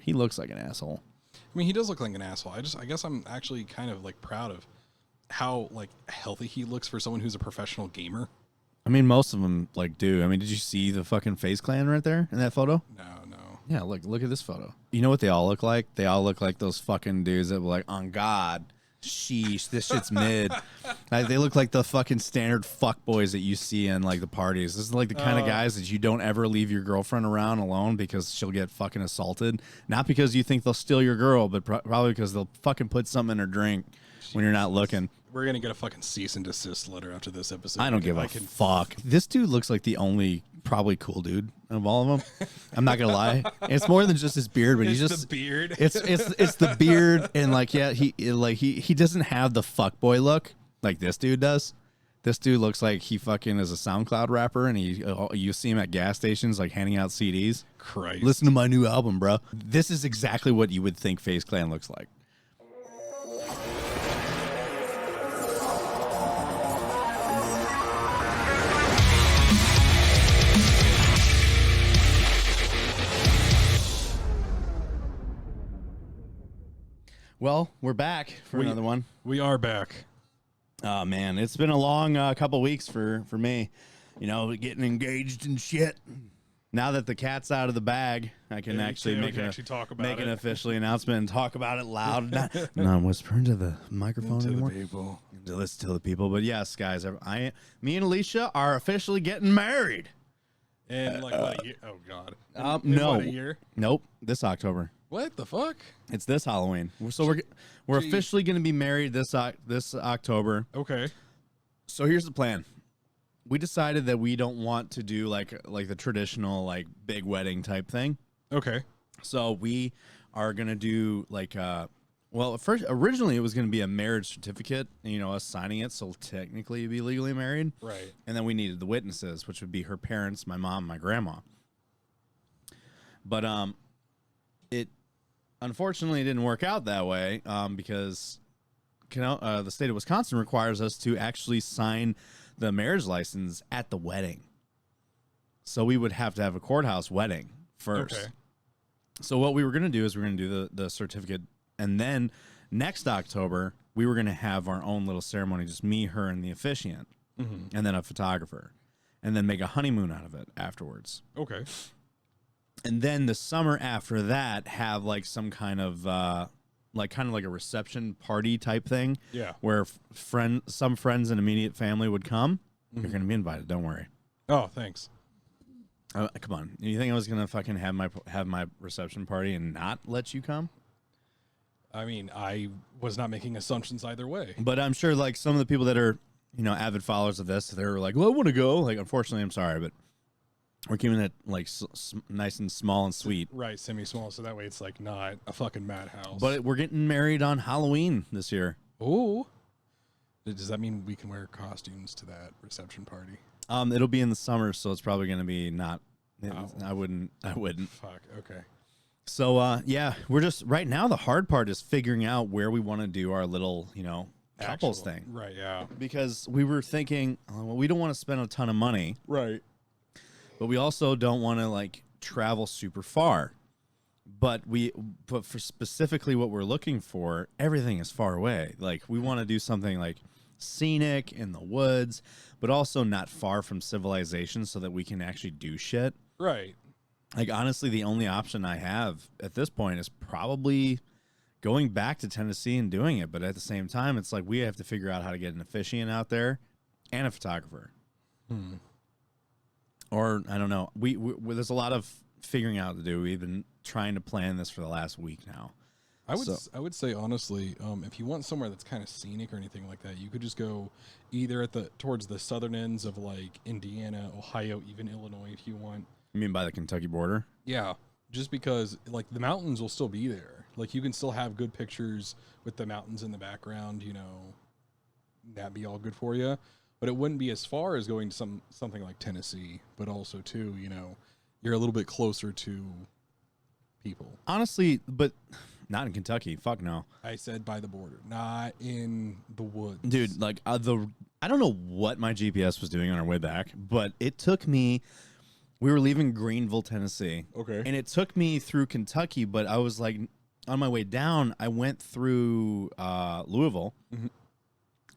he looks like an asshole. I mean, he does look like an asshole. I guess I'm actually kind of like proud of how like healthy he looks for someone who's a professional gamer. I mean, most of them like do. I mean, did you see the fucking Face Clan right there in that photo? No. Yeah, look at this photo. You know what they all look like? They all look like those fucking dudes that were like, on God, sheesh, this shit's mid. Like, they look like the fucking standard fuck boys that you see in like the parties. This is like the kind of guys that you don't ever leave your girlfriend around alone because she'll get fucking assaulted. Not because you think they'll steal your girl, but probably because they'll fucking put something in her drink when you're not looking. We're going to get a fucking cease and desist letter after this episode. I don't give a fuck. This dude looks like the only probably cool dude of all of them. I'm not gonna lie. It's more than just his beard, but he's just the beard. It's the beard, and like he doesn't have the fuckboy look like this dude does. This dude looks like he fucking is a SoundCloud rapper, and you see him at gas stations like handing out CDs. Christ. Listen to my new album, bro. This is exactly what you would think Face Clan looks like. Well, we're back for another one. We are back. Oh, man. It's been a long couple weeks for me. You know, getting engaged and shit. Now that the cat's out of the bag, I can actually make an official announcement and talk about it loud. Not whisper into the microphone anymore. To listen to the people. But yes, guys, me and Alicia are officially getting married. And like what a year? Oh, God. No. What, a year? Nope. This October. What the fuck? It's this Halloween. So we're officially going to be married this October. Okay. So here's the plan. We decided that we don't want to do like the traditional like big wedding type thing. Okay. So we are going to do like first originally it was going to be a marriage certificate, us signing it, so technically be legally married. Right. And then we needed the witnesses, which would be her parents, my mom, my grandma. But it unfortunately didn't work out that way because the state of Wisconsin requires us to actually sign the marriage license at the wedding. So we would have to have a courthouse wedding first. Okay. So what we were going to do is we're going to do the certificate, and then next October we were going to have our own little ceremony, just me, her, and the officiant, and then a photographer, and then make a honeymoon out of it afterwards. Okay. And then the summer after that, have like some kind of like a reception party type thing. Yeah. Where some friends and immediate family would come. You're going to be invited. Don't worry. Oh, thanks. Come on. You think I was going to fucking have my reception party and not let you come? I mean, I was not making assumptions either way. But I'm sure like some of the people that are, avid followers of this, they're like, well, I want to go. Like, unfortunately, I'm sorry, but we're keeping it like nice and small and sweet. Right, semi-small, so that way it's like not a fucking madhouse. But we're getting married on Halloween this year. Oh. Does that mean we can wear costumes to that reception party? It'll be in the summer, so it's probably going to be not. I wouldn't. Fuck. Okay. So yeah, we're just right now. The hard part is figuring out where we want to do our little, couples thing. Right. Yeah. Because we were thinking, well, we don't want to spend a ton of money, right? But we also don't want to like travel super far. But for specifically what we're looking for, everything is far away. Like we want to do something like scenic in the woods, but also not far from civilization so that we can actually do shit. Right. Like, honestly, the only option I have at this point is probably going back to Tennessee and doing it. But at the same time, it's like we have to figure out how to get an officiant out there and a photographer. Or, I don't know. We there's a lot of figuring out to do. We've been trying to plan this for the last week now. I would say honestly, if you want somewhere that's kind of scenic or anything like that, you could just go either towards the southern ends of like Indiana, Ohio, even Illinois if you want. You mean by the Kentucky border? Yeah, just because like the mountains will still be there. Like you can still have good pictures with the mountains in the background. That'd be all good for you. But it wouldn't be as far as going to something like Tennessee. But also too, you're a little bit closer to people. Honestly, but. Not in Kentucky. Fuck no. I said by the border, not in the woods. Dude, like I don't know what my GPS was doing on our way back, but it took me We were leaving Greenville, Tennessee. Okay. And it took me through Kentucky, but I was like, on my way down, I went through Louisville. Mm-hmm.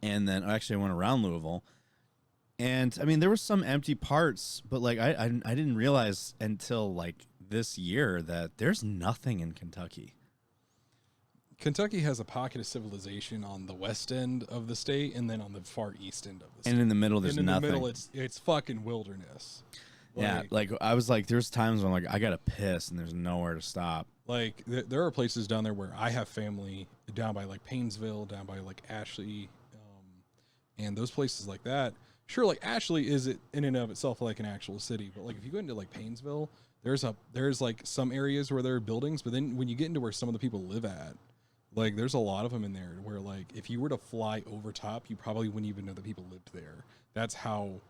And then actually I went around Louisville. And I mean, there were some empty parts, but like I didn't realize until like this year that there's nothing in Kentucky. Kentucky has a pocket of civilization on the west end of the state, and then on the far east end of the state. And in the middle, there's nothing. In the middle, it's fucking wilderness. Yeah, like I was like, there's times when I'm like, I gotta piss, and there's nowhere to stop. Like there are places down there where I have family down by like Paynesville, down by like Ashley, and those places like that. Sure, like Ashley is in and of itself like an actual city, but like if you go into like Paynesville, there's like some areas where there are buildings, but then when you get into where some of the people live at, like there's a lot of them in there where like if you were to fly over top, you probably wouldn't even know that people lived there. That's how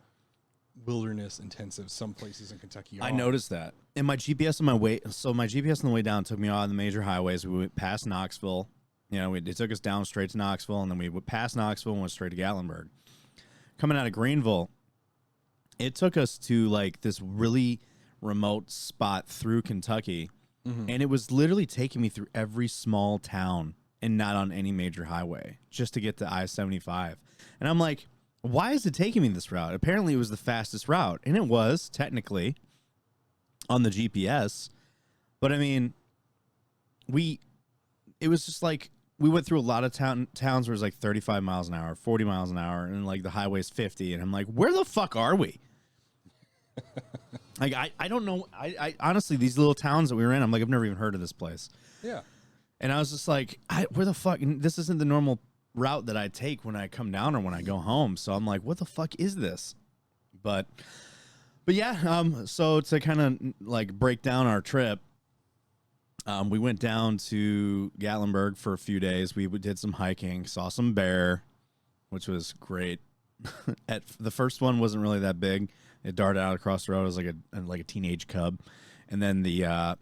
wilderness intensive some places in Kentucky are. I noticed that. And my GPS on the way down took me on the major highways. We went past Knoxville. You know, it took us down straight to Knoxville, and then we went past Knoxville and went straight to Gatlinburg. Coming out of Greenville, it took us to like this really remote spot through Kentucky, and it was literally taking me through every small town and not on any major highway just to get to I-75. And I'm like, why is it taking me this route? Apparently it was the fastest route, and it was technically on the GPS. But I mean, it was just like we went through a lot of towns where it was like 35 miles an hour, 40 miles an hour, and like the highway's 50. And I'm like, where the fuck are we? Like, I don't know. I honestly, these little towns that we were in, I'm like, I've never even heard of this place. Yeah. And I was just like, where the fuck? And this isn't the normal route that I take when I come down or when I go home. So I'm like, what the fuck is this? But yeah, so to kind of like break down our trip, we went down to Gatlinburg for a few days. We did some hiking, saw some bear, which was great. The first one wasn't really that big. It darted out across the road. It was like a teenage cub. And then the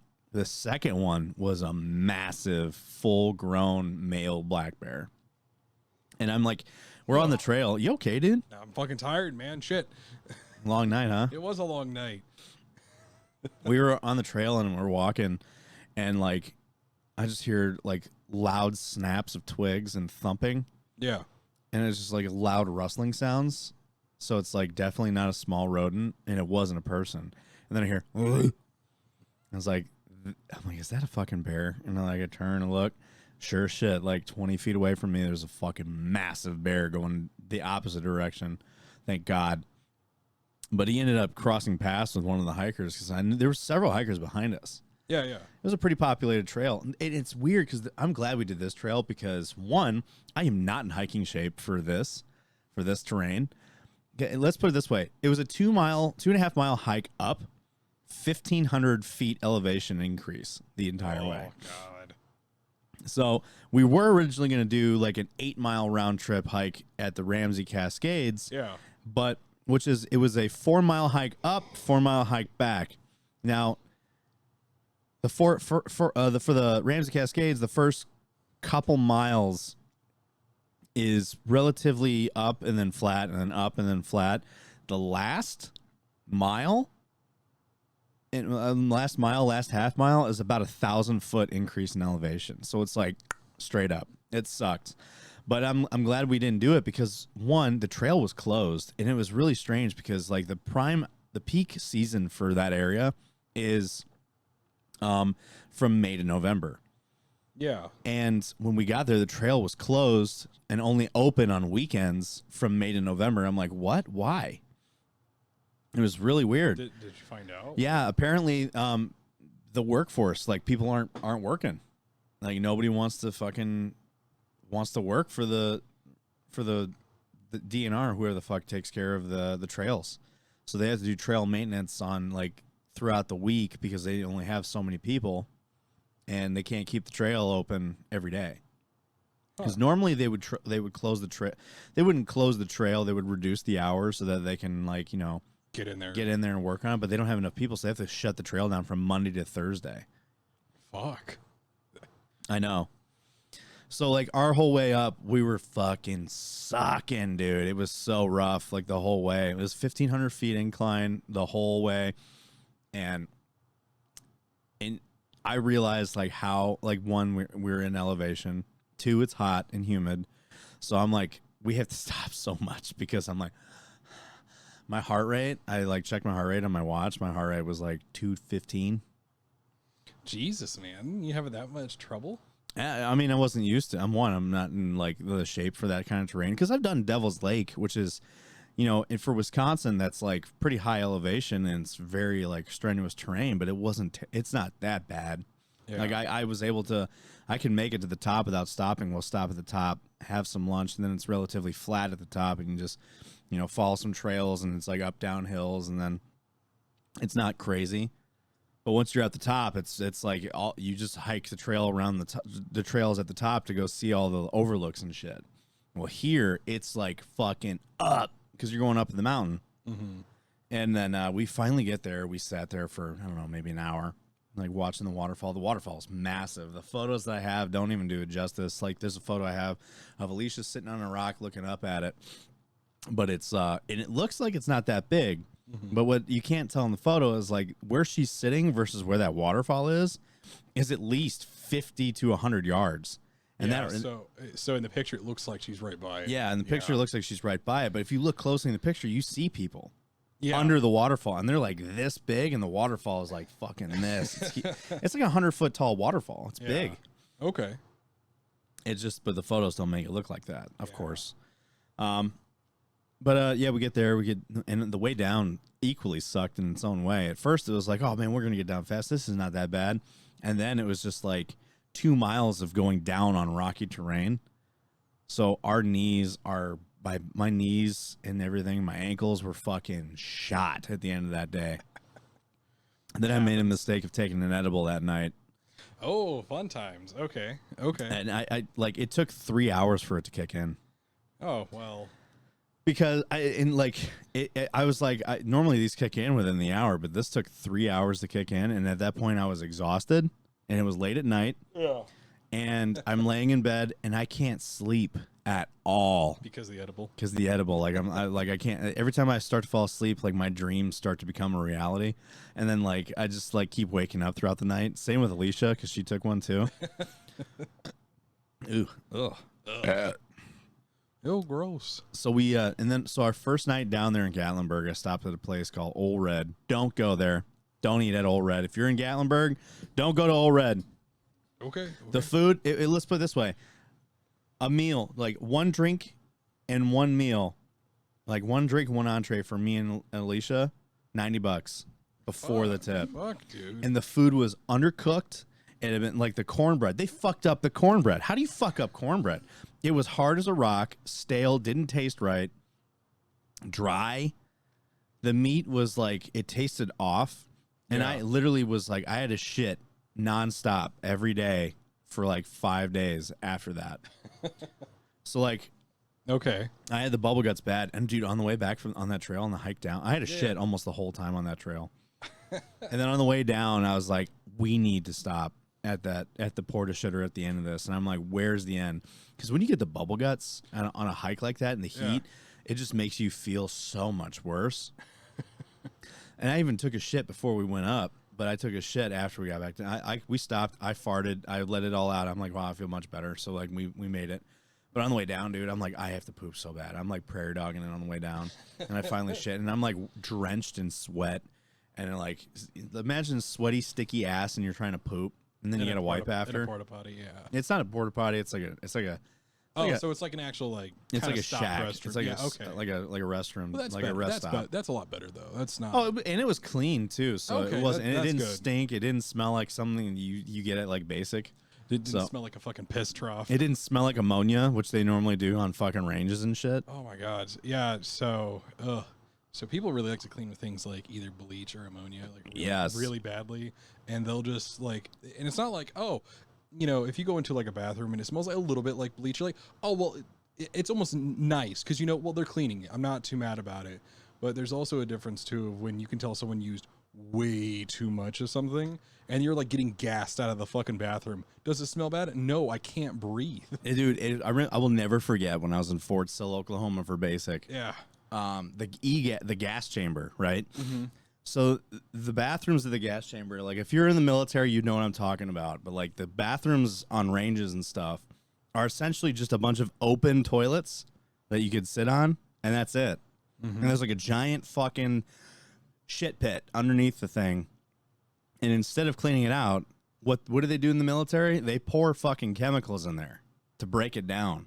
second one was a massive, full-grown male black bear. And I'm like, we're on the trail. You okay, dude? I'm fucking tired, man. Shit. Long night, huh? It was a long night. We were on the trail and we're walking, and like, I just hear like loud snaps of twigs and thumping. Yeah. And it's just like loud rustling sounds. So it's like definitely not a small rodent, and it wasn't a person. And then I hear, I was like, is that a fucking bear? And then like I turn and look. Sure as shit, like 20 feet away from me, there's a fucking massive bear going the opposite direction. Thank God. But he ended up crossing paths with one of the hikers because there were several hikers behind us. Yeah, yeah. It was a pretty populated trail. And it's weird because I'm glad we did this trail because, one, I am not in hiking shape for this terrain. Okay, let's put it this way. It was a 2.5 mile hike up, 1,500 feet elevation increase the entire way. Oh, God. So we were originally going to do like an 8-mile round trip hike at the Ramsey Cascades. Yeah. But it was a 4-mile hike up, 4-mile hike back. Now, for the Ramsey Cascades, the first couple miles is relatively up and then flat and then up and then flat. The last mile, last half mile is about 1,000-foot increase in elevation. So it's like straight up. It sucked. But I'm glad we didn't do it because, one, the trail was closed, and it was really strange because like the peak season for that area is from May to November. Yeah. And when we got there, the trail was closed and only open on weekends from May to November. I'm like, what? Why? It was really weird. Did you find out? Yeah, apparently the workforce, like people aren't working. Like nobody wants to work for the DNR, whoever the fuck takes care of the trails. So they have to do trail maintenance on like throughout the week because they only have so many people. And they can't keep the trail open every day. Because normally they would close the trail. They wouldn't close the trail. They would reduce the hours so that they can get in there and work on it. But they don't have enough people, so they have to shut the trail down from Monday to Thursday. Fuck. I know. So like our whole way up, we were fucking sucking, dude. It was so rough, like the whole way. It was 1,500 feet incline the whole way. and I realized like how like one we're in elevation, two it's hot and humid, so I'm like we have to stop so much because I'm like my heart rate. I like checked my heart rate on my watch. My heart rate was like 215. Jesus, man, you having that much trouble? I mean, I wasn't used to. I'm not in like the shape for that kind of terrain because I've done Devil's Lake, which is, you know, and for Wisconsin, that's like pretty high elevation and it's very like strenuous terrain. But it wasn't. It's not that bad. Yeah. Like I was able to. I can make it to the top without stopping. We'll stop at the top, have some lunch, and then it's relatively flat at the top. You can just, you know, follow some trails and it's like up down hills, and then it's not crazy. But once you're at the top, it's like you just hike the trail around the trails at the top to go see all the overlooks and shit. Well, here it's like fucking up because you're going up in the mountain. Mm-hmm. And then we finally get there. We sat there for, I don't know, maybe an hour, like watching the waterfall. The waterfall's massive. The photos that I have don't even do it justice. Like there's a photo I have of Alicia sitting on a rock looking up at it. But it's and it looks like it's not that big. Mm-hmm. But what you can't tell in the photo is like where she's sitting versus where that waterfall is at least 50 to 100 yards. And yeah, so in the picture it looks like she's right by it. Yeah, in the picture it looks like she's right by it. But if you look closely in the picture, you see people under the waterfall, and they're like this big, and the waterfall is like fucking this. It's like 100-foot tall waterfall. It's big. Okay. It's just, but the photos don't make it look like that, of course. But yeah, we get there. And the way down equally sucked in its own way. At first, it was like, oh man, we're gonna get down fast. This is not that bad. And then it was just like 2 miles of going down on rocky terrain. So our knees are my knees and everything. My ankles were fucking shot at the end of that day. And then I made a mistake of taking an edible that night. Oh, fun times. Okay. And I like it took 3 hours for it to kick in. Oh well. Because I was like, normally these kick in within the hour, but this took 3 hours to kick in, and at that point I was exhausted, and it was late at night. Yeah. And I'm laying in bed, and I can't sleep at all because of the edible. Like I can't. Every time I start to fall asleep, like my dreams start to become a reality, and then like I just like keep waking up throughout the night. Same with Alicia because she took one too. Ooh. Ugh. Oh, gross. So we so our first night down there in Gatlinburg, I stopped at a place called Old Red. Don't go there. Don't eat at Old Red. If you're in Gatlinburg, don't go to Old Red. Okay. The food, let's put it this way. A meal, like one drink and one meal, like one drink, one entree for me and Alicia, $90 before the tip. Fuck, dude. And the food was undercooked. It had been like the cornbread. They fucked up the cornbread. How do you fuck up cornbread? It was hard as a rock, stale, didn't taste right, dry. The meat was like, it tasted off. And I literally was like, I had to shit nonstop every day for like 5 days after that. So like, okay, I had the bubble guts bad. And dude, on the way back on that trail on the hike down, I had to shit almost the whole time on that trail. And then on the way down, I was like, we need to stop at the porta shitter at the end of this. And I'm like, where's the end? Because when you get the bubble guts on a hike like that in the heat, it just makes you feel so much worse. And I even took a shit before we went up, but I took a shit after we got back to we stopped, I farted, I let it all out. I'm like, wow, I feel much better. So like we made it. But on the way down, dude, I'm like, I have to poop so bad. I'm like prairie dogging it on the way down. And I finally shit, and I'm like drenched in sweat. And like, imagine sweaty, sticky ass and you're trying to poop. And then you got to wipe after. In a porta potty, yeah. It's not a porta potty. It's like a. So it's like an actual like. It's like a shack. Restroom. It's like a restroom. Well, that's like better. a rest stop. That's a lot better though. That's not. Oh, and it was clean too. So it wasn't. And it didn't good. stink. It didn't smell like something you get at like Basic. It didn't smell like a fucking piss trough. It didn't smell like ammonia, which they normally do on fucking ranges and shit. Oh my god. Yeah. So people really like to clean with things like either bleach or ammonia, like really badly, and they'll just like, and it's not like, oh, you know, if you go into like a bathroom and it smells like a little bit like bleach, you're like, oh well, it's almost nice because they're cleaning it. I'm not too mad about it, but there's also a difference too of when you can tell someone used way too much of something and you're like getting gassed out of the fucking bathroom. Does it smell bad? No, I can't breathe. Dude, I will never forget when I was in Fort Sill, Oklahoma for Basic. Yeah. The gas chamber, right? Mm-hmm. So the bathrooms of the gas chamber, like if you're in the military, you know what I'm talking about. But like the bathrooms on ranges and stuff are essentially just a bunch of open toilets that you could sit on, and that's it. And there's like a giant fucking shit pit underneath the thing. And instead of cleaning it out, what do they do in the military? They pour fucking chemicals in there to break it down.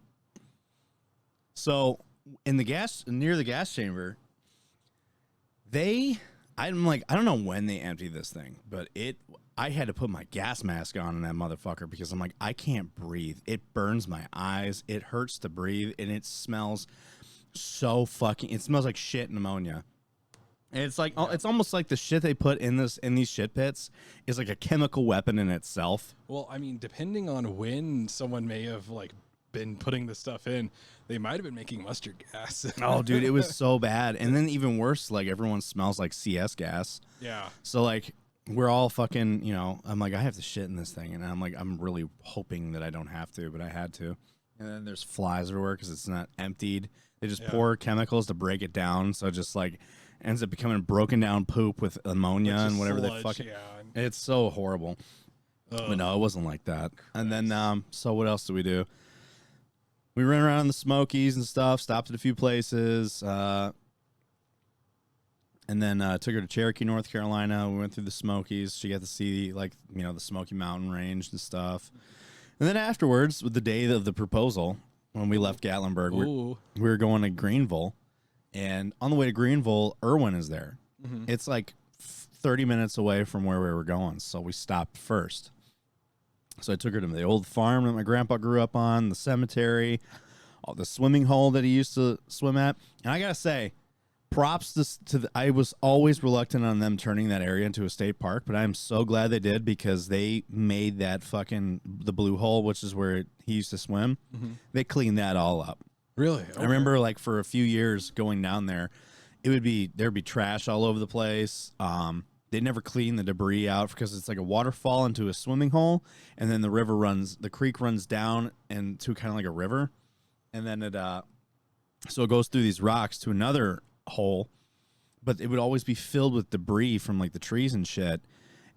So in the near the gas chamber, I'm like, I don't know when they emptied this thing, but I had to put my gas mask on in that motherfucker because I'm like, I can't breathe. It burns my eyes. It hurts to breathe, and it smells so fucking. It smells like shit and ammonia. And it's like, it's almost like the shit they put in these shit pits is like a chemical weapon in itself. Well, I mean, depending on when someone may have like been putting the stuff in, they might have been making mustard gas. Oh, dude, it was so bad. And then even worse, like everyone smells like CS gas. Yeah. So like we're all fucking, I'm like, I have to shit in this thing. And I'm like, I'm really hoping that I don't have to, but I had to. And then there's flies everywhere because it's not emptied. They just pour chemicals to break it down. So it just like ends up becoming broken down poop with ammonia and whatever they fucking. Yeah. It's so horrible. But no, it wasn't like that. Christ. And then, so what else do we do? We ran around the Smokies and stuff, stopped at a few places, and then took her to Cherokee, North Carolina. We went through the Smokies. She got to see, the Smoky Mountain Range and stuff. And then afterwards, with the day of the proposal, when we left Gatlinburg, we were going to Greenville. And on the way to Greenville, Irwin is there. Mm-hmm. It's like 30 minutes away from where we were going, so we stopped first. So I took her to the old farm that my grandpa grew up on, the cemetery, the swimming hole that he used to swim at. And I got to say, props I was always reluctant on them turning that area into a state park, but I'm so glad they did because they made that the blue hole, which is where he used to swim. Mm-hmm. They cleaned that all up. Really? Okay. I remember like for a few years going down there, there'd be trash all over the place. They never clean the debris out because it's like a waterfall into a swimming hole, and then the creek runs down into kind of like a river, and then so it goes through these rocks to another hole, but it would always be filled with debris from like the trees and shit,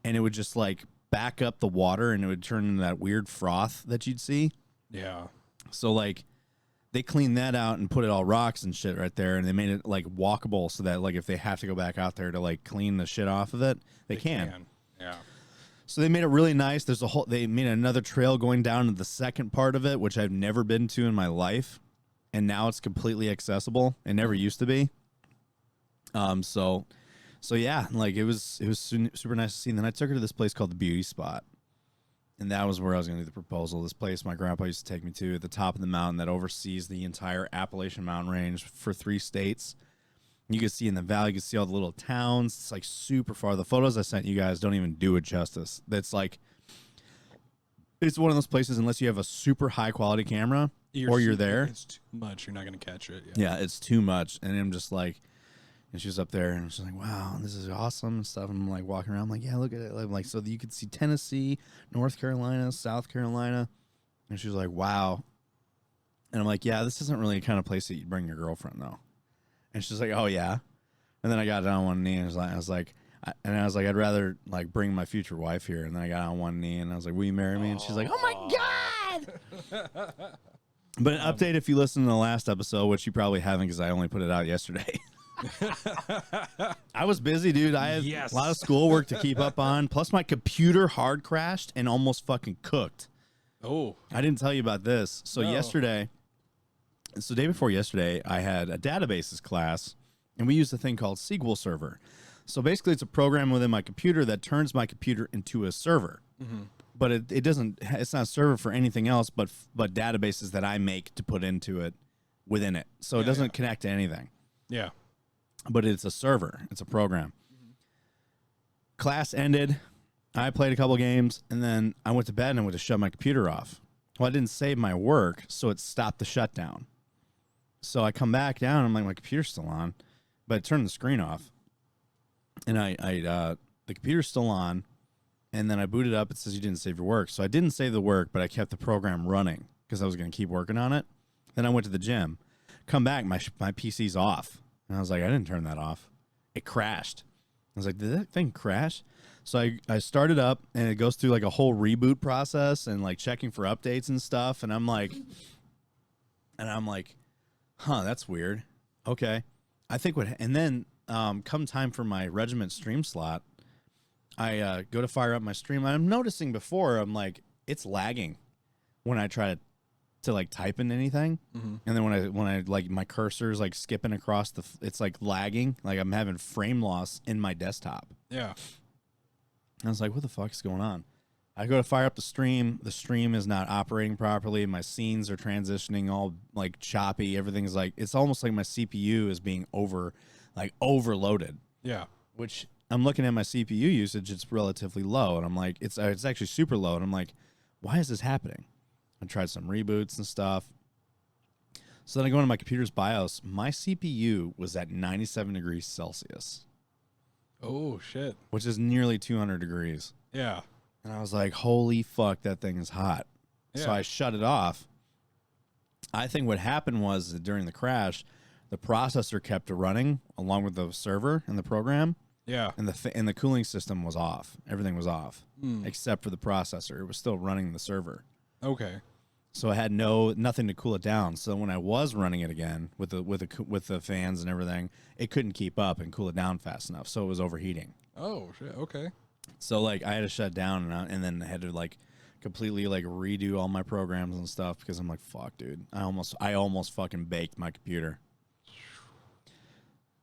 and it would just like back up the water, and it would turn into that weird froth that you'd see. Yeah. So like they cleaned that out and put it all rocks and shit right there, and they made it like walkable so that like if they have to go back out there to like clean the shit off of it, they can. Yeah. So they made it really nice. They made another trail going down to the second part of it, which I've never been to in my life, and now it's completely accessible. It never used to be. So yeah, like it was super nice to see. And then I took her to this place called the Beauty Spot. And that was where I was going to do the proposal. This place my grandpa used to take me to at the top of the mountain that oversees the entire Appalachian Mountain Range for 3 states. You can see in the valley, you can see all the little towns. It's like super far. The photos I sent you guys don't even do it justice. That's like, it's one of those places, unless you have a super high quality camera you're there. It's too much. You're not going to catch it. Yeah, it's too much. And I'm just like, and she's up there, and she's like, wow, this is awesome and stuff. And I'm like walking around, I'm like, yeah, look at it. I'm like, so you could see Tennessee, North Carolina, South Carolina. And she's like, wow. And I'm like, yeah, this isn't really the kind of place that you'd bring your girlfriend, though. And she's like, oh, yeah. And then I got down on one knee, and I was like, I'd rather like bring my future wife here. And then I got on one knee, and I was like, will you marry me? And she's like, oh, my God. But an update if you listen to the last episode, which you probably haven't because I only put it out yesterday. I was busy, dude. I had a lot of schoolwork to keep up on. Plus, my computer hard crashed and almost fucking cooked. Oh. I didn't tell you about this. So yesterday, day before yesterday, I had a databases class, and we used a thing called SQL Server. So basically, it's a program within my computer that turns my computer into a server. Mm-hmm. But it's not a server for anything else but databases that I make to put into it within it. So it doesn't connect to anything. Yeah. But it's a server. It's a program. Mm-hmm. Class ended. I played a couple games, and then I went to bed and I went to shut my computer off. Well, I didn't save my work, so it stopped the shutdown. So I come back down, and I'm like, my computer's still on, but I turned the screen off. And the computer's still on, and then I booted up. It says you didn't save your work. So I didn't save the work, but I kept the program running because I was going to keep working on it. Then I went to the gym. Come back, my PC's off. And I was like, I didn't turn that off. It crashed. was like, did that thing crash? So I started up, and it goes through like a whole reboot process and like checking for updates and stuff. And I'm like, huh, that's weird. Okay. I think and then come time for my regiment stream slot, I go to fire up my stream. I'm noticing before, I'm like, it's lagging when I try to like type in anything. And then when I like my cursor's like skipping across it's like lagging. Like I'm having frame loss in my desktop. Yeah. I was like, what the fuck is going on? I go to fire up the stream. The stream is not operating properly. My scenes are transitioning all like choppy. Everything's like, it's almost like my CPU is being overloaded. Yeah. Which I'm looking at my CPU usage. It's relatively low. And I'm like, it's actually super low. And I'm like, why is this happening? I tried some reboots and stuff. So then I go into my computer's BIOS. My CPU was at 97 degrees Celsius. Oh, shit. Which is nearly 200 degrees. Yeah. And I was like, holy fuck, that thing is hot. Yeah. So I shut it off. I think what happened was that during the crash, the processor kept running along with the server and the program. Yeah. And the cooling system was off. Everything was off except for the processor. It was still running the server. Okay. So I had nothing to cool it down. So when I was running it again with the fans and everything, it couldn't keep up and cool it down fast enough. So it was overheating. Oh shit. Okay. So like I had to shut down and then I had to like completely like redo all my programs and stuff because I'm like, fuck, dude. I almost fucking baked my computer.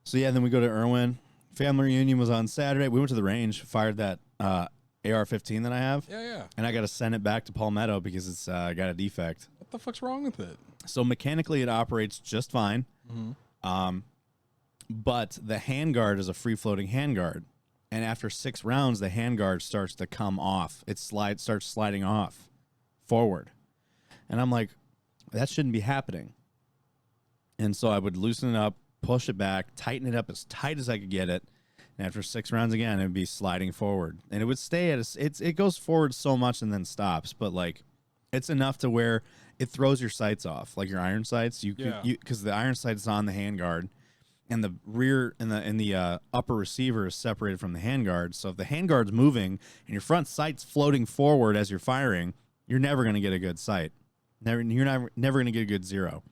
So yeah, then we go to Irwin. Family reunion was on Saturday. We went to the range, fired that AR-15 that I have. Yeah. And I got to send it back to Palmetto because it's got a defect. What the fuck's wrong with it? So mechanically it operates just fine. But the handguard is a free-floating handguard. And after 6 rounds, the handguard starts to come off. It starts sliding off forward. And I'm like, that shouldn't be happening. And so I would loosen it up, push it back, tighten it up as tight as I could get it. And after 6 rounds again, it would be sliding forward. And it would stay at it goes forward so much and then stops. But like, it's enough to where it throws your sights off, like your iron sights. Because the iron sight's on the handguard. And the rear and the upper receiver is separated from the handguard. So if the handguard's moving and your front sight's floating forward as you're firing, you're never going to get a good sight. You're never going to get a good zero.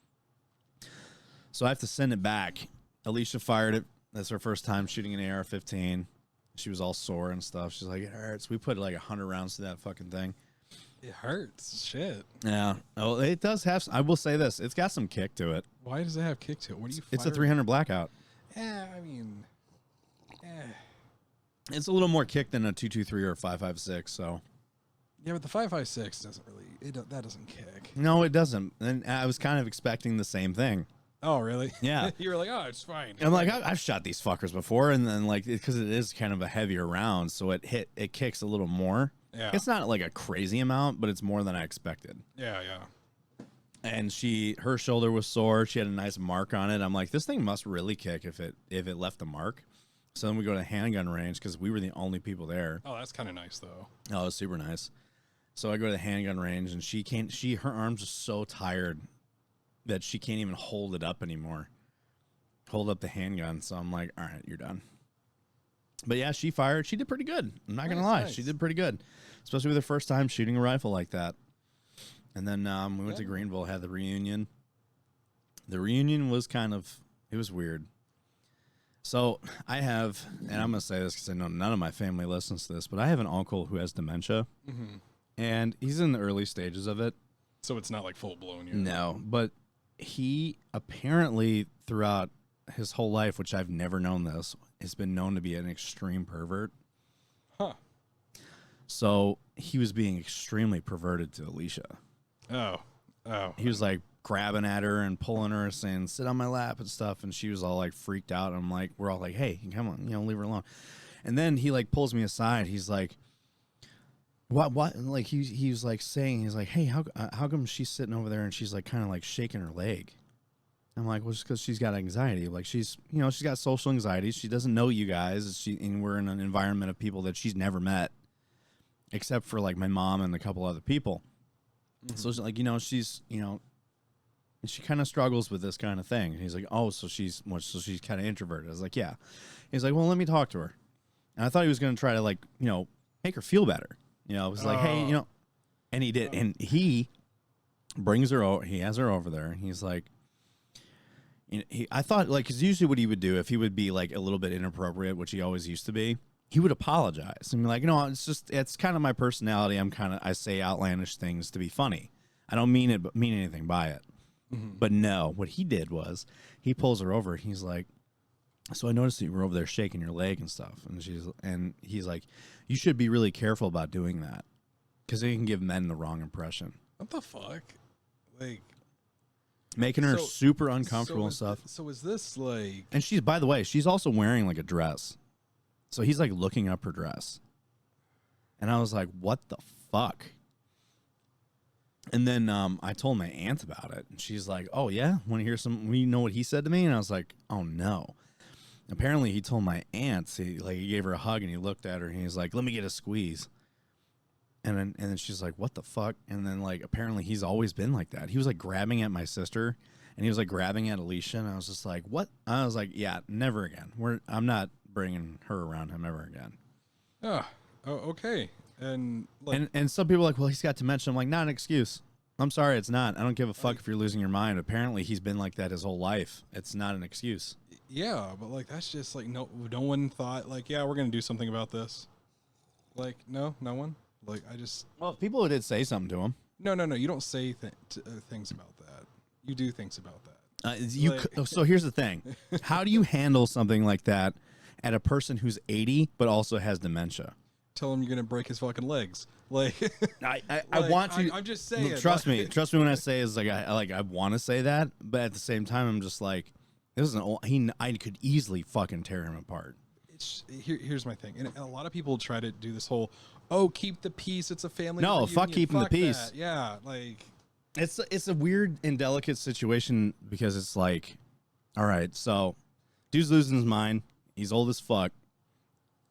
So I have to send it back. Alicia fired it. That's her first time shooting an AR-15. She was all sore and stuff. She's like, it hurts. We put like 100 rounds to that fucking thing. It hurts. Shit. Yeah. Oh, it does have. I will say this. It's got some kick to it. Why does it have kick to it? What do you? It's a 300 blackout. Yeah, I mean, it's a little more kick than a 223 or a 556. So. Yeah, but the 556 doesn't really. That doesn't kick. No, it doesn't. And I was kind of expecting the same thing. Oh, really? Yeah. You were like, oh, it's fine. And I'm like, I've shot these fuckers before, and then like because it is kind of a heavier round, so it kicks a little more. Yeah. It's not like a crazy amount, but it's more than I expected. Yeah. And her shoulder was sore. She had a nice mark on it. I'm like, this thing must really kick if it left a mark. So then we go to handgun range because we were the only people there. Oh, that's kind of nice though. Oh, it was super nice. So I go to the handgun range and her arms are so tired that she can't even hold it up anymore. Hold up the handgun. So I'm like, all right, you're done. But yeah, she fired. She did pretty good. I'm not going to lie. Nice. She did pretty good, especially with her first time shooting a rifle like that. And then we went to Greenville, had the reunion. The reunion was it was weird. So I have, and I'm going to say this because I know none of my family listens to this, but I have an uncle who has dementia. Mm-hmm. And he's in the early stages of it. So it's not like full blown yet. No, but he apparently throughout his whole life, which I've never known this, has been known to be an extreme pervert. Huh. So he was being extremely perverted to Alicia. Oh. He was like grabbing at her and pulling her, saying, sit on my lap and stuff. And she was all like freaked out. I'm like, we're all like, hey, come on, leave her alone. And then he like pulls me aside. He's like, what? Like he was like saying, he's like, hey, how come she's sitting over there and she's like kind of like shaking her leg? I'm like, well, just because she's got anxiety. Like she's got social anxiety. She doesn't know you guys. And we're in an environment of people that she's never met, except for like my mom and a couple other people. Mm-hmm. So it's like, she's, she kind of struggles with this kind of thing. And he's like, oh, so she's kind of introverted. I was like, yeah. He's like, well, let me talk to her. And I thought he was going to try to, like, you know, make her feel better. You know, it was like, hey, you know, and he did. And he brings her over. He has her over there. He's like, you know, I thought, like, because usually what he would do if he would be, like, a little bit inappropriate, which he always used to be, he would apologize and be like, no, it's kind of my personality. I say outlandish things to be funny. I don't mean anything by it. Mm-hmm. But no, what he did was he pulls her over. He's like, so I noticed that you were over there shaking your leg and stuff. And he's like, you should be really careful about doing that because it can give men the wrong impression. What the fuck? Like, making her super uncomfortable and stuff. So is this like... And she's, by the way, she's also wearing like a dress. So he's like looking up her dress. And I was like, what the fuck? And then I told my aunt about it. And she's like, oh, yeah? Want to hear you know what he said to me? And I was like, oh, no. Apparently, he told my aunt, he gave her a hug and he looked at her and he's like, let me get a squeeze. And then she's like, what the fuck? And then, like, apparently he's always been like that. He was like grabbing at my sister and he was like grabbing at Alicia. And I was just like, what? I was like, yeah, never again. I'm not bringing her around him ever again. Oh, okay. And like, and some people are like, well, he's got dementia. I'm like, not an excuse. I'm sorry, it's not. I don't give a fuck if you're losing your mind. Apparently, he's been like that his whole life. It's not an excuse. Yeah, but like that's just like no one thought like, yeah, we're gonna do something about this. Like no one. Like well, if people did say something to him. No. You don't say things about that. You do things about that. So here's the thing: how do you handle something like that at a person who's 80 but also has dementia? Tell him you're gonna break his fucking legs. Like I want to. I'm just saying. Trust me when I say is like I want to say that, but at the same time I'm just like, this is I could easily fucking tear him apart. Here's my thing, and a lot of people try to do this whole, keep the peace. It's a family. No, reunion. fuck keeping the peace. That. Yeah, like it's a weird and delicate situation because it's like, all right, so dude's losing his mind. He's old as fuck.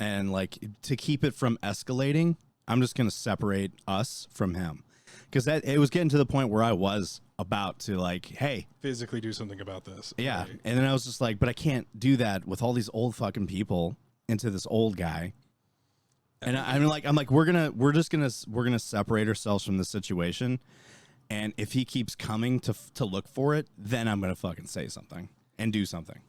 And, like, to keep it from escalating, I'm just going to separate us from him. Because it was getting to the point where I was about to, like, hey. Physically do something about this. Yeah. Right. And then I was just like, but I can't do that with all these old fucking people into this old guy. And I'm like, we're going to separate ourselves from this situation. And if he keeps coming to look for it, then I'm going to fucking say something and do something.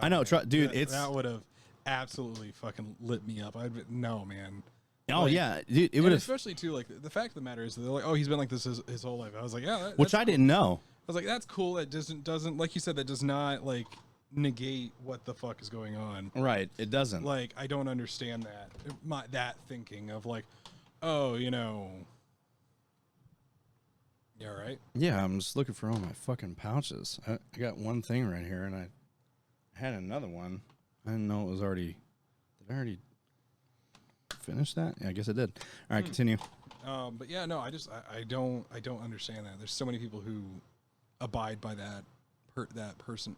I know, dude, that would have absolutely fucking lit me up. No, man. Oh, like, yeah, dude, it would have. Especially too, like the fact of the matter is that they're like, he's been like this his whole life. I was like, yeah, which I didn't know. I was like, that's cool. That doesn't like you said, that does not like negate what the fuck is going on. Right, it doesn't. Like I don't understand that thinking of like, oh, you know. Yeah, right. Yeah, I'm just looking for all my fucking pouches. I got one thing right here, and I had another one. I didn't know it was already. Did I already finish that? Yeah, I guess I did. All right, continue. But yeah, no, I don't understand that. There's so many people who abide by that person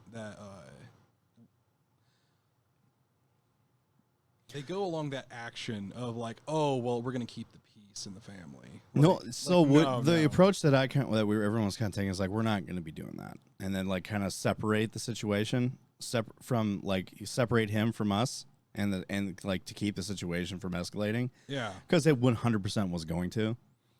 they go along that action of like, oh well, we're gonna keep the peace in the family. No, so the approach that everyone was kind of taking is like, we're not gonna be doing that, and then like kind of separate the situation. Separate him from us and like to keep the situation from escalating. Yeah. Because it 100% was going to.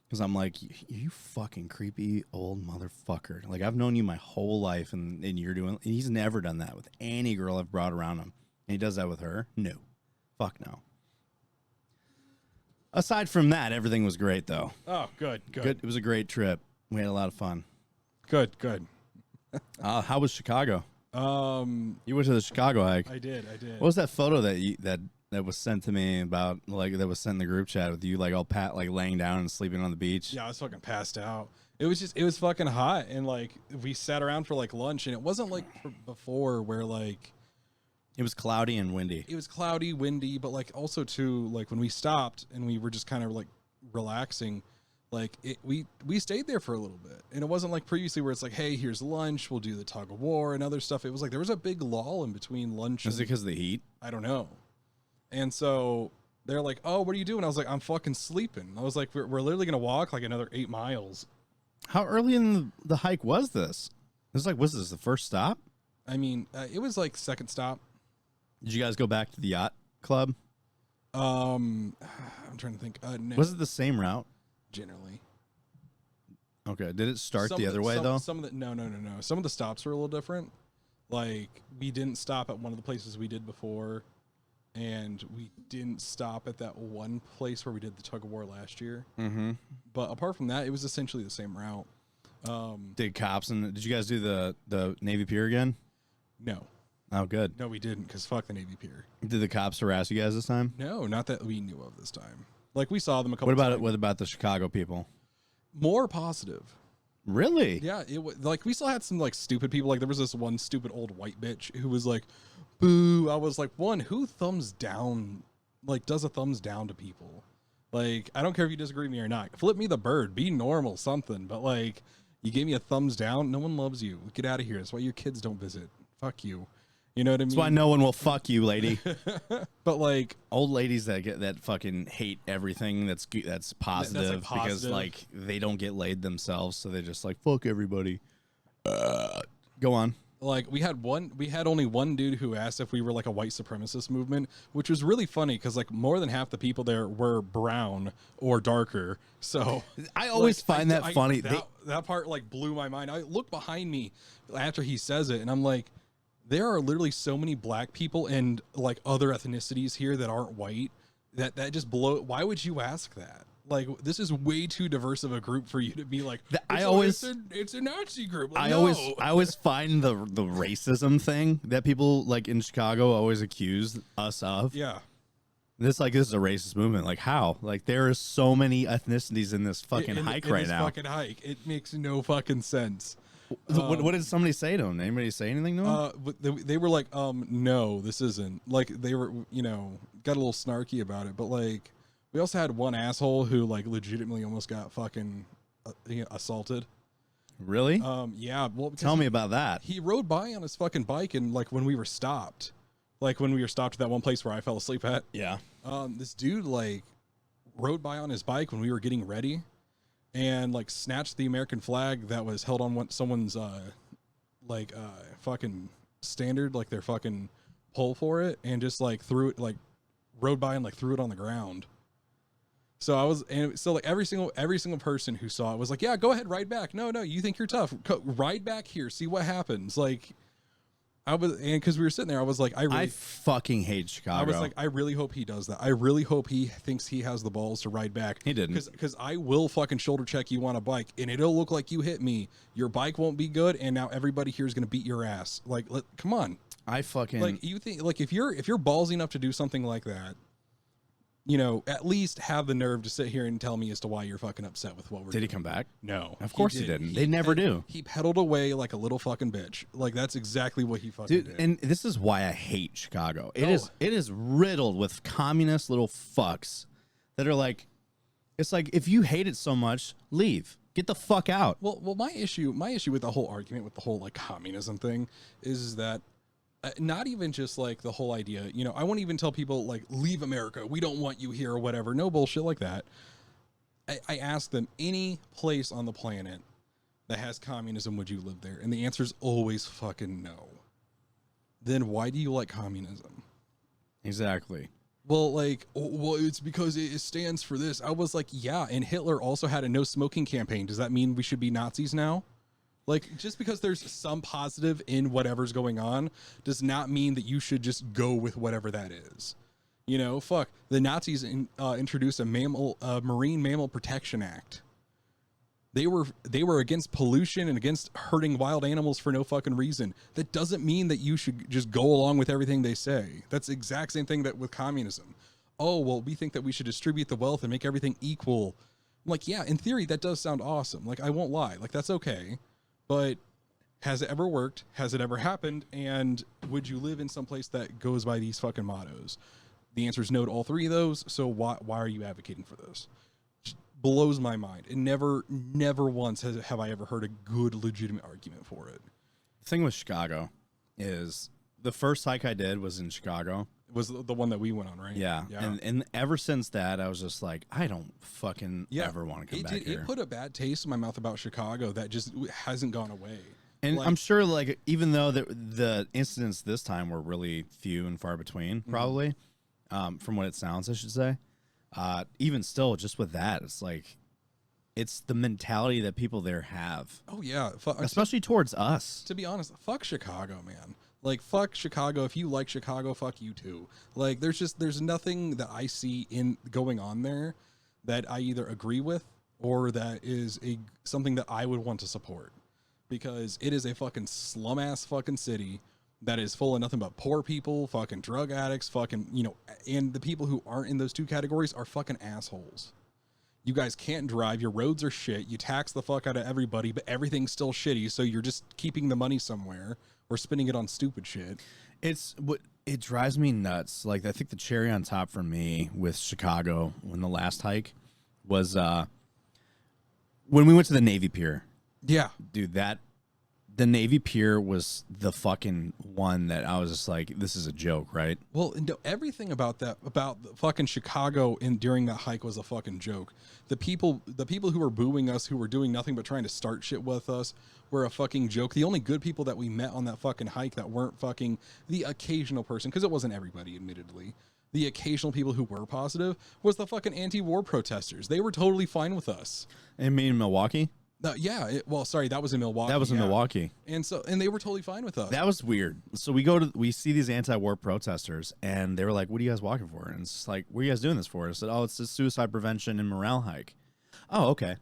Because I'm like, you fucking creepy old motherfucker. Like, I've known you my whole life and you're doing. He's never done that with any girl I've brought around him. And he does that with her? No. Fuck no. Aside from that, everything was great though. Oh, good. It was a great trip. We had a lot of fun. Good. How was Chicago? You went to the Chicago hike. I did. What was that photo that was sent to me about, like, that was sent in the group chat with you, like, all laying down and sleeping on the beach? Yeah, I was fucking passed out. It was fucking hot, and like we sat around for like lunch, and it wasn't like before where like it was cloudy and windy. It was cloudy, windy, but like also too, like when we stopped and we were just kind of like relaxing. Like we stayed there for a little bit, and it wasn't like previously where it's like, hey, here's lunch, we'll do the tug of war and other stuff. It was like there was a big lull in between lunch. Is it because of the heat? I don't know. And so they're like, oh, what are you doing? I was like, I'm fucking sleeping. I was like, we're literally gonna walk like another 8 miles. How early in the hike was this? Was this the first stop? I mean, it was like second stop. Did you guys go back to the yacht? club? I'm trying to think. No, Was it the same route? generally. Okay. Did it start the other way though? Some of the no. Some of the stops were a little different. Like we didn't stop at one of the places we did before, and we didn't stop at that one place where we did the tug of war last year. Mm-hmm. But apart from that, it was essentially the same route. Did you guys do the Navy Pier again? No. Oh, good. No, we didn't, because fuck the Navy Pier. Did the cops harass you guys this time? No, not that we knew of this time. Like, we saw them a couple What about times. What about the Chicago people? More positive. Really? Yeah, it was like we still had some like stupid people. Like there was this one stupid old white bitch who was like, "Boo!" I was like, "One, who thumbs down? Like, does a thumbs down to people? Like, I don't care if you disagree with me or not. Flip me the bird. Be normal, something. But like, you gave me a thumbs down. No one loves you. Get out of here. That's why your kids don't visit. Fuck you. You know what I mean? That's why no one will fuck you, lady. But like old ladies that fucking hate everything that's positive, because like they don't get laid themselves, so they just like fuck everybody. Go on. Like we had only one dude who asked if we were like a white supremacist movement, which was really funny because like more than half the people there were brown or darker. So I always find that funny. That part like blew my mind. I look behind me after he says it, and I'm like, there are literally so many black people and like other ethnicities here that aren't white. That just blow. Why would you ask that? Like, this is way too diverse of a group for you to be like. It's a Nazi group. Like, I always find the racism thing that people like in Chicago always accuse us of. Yeah. This is a racist movement. Like how? Like there are so many ethnicities in this fucking hike right now. Fucking hike. It makes no fucking sense. What did somebody say to him? Anybody say anything to him? They were like, no, this isn't. Like they were, got a little snarky about it. But like, we also had one asshole who like legitimately almost got fucking assaulted. Really? Yeah. Well, tell me about that. He rode by on his fucking bike, and like when we were stopped at that one place where I fell asleep at. Yeah. This dude like rode by on his bike when we were getting ready, and like snatched the American flag that was held on someone's fucking standard, like their fucking pole for it, and just like threw it, like rode by and like threw it on the ground. So like every single person who saw it was like, yeah, go ahead, ride back. No, you think you're tough. Ride back here, see what happens. Like because we were sitting there, I was like, I fucking hate Chicago. I was like, I really hope he does that. I really hope he thinks he has the balls to ride back. He didn't. Because I will fucking shoulder check you on a bike, and it'll look like you hit me. Your bike won't be good, and now everybody here is going to beat your ass. Like, come on. I fucking like, you think like if you're ballsy enough to do something like that, at least have the nerve to sit here and tell me as to why you're fucking upset with what we're doing. Did he come back? No. Of course he didn't. They never do. He pedaled away like a little fucking bitch. Like, that's exactly what he fucking did. And this is why I hate Chicago. It is riddled with communist little fucks that are like, it's like, if you hate it so much, leave. Get the fuck out. Well, my issue with the whole argument with the whole like communism thing is that not even just like the whole idea, I won't even tell people like, leave America, we don't want you here or whatever. No bullshit like that. I ask them, any place on the planet that has communism, would you live there? And the answer is always fucking no. Then why do you like communism? Exactly. Well, it's because it stands for this. I was like, yeah, and Hitler also had a no smoking campaign. Does that mean we should be Nazis now? Like, just because there's some positive in whatever's going on does not mean that you should just go with whatever that is. Fuck. The Nazis introduced a Marine Mammal Protection Act. They were against pollution and against hurting wild animals for no fucking reason. That doesn't mean that you should just go along with everything they say. That's the exact same thing that with communism. Oh, well, we think that we should distribute the wealth and make everything equal. I'm like, yeah, in theory, that does sound awesome. Like, I won't lie. Like, that's okay. But has it ever worked? Has it ever happened? And would you live in some place that goes by these fucking mottos? The answer is no to all three of those. So why are you advocating for this? Just blows my mind. And never once have I ever heard a good, legitimate argument for it. The thing with Chicago is the first hike I did was in Chicago. It was the one that we went on, right? Yeah. And ever since that, I was just like, I don't fucking ever want to come back here. It put a bad taste in my mouth about Chicago that just hasn't gone away. And I'm sure, like, even though the incidents this time were really few and far between, probably, from what it sounds, I should say. Even still, just with that, it's like, it's the mentality that people there have. Oh yeah, especially towards us. To be honest, fuck Chicago, man. Like, fuck Chicago. If you like Chicago, fuck you too. Like, there's nothing that I see in going on there that I either agree with or that is something that I would want to support, because it is a fucking slum ass fucking city that is full of nothing but poor people, fucking drug addicts, fucking, you know, and the people who aren't in those two categories are fucking assholes. You guys can't drive. Your roads are shit. You tax the fuck out of everybody, but everything's still shitty. So you're just keeping the money somewhere or spending it on stupid shit. It drives me nuts. Like, I think the cherry on top for me with Chicago when the last hike was when we went to the Navy Pier. Yeah, dude, the Navy Pier was the fucking one that I was just like, this is a joke, right? Well, no, everything about the fucking Chicago during that hike was a fucking joke. The people who were booing us, who were doing nothing but trying to start shit with us, were a fucking joke. The only good people that we met on that fucking hike that weren't fucking the occasional person, because it wasn't everybody, admittedly. The occasional people who were positive was the fucking anti-war protesters. They were totally fine with us. And me in Milwaukee? Sorry, that was in Milwaukee. That was in Milwaukee. And they were totally fine with us. That was weird. So we see these anti-war protesters, and they were like, what are you guys walking for? And it's just like, what are you guys doing this for? I said, oh, it's a suicide prevention and morale hike. Oh, okay.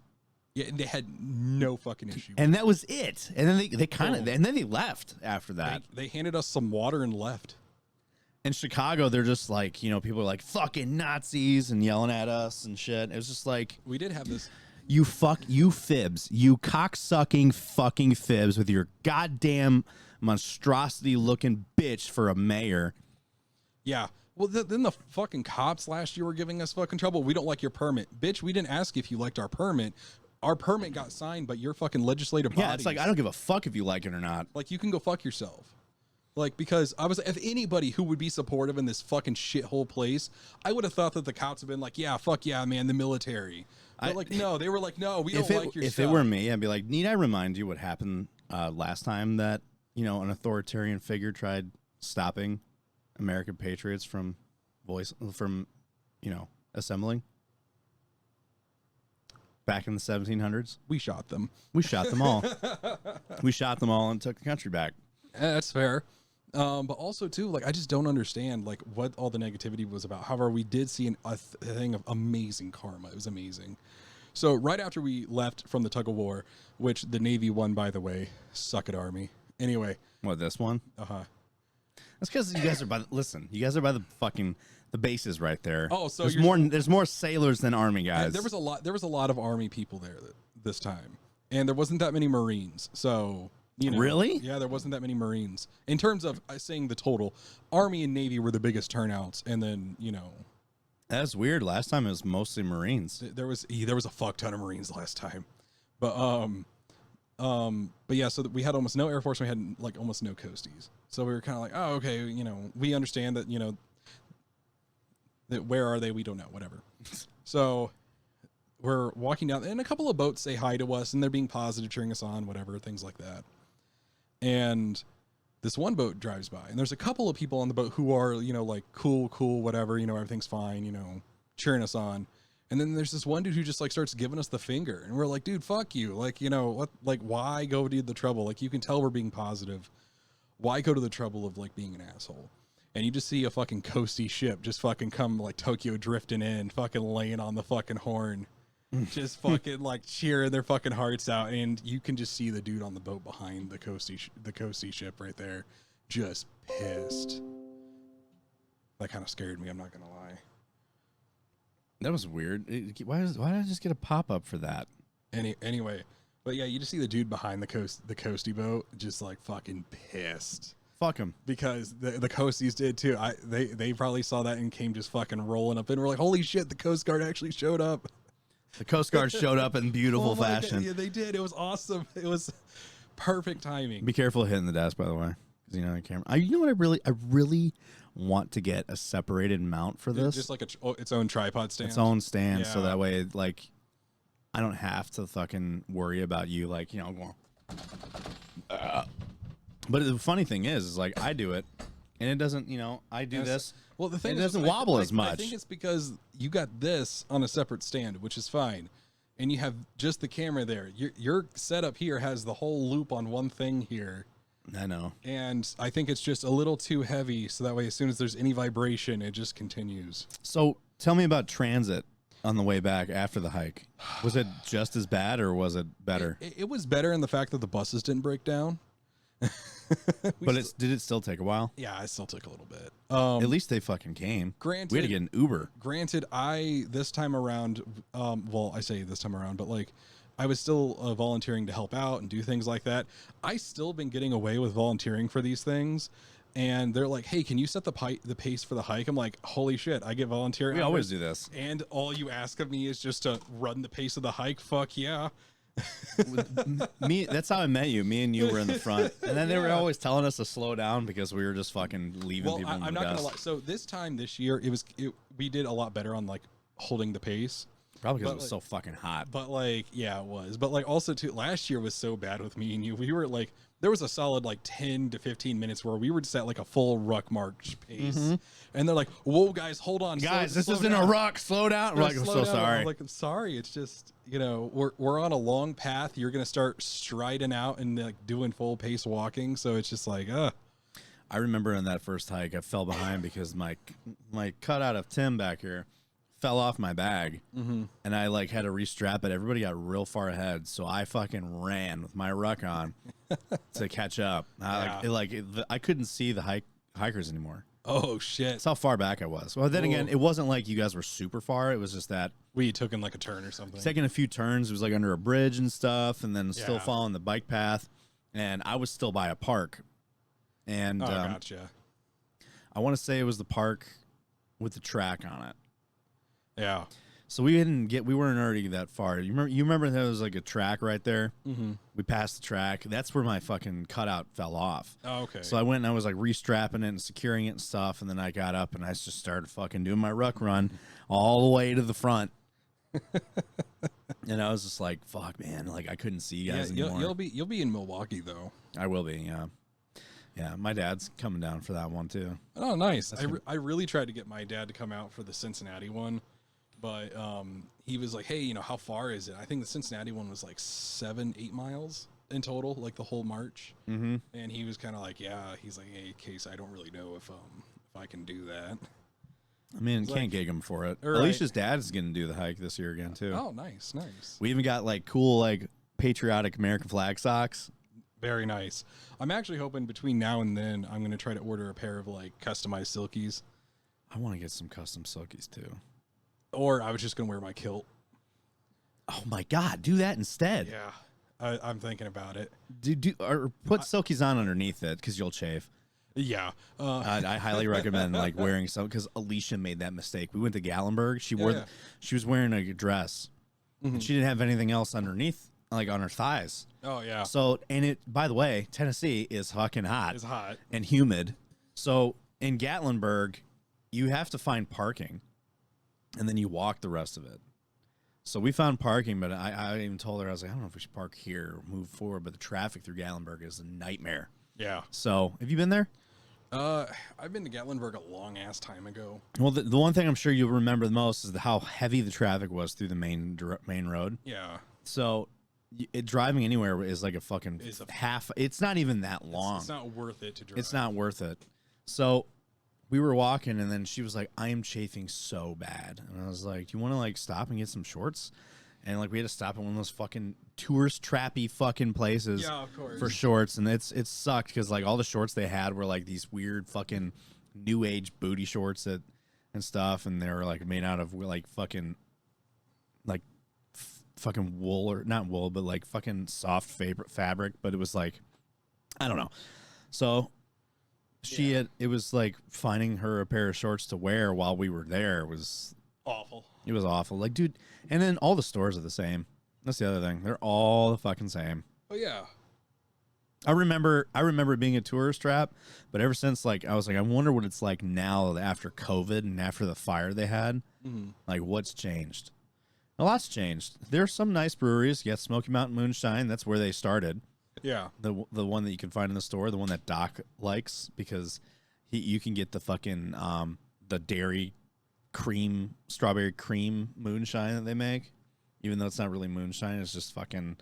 Yeah, and they had no fucking issue. And that was it. And then they kind of, and then they left after that. They handed us some water and left. In Chicago, they're just like, you know, people are like, fucking Nazis and yelling at us and shit. It was just like, we did have this. You fibs, you cocksucking fucking fibs with your goddamn monstrosity looking bitch for a mayor. Yeah. Well, then the fucking cops last year were giving us fucking trouble. We don't like your permit. Bitch, we didn't ask if you liked our permit. Our permit got signed by your fucking legislative bodies. Yeah, it's like, I don't give a fuck if you like it or not. Like, you can go fuck yourself. Like, because if anybody who would be supportive in this fucking shithole place, I would have thought that the cops have been like, yeah, fuck yeah, man, the military. But like, no, they were like, no, we don't like your stuff. If it were me, I'd be like, need I remind you what happened last time that, you know, an authoritarian figure tried stopping American patriots from, you know, assembling? Back in the 1700s? We shot them. We shot them all. We shot them all and took the country back. That's fair. But also, too, like, I just don't understand, like, what all the negativity was about. However, we did see a thing of amazing karma. It was amazing. So right after we left from the tug of war, which the Navy won, by the way, suck it, Army. Anyway. What, this one? Uh-huh. That's because you guys are by you guys are by the fucking the bases right there. Oh, so there's more sailors than Army guys. There was a lot of Army people there this time, and there wasn't that many Marines. So, you know, really, yeah, there wasn't that many Marines in terms of saying the total. Army and Navy were the biggest turnouts, and then, you know, that's weird. Last time it was mostly Marines. There was a fuck ton of Marines last time, but yeah, so we had almost no Air Force. And we had like almost no Coasties. So we were kind of like, oh, okay, you know, we understand that, you know, that where are they? We don't know, whatever. So we're walking down, and a couple of boats say hi to us, and they're being positive, cheering us on, whatever, things like that. And this one boat drives by, and there's a couple of people on the boat who are, you know, like, cool, whatever, you know, everything's fine, you know, cheering us on. And then there's this one dude who just like starts giving us the finger, and we're like, dude, fuck you. Like, you know, what, like, why go to the trouble? Like, you can tell we're being positive. Why go to the trouble of like being an asshole? And you just see a fucking coasty ship just fucking come like Tokyo drifting in, fucking laying on the fucking horn, just fucking like cheering their fucking hearts out. And you can just see the dude on the boat behind the coasty ship right there, just pissed. That kind of scared me, I'm not gonna lie. That was weird. Why did I just get a pop-up for that? Anyway, but yeah, you just see the dude behind the coasty boat just like fucking pissed. Fuck him. Because the Coasties did too. They probably saw that and came just fucking rolling up, and we're like, holy shit, the Coast Guard actually showed up. The Coast Guard showed up in beautiful fashion. God, yeah, they did. It was awesome. It was perfect timing. Be careful hitting the desk, by the way, because you know the camera. You know what? I really want to get a separated mount for this, just like its own tripod stand, its own stand, so that way, like, I don't have to fucking worry about you, like, you know, going. But the funny thing is like, I do it, And it doesn't, I do this. Well, the thing it is, doesn't wobble as much. I think it's because you got this on a separate stand, which is fine. And you have just the camera there. Your setup here has the whole loop on one thing here. I know. And I think it's just a little too heavy. So that way, as soon as there's any vibration, it just continues. So tell me about transit on the way back after the hike. Was it just as bad or was it better? It was better in the fact that the buses didn't break down. But did it still take a while? Yeah, it still took a little bit. At least they fucking came. Granted, we had to get an Uber. Granted, this time around, well, I say this time around, but like, I was still volunteering to help out and do things like that. I still been getting away with volunteering for these things. And they're like, hey, can you set the pace for the hike? I'm like, holy shit, I get volunteer. We always do this. And all you ask of me is just to run the pace of the hike. Fuck yeah. That's how I met you. Me and you were in the front. And then they were always telling us to slow down because we were just fucking leaving people in the I'm not dust. gonna lie. So this year, we did a lot better on like holding the pace. Probably because it was so fucking hot. But like, yeah, it was. But like also too, last year was so bad with me and you. We were like, there was a solid like 10 to 15 minutes where we were just at like a full ruck march pace. Mm-hmm. And they're like, whoa, guys, hold on. Guys, this isn't a ruck. Slow down. We're like, I'm so sorry. I'm like, I'm sorry. It's just, we're on a long path. You're going to start striding out and like doing full pace walking. So it's just like, I remember in that first hike, I fell behind because my cutout of Tim back here fell off my bag, and I like had to restrap it. Everybody got real far ahead, so I fucking ran with my ruck on to catch up. I couldn't see the hikers anymore. Oh shit! That's how far back I was. Well, then again, it wasn't like you guys were super far. It was just that we took in like a turn or something. Taking a few turns. It was like under a bridge and stuff, and then still following the bike path. And I was still by a park. And gotcha. I want to say it was the park with the track on it. Yeah. So we weren't already that far. You remember there was like a track right there? Mm-hmm. We passed the track. That's where my fucking cutout fell off. Oh, okay. So I went and I was like restrapping it and securing it and stuff. And then I got up and I just started fucking doing my ruck run all the way to the front. And I was just like, fuck, man. Like I couldn't see you guys anymore. You'll be in Milwaukee though. I will be, yeah. Yeah, my dad's coming down for that one too. Oh, nice. I really tried to get my dad to come out for the Cincinnati one. But he was like, hey, how far is it? I think the Cincinnati one was like 7-8 miles in total, like the whole march. Mm-hmm. And he was kind of like, yeah. He's like, hey, Case, I don't really know if I can do that. I mean, can't gig him for it. Alicia's dad is going to do the hike this year again, too. Oh, nice, nice. We even got like cool, like patriotic American flag socks. Very nice. I'm actually hoping between now and then I'm going to try to order a pair of like customized silkies. I want to get some custom silkies, too. Or I was just going to wear my kilt. Oh, my God. Do that instead. Yeah. I'm thinking about it. Or put silkies on underneath it because you'll chafe. Yeah. I highly recommend like wearing some because Alicia made that mistake. We went to Gallenberg. She was wearing a dress and she didn't have anything else underneath, like on her thighs. Oh, yeah. So, by the way, Tennessee is fucking hot. It's hot. And humid. So in Gatlinburg, you have to find parking. And then you walk the rest of it. So we found parking, but I even told her, I was like, I don't know if we should park here or move forward, but the traffic through Gatlinburg is a nightmare. Yeah. So have you been there? I've been to Gatlinburg a long ass time ago. Well, the one thing I'm sure you'll remember the most is how heavy the traffic was through the main road. Yeah. So driving anywhere is like a fucking half. It's not even that long. It's not worth it to drive. It's not worth it. So we were walking, and then she was like, I am chafing so bad. And I was like, do you want to, like, stop and get some shorts? And, like, we had to stop at one of those fucking tourist trappy fucking places for shorts. And it sucked because, like, all the shorts they had were, like, these weird fucking new age booty shorts and stuff. And they were, like, made out of, like, fucking, like, fucking wool or not wool, but, like, fucking soft fabric. But it was, like, I don't know. So it was like finding her a pair of shorts to wear while we were there was awful. It was awful. Like, dude, and then all the stores are the same. That's the other thing. They're all the fucking same. Oh yeah. I remember being a tourist trap, but ever since, like, I was like, I wonder what it's like now after COVID and after the fire they had. Mm-hmm. Like, what's changed? A lot's changed. There's some nice breweries. You got Smoky Mountain Moonshine. That's where they started. Yeah. The one that you can find in the store, the one that Doc likes because you can get the fucking the dairy cream, strawberry cream moonshine that they make, even though it's not really moonshine. It's just fucking,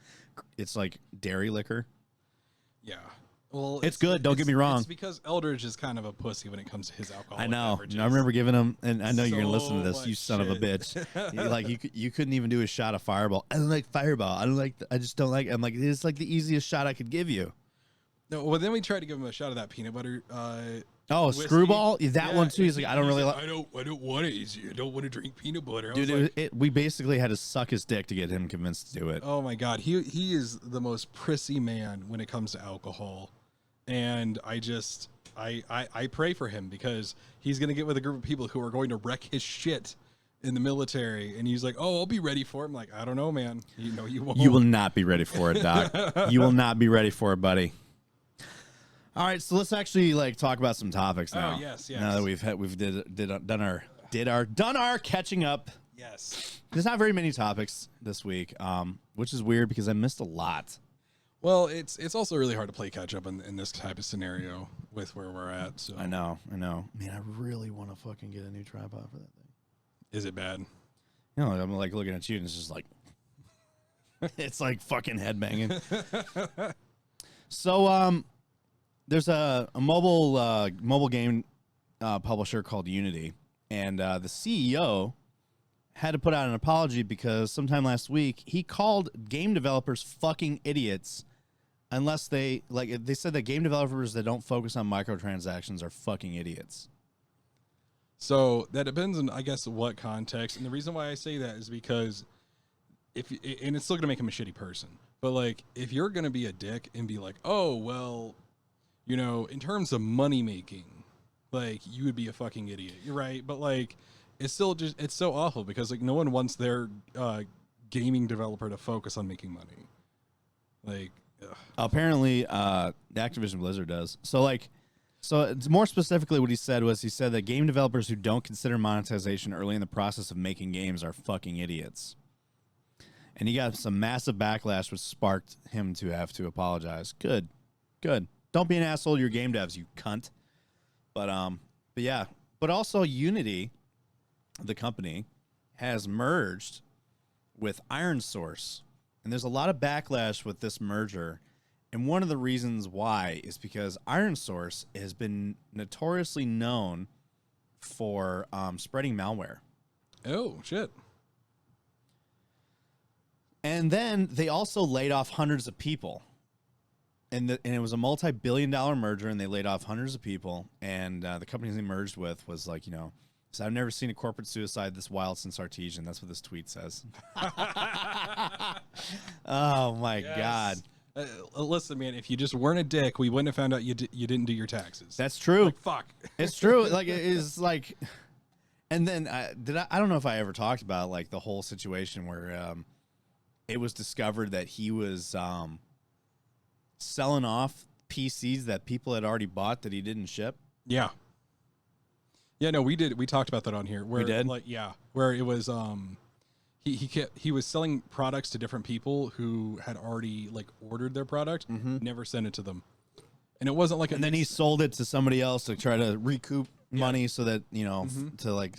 it's like dairy liquor. Yeah. Well, it's good. Don't get me wrong. It's because Eldridge is kind of a pussy when it comes to his alcohol. I know. Beverages. I remember giving him, and I know you're gonna listen to this, much you son of a shit. bitch. Like you couldn't even do a shot of Fireball. I don't like Fireball. I just don't like. I'm like, it's like the easiest shot I could give you. No, well then we tried to give him a shot of that peanut butter. Oh, whiskey. Screwball, that one too. He's like, I don't really like. I don't want it. I don't want to drink peanut butter. Dude, we basically had to suck his dick to get him convinced to do it. Oh my god, he is the most prissy man when it comes to alcohol, and I pray for him because he's gonna get with a group of people who are going to wreck his shit in the military, and he's like, oh, I'll be ready for it. I'm like, I don't know, man. You know, you won't. You will not be ready for it, Doc. You will not be ready for it, buddy. All right, so let's actually like talk about some topics now. Oh yes. Now that we've done our catching up. Yes. There's not very many topics this week, which is weird because I missed a lot. Well, it's also really hard to play catch up in this type of scenario with where we're at. So I know. Man, I really want to fucking get a new tripod for that thing. Is it bad? You know, I'm like looking at you and it's just like, it's like fucking headbanging. So, there's a mobile game publisher called Unity, and the CEO had to put out an apology because sometime last week he called game developers fucking idiots unless they said that game developers that don't focus on microtransactions are fucking idiots. So that depends on, I guess, what context. And the reason why I say that is because and it's still gonna make him a shitty person, but like if you're gonna be a dick and be like, oh well, you know, in terms of money making, like you would be a fucking idiot. You're right, but like it's still just, it's so awful because like no one wants their gaming developer to focus on making money. Like apparently, Activision Blizzard does. So it's more specifically what he said that game developers who don't consider monetization early in the process of making games are fucking idiots. And he got some massive backlash, which sparked him to have to apologize. Good. Don't be an asshole to your game devs, you cunt. But yeah. But also Unity, the company, has merged with ironSource. And there's a lot of backlash with this merger. And one of the reasons why is because ironSource has been notoriously known for spreading malware. oh shit. And then they also laid off hundreds of people. And it was a multi-billion-dollar merger, and they laid off hundreds of people. And the company they merged with was like, so I've never seen a corporate suicide this wild since Artesian. That's what this tweet says. Oh, my God. Listen, man, if you just weren't a dick, we wouldn't have found out you didn't do your taxes. That's true. Like, fuck. It's true. Like, it is like... And then, I don't know if I ever talked about, like, the whole situation where it was discovered that he was... selling off PCs that people had already bought that he didn't ship. Yeah. Yeah, no, we did. We talked about that on here. Where, we did? Like, yeah, where it was, he was selling products to different people who had already like ordered their product, never sent it to them. And it wasn't like, and then he sold it to somebody else to try to recoup money so that, to like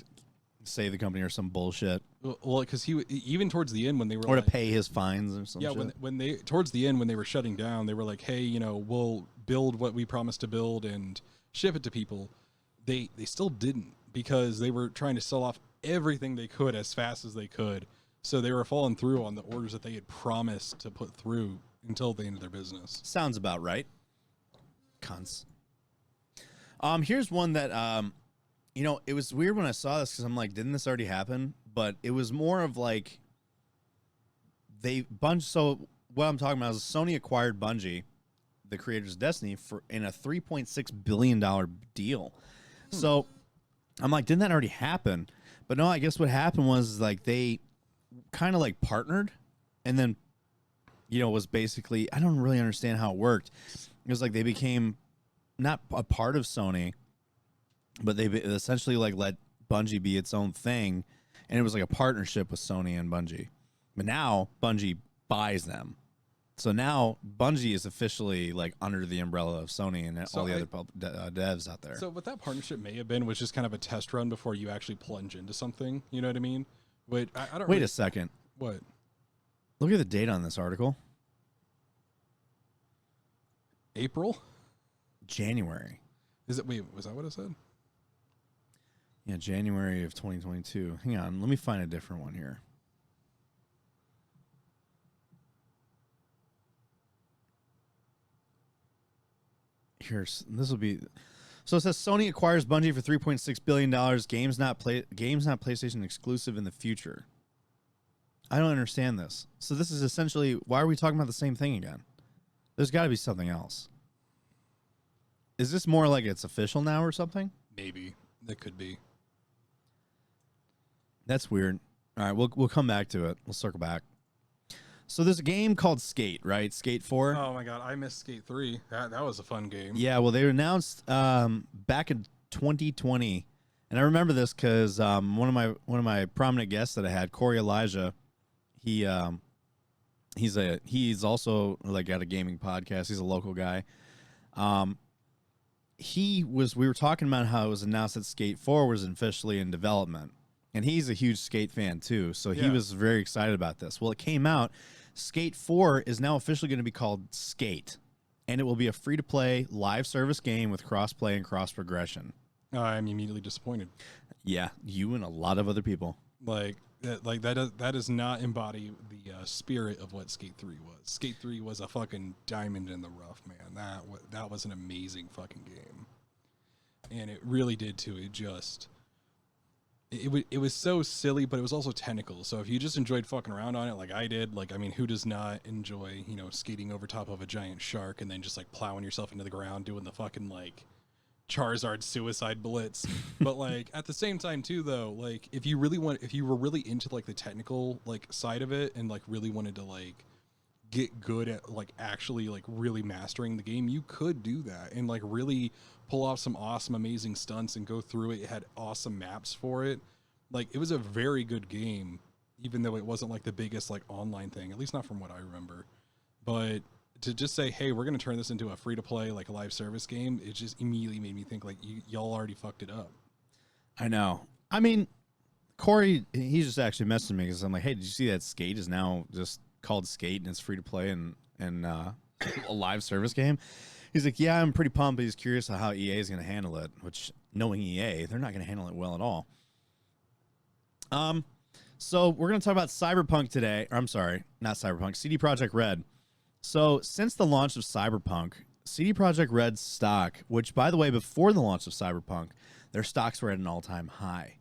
save the company or some bullshit. Well, because he even towards the end when they were or to pay his fines or something. Yeah, when they towards the end when they were shutting down, they were like, hey, we'll build what we promised to build and ship it to people. They still didn't because they were trying to sell off everything they could as fast as they could. So they were falling through on the orders that they had promised to put through until the end of their business. Sounds about right. Cunts. Here's one that it was weird when I saw this because I'm like, didn't this already happen? But it was more of like so what I'm talking about is Sony acquired Bungie, the creators of Destiny, in a $3.6 billion deal. So I'm like, didn't that already happen? But no, I guess what happened was like they kind of like partnered and then, was basically, I don't really understand how it worked. It was like they became not a part of Sony, but they essentially like let Bungie be its own thing. And it was like a partnership with Sony and Bungie. But now Bungie buys them. So now Bungie is officially like under the umbrella of Sony and all the other devs out there. So what that partnership may have been was just kind of a test run before you actually plunge into something. You know what I mean? But I don't. Wait a second. What? Look at the date on this article. April? January. Is it? Wait, was that what it said? Yeah, January of 2022. Hang on, let me find a different one here. This will be. So it says Sony acquires Bungie for $3.6 billion. Games not PlayStation exclusive in the future. I don't understand this. So this is essentially, why are we talking about the same thing again? There's got to be something else. Is this more like it's official now or something? Maybe. That could be. That's weird. All right, we'll come back to it. We'll circle back. So there's a game called Skate, right? Skate 4. Oh my god, I missed Skate 3. That was a fun game. Yeah, well, they announced back in 2020, and I remember this because one of my prominent guests that I had, Corey Elijah, he's also like got a gaming podcast. He's a local guy. We were talking about how it was announced that Skate 4 was officially in development. And he's a huge Skate fan too, so he was very excited about this. Well, it came out. Skate 4 is now officially going to be called Skate, and it will be a free-to-play live service game with cross-play and cross-progression. I'm immediately disappointed. Yeah, you and a lot of other people. That does not embody the spirit of what Skate 3 was. Skate 3 was a fucking diamond in the rough, man. That was an amazing fucking game, and it really did too. It was so silly, but it was also technical. So if you just enjoyed fucking around on it like I did, like, I mean, who does not enjoy, skating over top of a giant shark and then just like plowing yourself into the ground doing the fucking like Charizard suicide blitz. But like at the same time too, though, like if you were really into like the technical like side of it and like really wanted to like get good at like actually like really mastering the game, you could do that and like really pull off some awesome, amazing stunts and go through it. It had awesome maps for it. Like, it was a very good game, even though it wasn't like the biggest like online thing, at least not from what I remember. But to just say, hey, we're going to turn this into a free-to-play, like a live service game, it just immediately made me think like y'all already fucked it up. I know. I mean, Corey, he just actually messaged me because I'm like, hey, did you see that Skate is now just called Skate and it's free-to-play and a live service game? He's like, yeah, I'm pretty pumped, but he's curious how EA is going to handle it, which, knowing EA, they're not going to handle it well at all. So we're going to talk about Cyberpunk today. Or, I'm sorry, not Cyberpunk, CD Projekt Red. So since the launch of Cyberpunk, CD Projekt Red's stock, which, by the way, before the launch of Cyberpunk, their stocks were at an all-time high.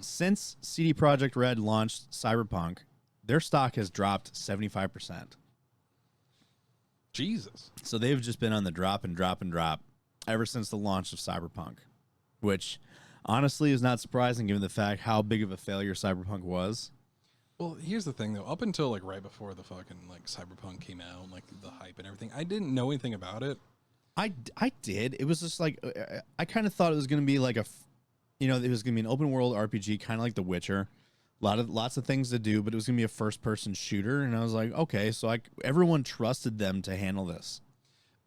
Since CD Projekt Red launched Cyberpunk, their stock has dropped 75%. Jesus. So they've just been on the drop and drop and drop ever since the launch of Cyberpunk, which honestly is not surprising given the fact how big of a failure Cyberpunk was. Well, here's the thing though. Up until like right before the fucking like Cyberpunk came out, like the hype and everything, I didn't know anything about it. I did. It was just like I kind of thought it was going to be like it was going to be an open world RPG, kind of like The Witcher. Lots of things to do, but it was gonna be a first-person shooter, and I was like, okay, so everyone trusted them to handle this.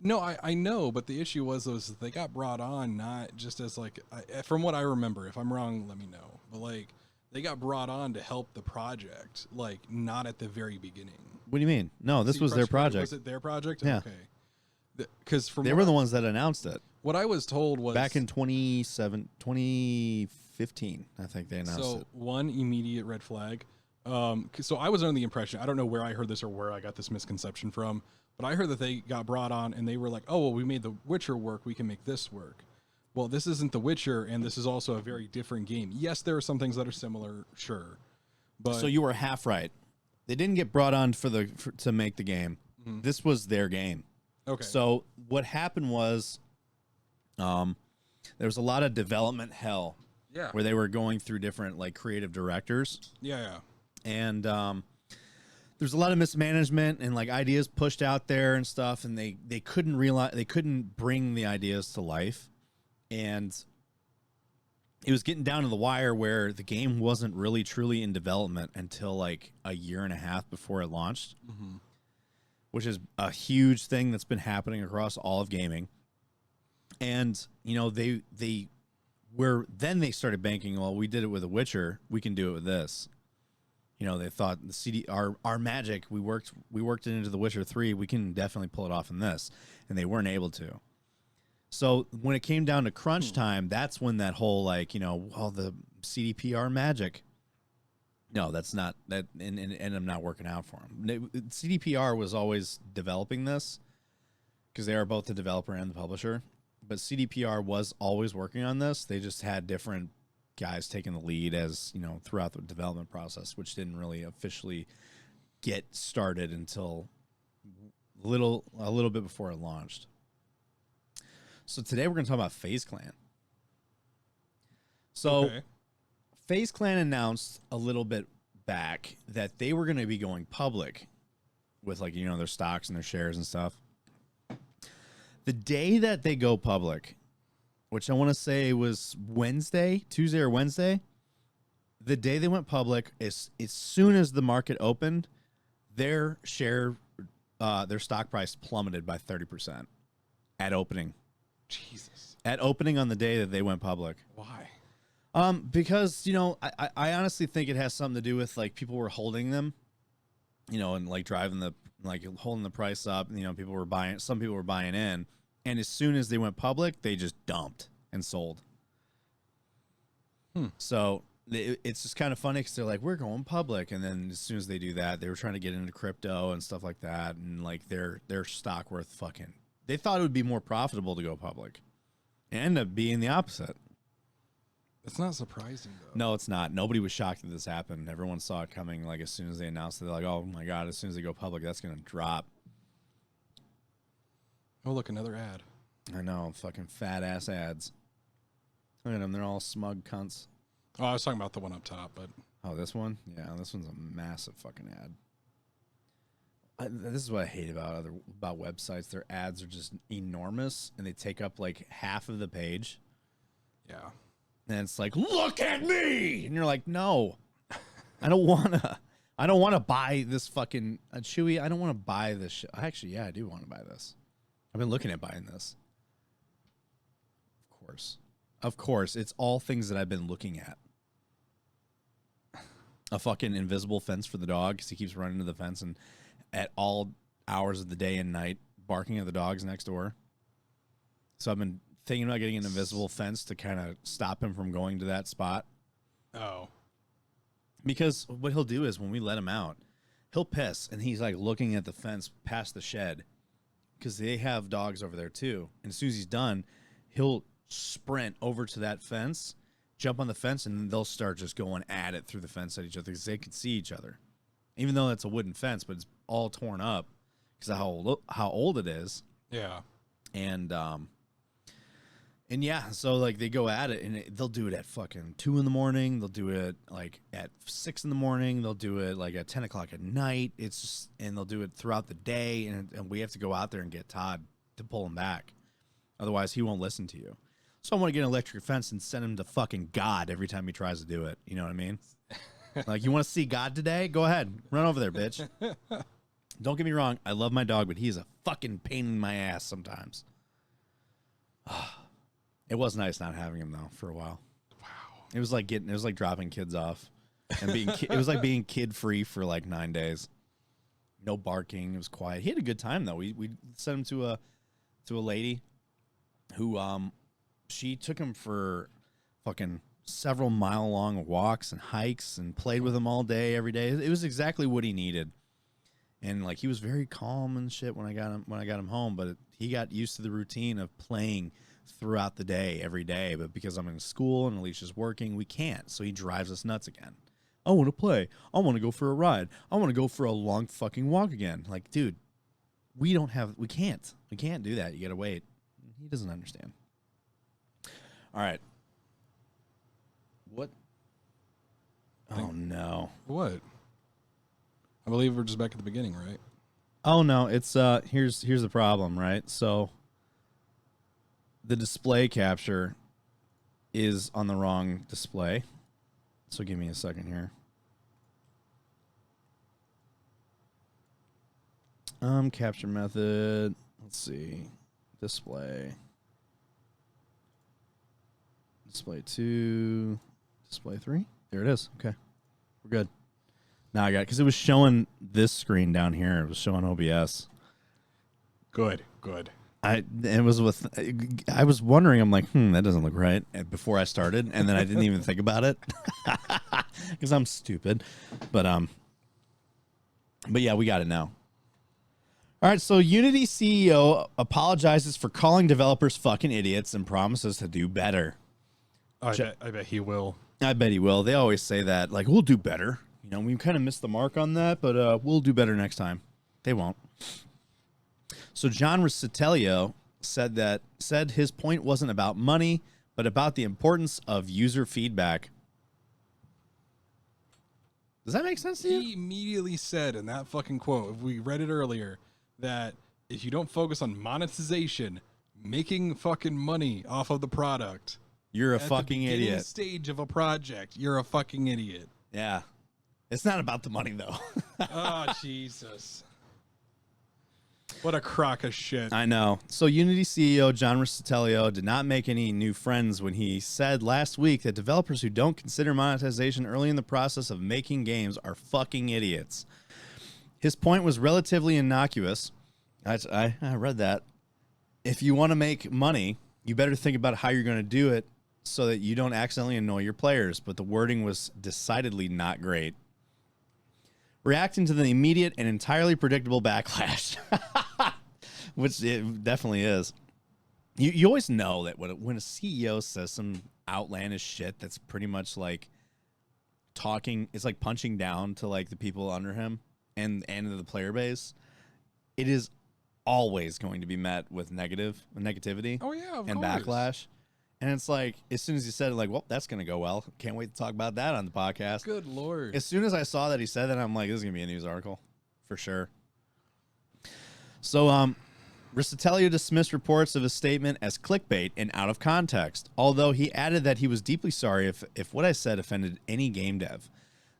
No, I know, but the issue was they got brought on not just as like, from what I remember. If I'm wrong, let me know. But like, they got brought on to help the project, like not at the very beginning. What do you mean? No, this was their project. Was it their project? Yeah. Okay. Because they were the ones that announced it. What I was told was back in 2015, I think they announced it. So one immediate red flag. So I was under the impression, I don't know where I heard this or where I got this misconception from, but I heard that they got brought on and they were like, oh, well, we made The Witcher work, we can make this work. Well, this isn't The Witcher, and this is also a very different game. Yes, there are some things that are similar, sure. But so you were half right. They didn't get brought on to make the game. Mm-hmm. This was their game. Okay. So what happened was there was a lot of development hell. Yeah. Where they were going through different like creative directors. Yeah. And there's a lot of mismanagement and like ideas pushed out there and stuff, and they couldn't bring the ideas to life. And it was getting down to the wire where the game wasn't really truly in development until like a year and a half before it launched. Mm-hmm. which is a huge thing that's been happening across all of gaming. And, you know, they started banking, well, we did it with The Witcher, we can do it with this. You know, they thought our magic, we worked it into The Witcher 3, we can definitely pull it off in this. And they weren't able to. So when it came down to crunch time, that's when that whole, like, you know, well, the CDPR magic. No, that's not that, and I'm not working out for them. CDPR was always developing this because they are both the developer and the publisher. But CDPR was always working on this. They just had different guys taking the lead as, you know, throughout the development process, which didn't really officially get started until a little bit before it launched. So today we're going to talk about FaZe Clan. So FaZe Clan announced a little bit back that they were going to be going public with, like, you know, their stocks and their shares and stuff. The day that they go public, which I want to say was Tuesday or Wednesday, the day they went public, as soon as the market opened, their stock price plummeted by 30% at opening. Jesus. At opening on the day that they went public. Why? Because, you know, I honestly think it has something to do with, like, people were holding them, you know, and, like, holding the price up. You know, some people were buying in. And as soon as they went public, they just dumped and sold. So it's just kind of funny because they're like, we're going public. And then as soon as they do that, they were trying to get into crypto and stuff like that. And, like, their stock worth fucking, they thought it would be more profitable to go public. It ended up being the opposite. It's not surprising, though. No, it's not. Nobody was shocked that this happened. Everyone saw it coming. Like, as soon as they announced it, they're like, oh my God, as soon as they go public, that's going to drop. Oh, look, another ad. I know. Fucking fat ass ads. Look at them. They're all smug cunts. Oh, I was talking about the one up top, but. Oh, this one? Yeah, this one's a massive fucking ad. This is what I hate about websites. Their ads are just enormous, and they take up, like, half of the page. Yeah. And it's like, look at me, and you're like, no, I don't wanna buy this fucking Chewy. I don't want to buy this shit. Actually, yeah, I do want to buy this. I've been looking at buying this. Of course, it's all things that I've been looking at. A fucking invisible fence for the dog because he keeps running to the fence and at all hours of the day and night barking at the dogs next door. So I've been thinking about getting an invisible fence to kind of stop him from going to that spot. Oh. Because what he'll do is when we let him out, he'll piss and he's like looking at the fence past the shed because they have dogs over there too. And as soon as he's done, he'll sprint over to that fence, jump on the fence, and they'll start just going at it through the fence at each other because they can see each other. Even though it's a wooden fence, but it's all torn up because of how old it is. Yeah. And yeah, so like they go at it, and they'll do it at fucking 2 a.m. They'll do it like at 6 a.m. They'll do it like at 10 o'clock at night. It's just, and they'll do it throughout the day, and we have to go out there and get Todd to pull him back. Otherwise, he won't listen to you. So I want to get an electric fence and send him to fucking God every time he tries to do it. You know what I mean? Like, you want to see God today? Go ahead, run over there, bitch. Don't get me wrong, I love my dog, but he's a fucking pain in my ass sometimes. It was nice not having him though for a while. Wow. It was like dropping kids off, and it was like being kid free for like 9 days. No barking. It was quiet. He had a good time though. We sent him to a lady who she took him for fucking several mile long walks and hikes and played with him all day every day. It was exactly what he needed. And like he was very calm and shit when I got him home, but he got used to the routine of playing throughout the day, every day. But because I'm in school and Alicia's working, we can't. So he drives us nuts again. I want to play. I want to go for a ride. I want to go for a long fucking walk again. Like, dude, we can't do that. You got to wait. He doesn't understand. All right. What? Oh no. What? I believe we're just back at the beginning, right? Oh no, it's here's the problem, right? So the display capture is on the wrong display. So give me a second here. Capture method. Let's see. Display 2, display 3. There it is. Okay. We're good. Now I got it because it was showing this screen down here. It was showing OBS. Good. I was wondering, I'm like, that doesn't look right before I started, and then I didn't even think about it because I'm stupid. But yeah, we got it now. All right, so Unity CEO apologizes for calling developers fucking idiots and promises to do better. I bet he will. I bet he will. They always say that, like, we'll do better. You know, we kind of missed the mark on that, but we'll do better next time. They won't. So John Riccitiello said his point wasn't about money, but about the importance of user feedback. Does that make sense to you? He immediately said in that fucking quote, if we read it earlier, that if you don't focus on monetization, making fucking money off of the product, you're a fucking at the idiot. Stage of a project, you're a fucking idiot. Yeah. It's not about the money, though. Oh, Jesus. What a crock of shit. I know. So Unity CEO John Riccitiello did not make any new friends when he said last week that developers who don't consider monetization early in the process of making games are fucking idiots. His point was relatively innocuous. I read that. If you want to make money, you better think about how you're going to do it so that you don't accidentally annoy your players, but the wording was decidedly not great. Reacting to the immediate and entirely predictable backlash, which it definitely is. You always know that when a CEO says some outlandish shit that's pretty much like talking, it's like punching down to like the people under him and to the player base, it is always going to be met with negativity. Oh yeah, of and course. Backlash. And it's like, as soon as he said it, like, well, that's going to go well. Can't wait to talk about that on the podcast. Good Lord. As soon as I saw that he said that, I'm like, this is going to be a news article for sure. So, Riccitiello dismissed reports of his statement as clickbait and out of context, although he added that he was deeply sorry if what I said offended any game dev.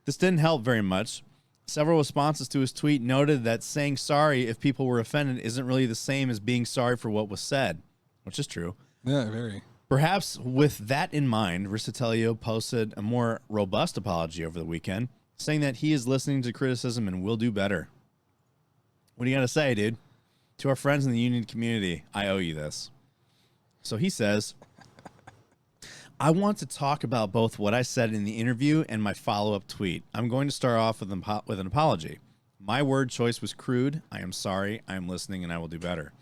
This didn't help very much. Several responses to his tweet noted that saying sorry if people were offended isn't really the same as being sorry for what was said, which is true. Yeah, very. Perhaps with that in mind, Riccitiello posted a more robust apology over the weekend, saying that he is listening to criticism and will do better. What do you got to say, dude? To our friends in the Unity community, I owe you this. So he says, I want to talk about both what I said in the interview and my follow-up tweet. I'm going to start off with an apology. My word choice was crude. I am sorry. I am listening, and I will do better.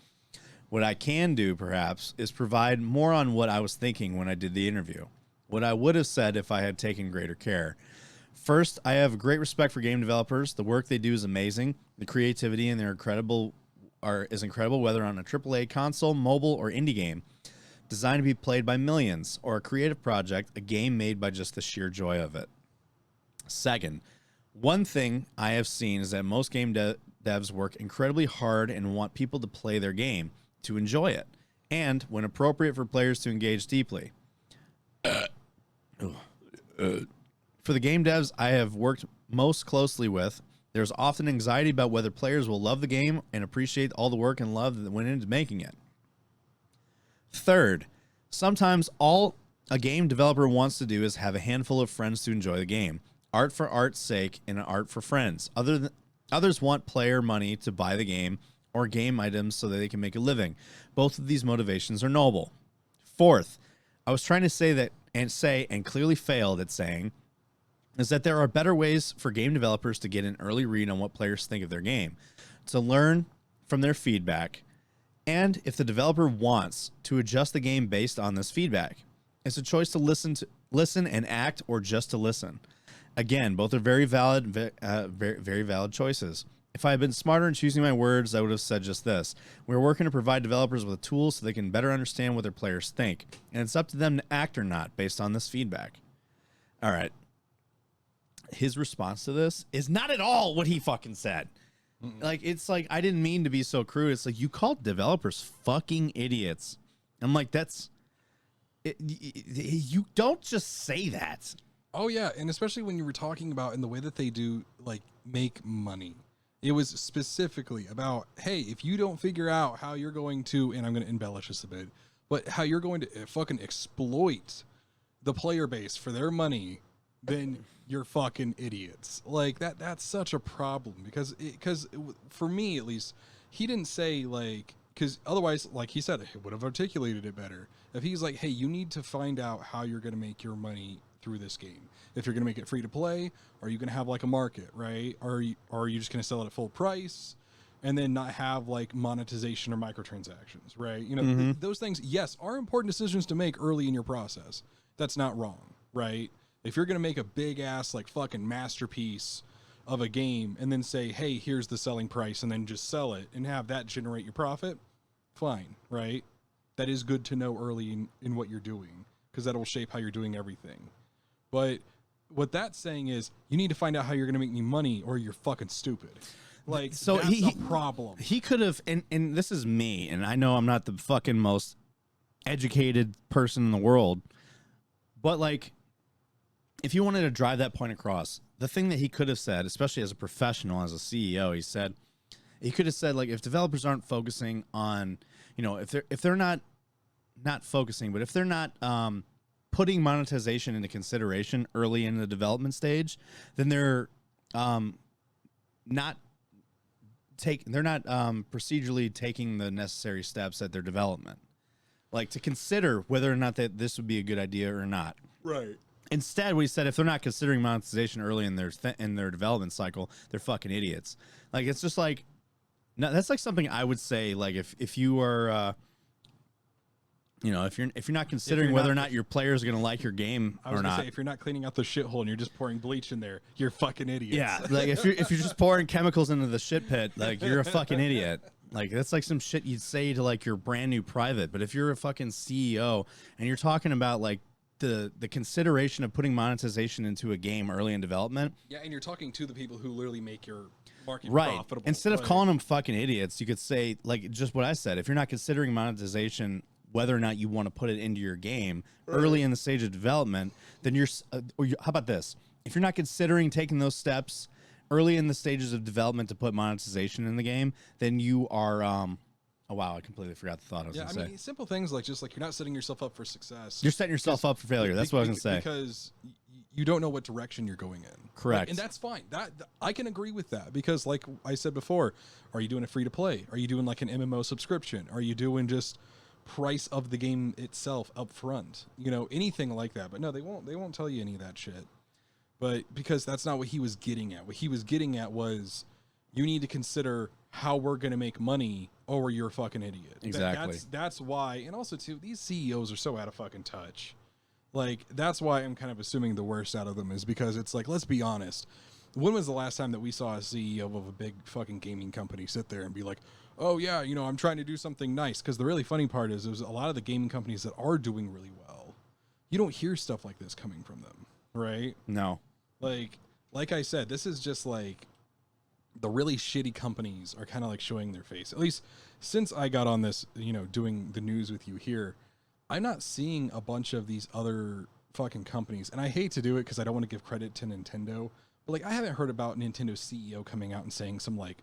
What I can do, perhaps, is provide more on what I was thinking when I did the interview. What I would have said if I had taken greater care. First, I have great respect for game developers. The work they do is amazing. The creativity and their is incredible, whether on a AAA console, mobile, or indie game, designed to be played by millions, or a creative project, a game made by just the sheer joy of it. Second, one thing I have seen is that most game devs work incredibly hard and want people to play their game, to enjoy it, and, when appropriate, for players to engage deeply. For the game devs I have worked most closely with, there's often anxiety about whether players will love the game and appreciate all the work and love that went into making it. Third, sometimes all a game developer wants to do is have a handful of friends to enjoy the game. Art for art's sake and art for friends. Others want player money to buy the game or game items so that they can make a living. Both of these motivations are noble. Fourth, I was trying to say and clearly failed at saying is that there are better ways for game developers to get an early read on what players think of their game, to learn from their feedback, and if the developer wants to adjust the game based on this feedback. It's a choice to listen and act, or just to listen. Again, both are very valid, very valid choices. If I had been smarter in choosing my words, I would have said just this. We're working to provide developers with tools so they can better understand what their players think, and it's up to them to act or not based on this feedback. All right. His response to this is not at all what he fucking said. Like, it's like, I didn't mean to be so crude. It's like, you called developers fucking idiots. I'm like, you don't just say that. Oh yeah, and especially when you were talking about in the way that they do, like, make money. It was specifically about, hey, if you don't figure out how you're going to, and I'm going to embellish this a bit, but how you're going to fucking exploit the player base for their money, then you're fucking idiots. Like that's such a problem because for me at least, he didn't say like, because otherwise, like he said, he would have articulated it better. If he's like, hey, you need to find out how you're going to make your money through this game. If you're going to make it free to play, are you going to have like a market, right? Or are you just going to sell it at full price and then not have like monetization or microtransactions, right? You know, those things, yes, are important decisions to make early in your process. That's not wrong, right? If you're going to make a big ass like fucking masterpiece of a game and then say, hey, here's the selling price, and then just sell it and have that generate your profit, fine, right? That is good to know early in what you're doing, because that will shape how you're doing everything. But what that's saying is you need to find out how you're going to make me money or you're fucking stupid. Like, so that's a problem. He could have, and this is me, and I know I'm not the fucking most educated person in the world, but like, if you wanted to drive that point across, the thing that he could have said, especially as a professional, as a CEO, he could have said, like, if developers aren't focusing on, you know, if they're not focusing, but if they're not putting monetization into consideration early in the development stage, then they're not procedurally taking the necessary steps at their development, like to consider whether or not that this would be a good idea or not. Right. Instead, we said if they're not considering monetization early in their development cycle, they're fucking idiots. Like, it's just like, no, that's like something I would say. Like, if you are, you know, if you're not considering whether or not your players are going to like your game or not. Say, if you're not cleaning out the shithole and you're just pouring bleach in there, you're fucking idiots. Yeah, like if you're just pouring chemicals into the shit pit, like, you're a fucking idiot. Like, that's like some shit you'd say to like your brand new private. But if you're a fucking CEO and you're talking about like the consideration of putting monetization into a game early in development. Yeah, and you're talking to the people who literally make your market right. profitable. Instead of calling them fucking idiots, you could say, like, just what I said. If you're not considering monetization, whether or not you want to put it into your game early in the stage of development, then how about this? If you're not considering taking those steps early in the stages of development to put monetization in the game, then you are oh, wow, I completely forgot the thought I was going to say. I mean, simple things like just like you're not setting yourself up for success. You're setting yourself up for failure. That's what I was going to say. Because you don't know what direction you're going in. Correct. And that's fine. That I can agree with that because like I said before, are you doing a free to play? Are you doing like an MMO subscription? Are you doing just price of the game itself up front? You know, anything like that. But no, they won't tell you any of that shit. But because that's not what he was getting at. What he was getting at was you need to consider how we're going to make money or you're a fucking idiot. Exactly. That's why. And also, too, these CEOs are so out of fucking touch. Like, that's why I'm kind of assuming the worst out of them is because it's like, let's be honest. When was the last time that we saw a CEO of a big fucking gaming company sit there and be like, oh, yeah, you know, I'm trying to do something nice? Because the really funny part is there's a lot of the gaming companies that are doing really well. You don't hear stuff like this coming from them, right? No. Like I said, this is just like the really shitty companies are kind of like showing their face. At least since I got on this, you know, doing the news with you here, I'm not seeing a bunch of these other fucking companies. And I hate to do it because I don't want to give credit to Nintendo. But like, I haven't heard about Nintendo's CEO coming out and saying some like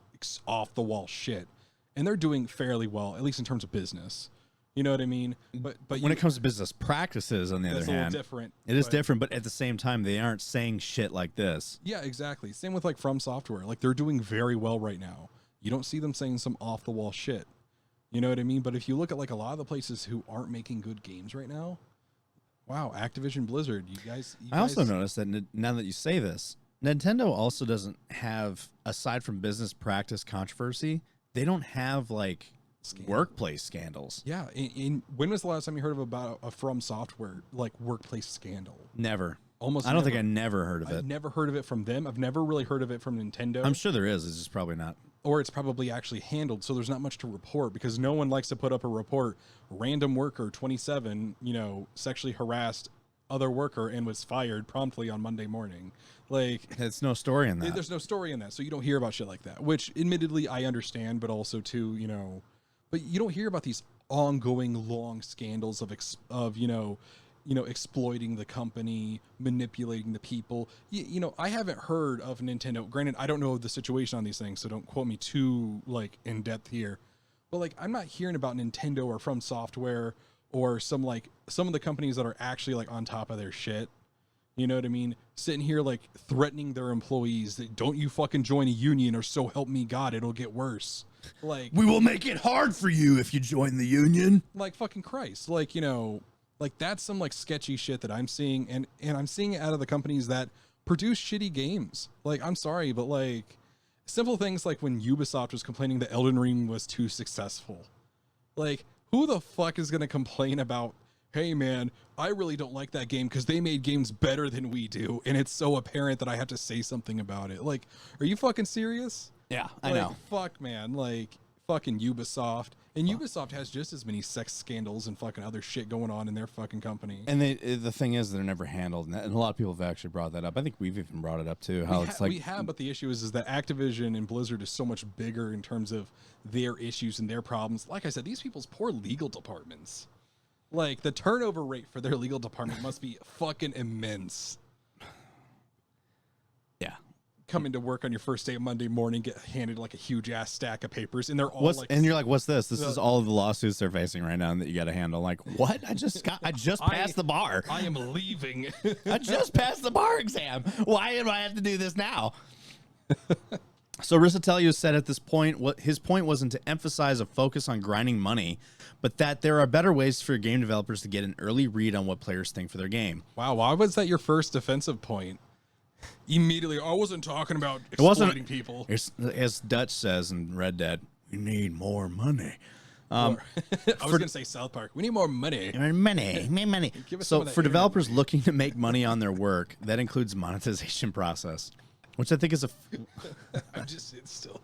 off the wall shit. And they're doing fairly well, at least in terms of business. You know what I mean? But when it comes to business practices, on the other hand, different. It is different, but at the same time, they aren't saying shit like this. Yeah, exactly. Same with like From Software. Like, they're doing very well right now. You don't see them saying some off the wall shit. You know what I mean? But if you look at like a lot of the places who aren't making good games right now, wow, Activision Blizzard, you guys. I also noticed that now that you say this, Nintendo also doesn't have, aside from business practice controversy, they don't have like workplace scandals. Yeah. When was the last time you heard about a From Software like workplace scandal? Never. Almost. I don't think I never heard of it. I've never heard of it from them. I've never really heard of it from Nintendo. I'm sure there is. It's just probably not. Or it's probably actually handled, so there's not much to report because no one likes to put up a report. Random worker, 27, you know, sexually harassed other worker and was fired promptly on Monday morning. Like, there's no story in that. There's no story in that, so you don't hear about shit like that. Which, admittedly, I understand, but also too, you know, but you don't hear about these ongoing long scandals of you know, exploiting the company, manipulating the people. I haven't heard of Nintendo. Granted, I don't know the situation on these things, so don't quote me too like in depth here. But like, I'm not hearing about Nintendo or From Software or some of the companies that are actually like on top of their shit. You know what I mean? Sitting here like threatening their employees that don't you fucking join a union or so help me God, it'll get worse. Like, we will make it hard for you if you join the union. Like fucking Christ. Like, like that's some like sketchy shit that I'm seeing, and I'm seeing it out of the companies that produce shitty games. Like, I'm sorry, but like simple things like when Ubisoft was complaining that Elden Ring was too successful. Like, who the fuck is going to complain about, hey man, I really don't like that game because they made games better than we do, and it's so apparent that I have to say something about it. Like, are you fucking serious? Yeah, I know. Fuck, man. Like, fucking Ubisoft. And Ubisoft has just as many sex scandals and fucking other shit going on in their fucking company. And the thing is, they're never handled. And a lot of people have actually brought that up. I think we've even brought it up too. How We have, but the issue is that Activision and Blizzard is so much bigger in terms of their issues and their problems. Like I said, these people's poor legal departments. Like, the turnover rate for their legal department must be fucking immense. Yeah. Come into work on your first day of Monday morning, get handed like a huge ass stack of papers, and they're all and you're like, what's this? This is all of the lawsuits they're facing right now that you got to handle. Like, what? I just passed the bar. I am leaving. I just passed the bar exam. Why do I have to do this now? So Riccitiello said at this point, what his point wasn't to emphasize a focus on grinding money, but that there are better ways for game developers to get an early read on what players think for their game. Wow, why was that your first defensive point? Immediately, I wasn't talking about exploiting people. As Dutch says in Red Dead, we need more money. I was going to say South Park. We need more money. Money. So for developers looking to make money on their work, that includes monetization process, which I think is I'm just sitting still.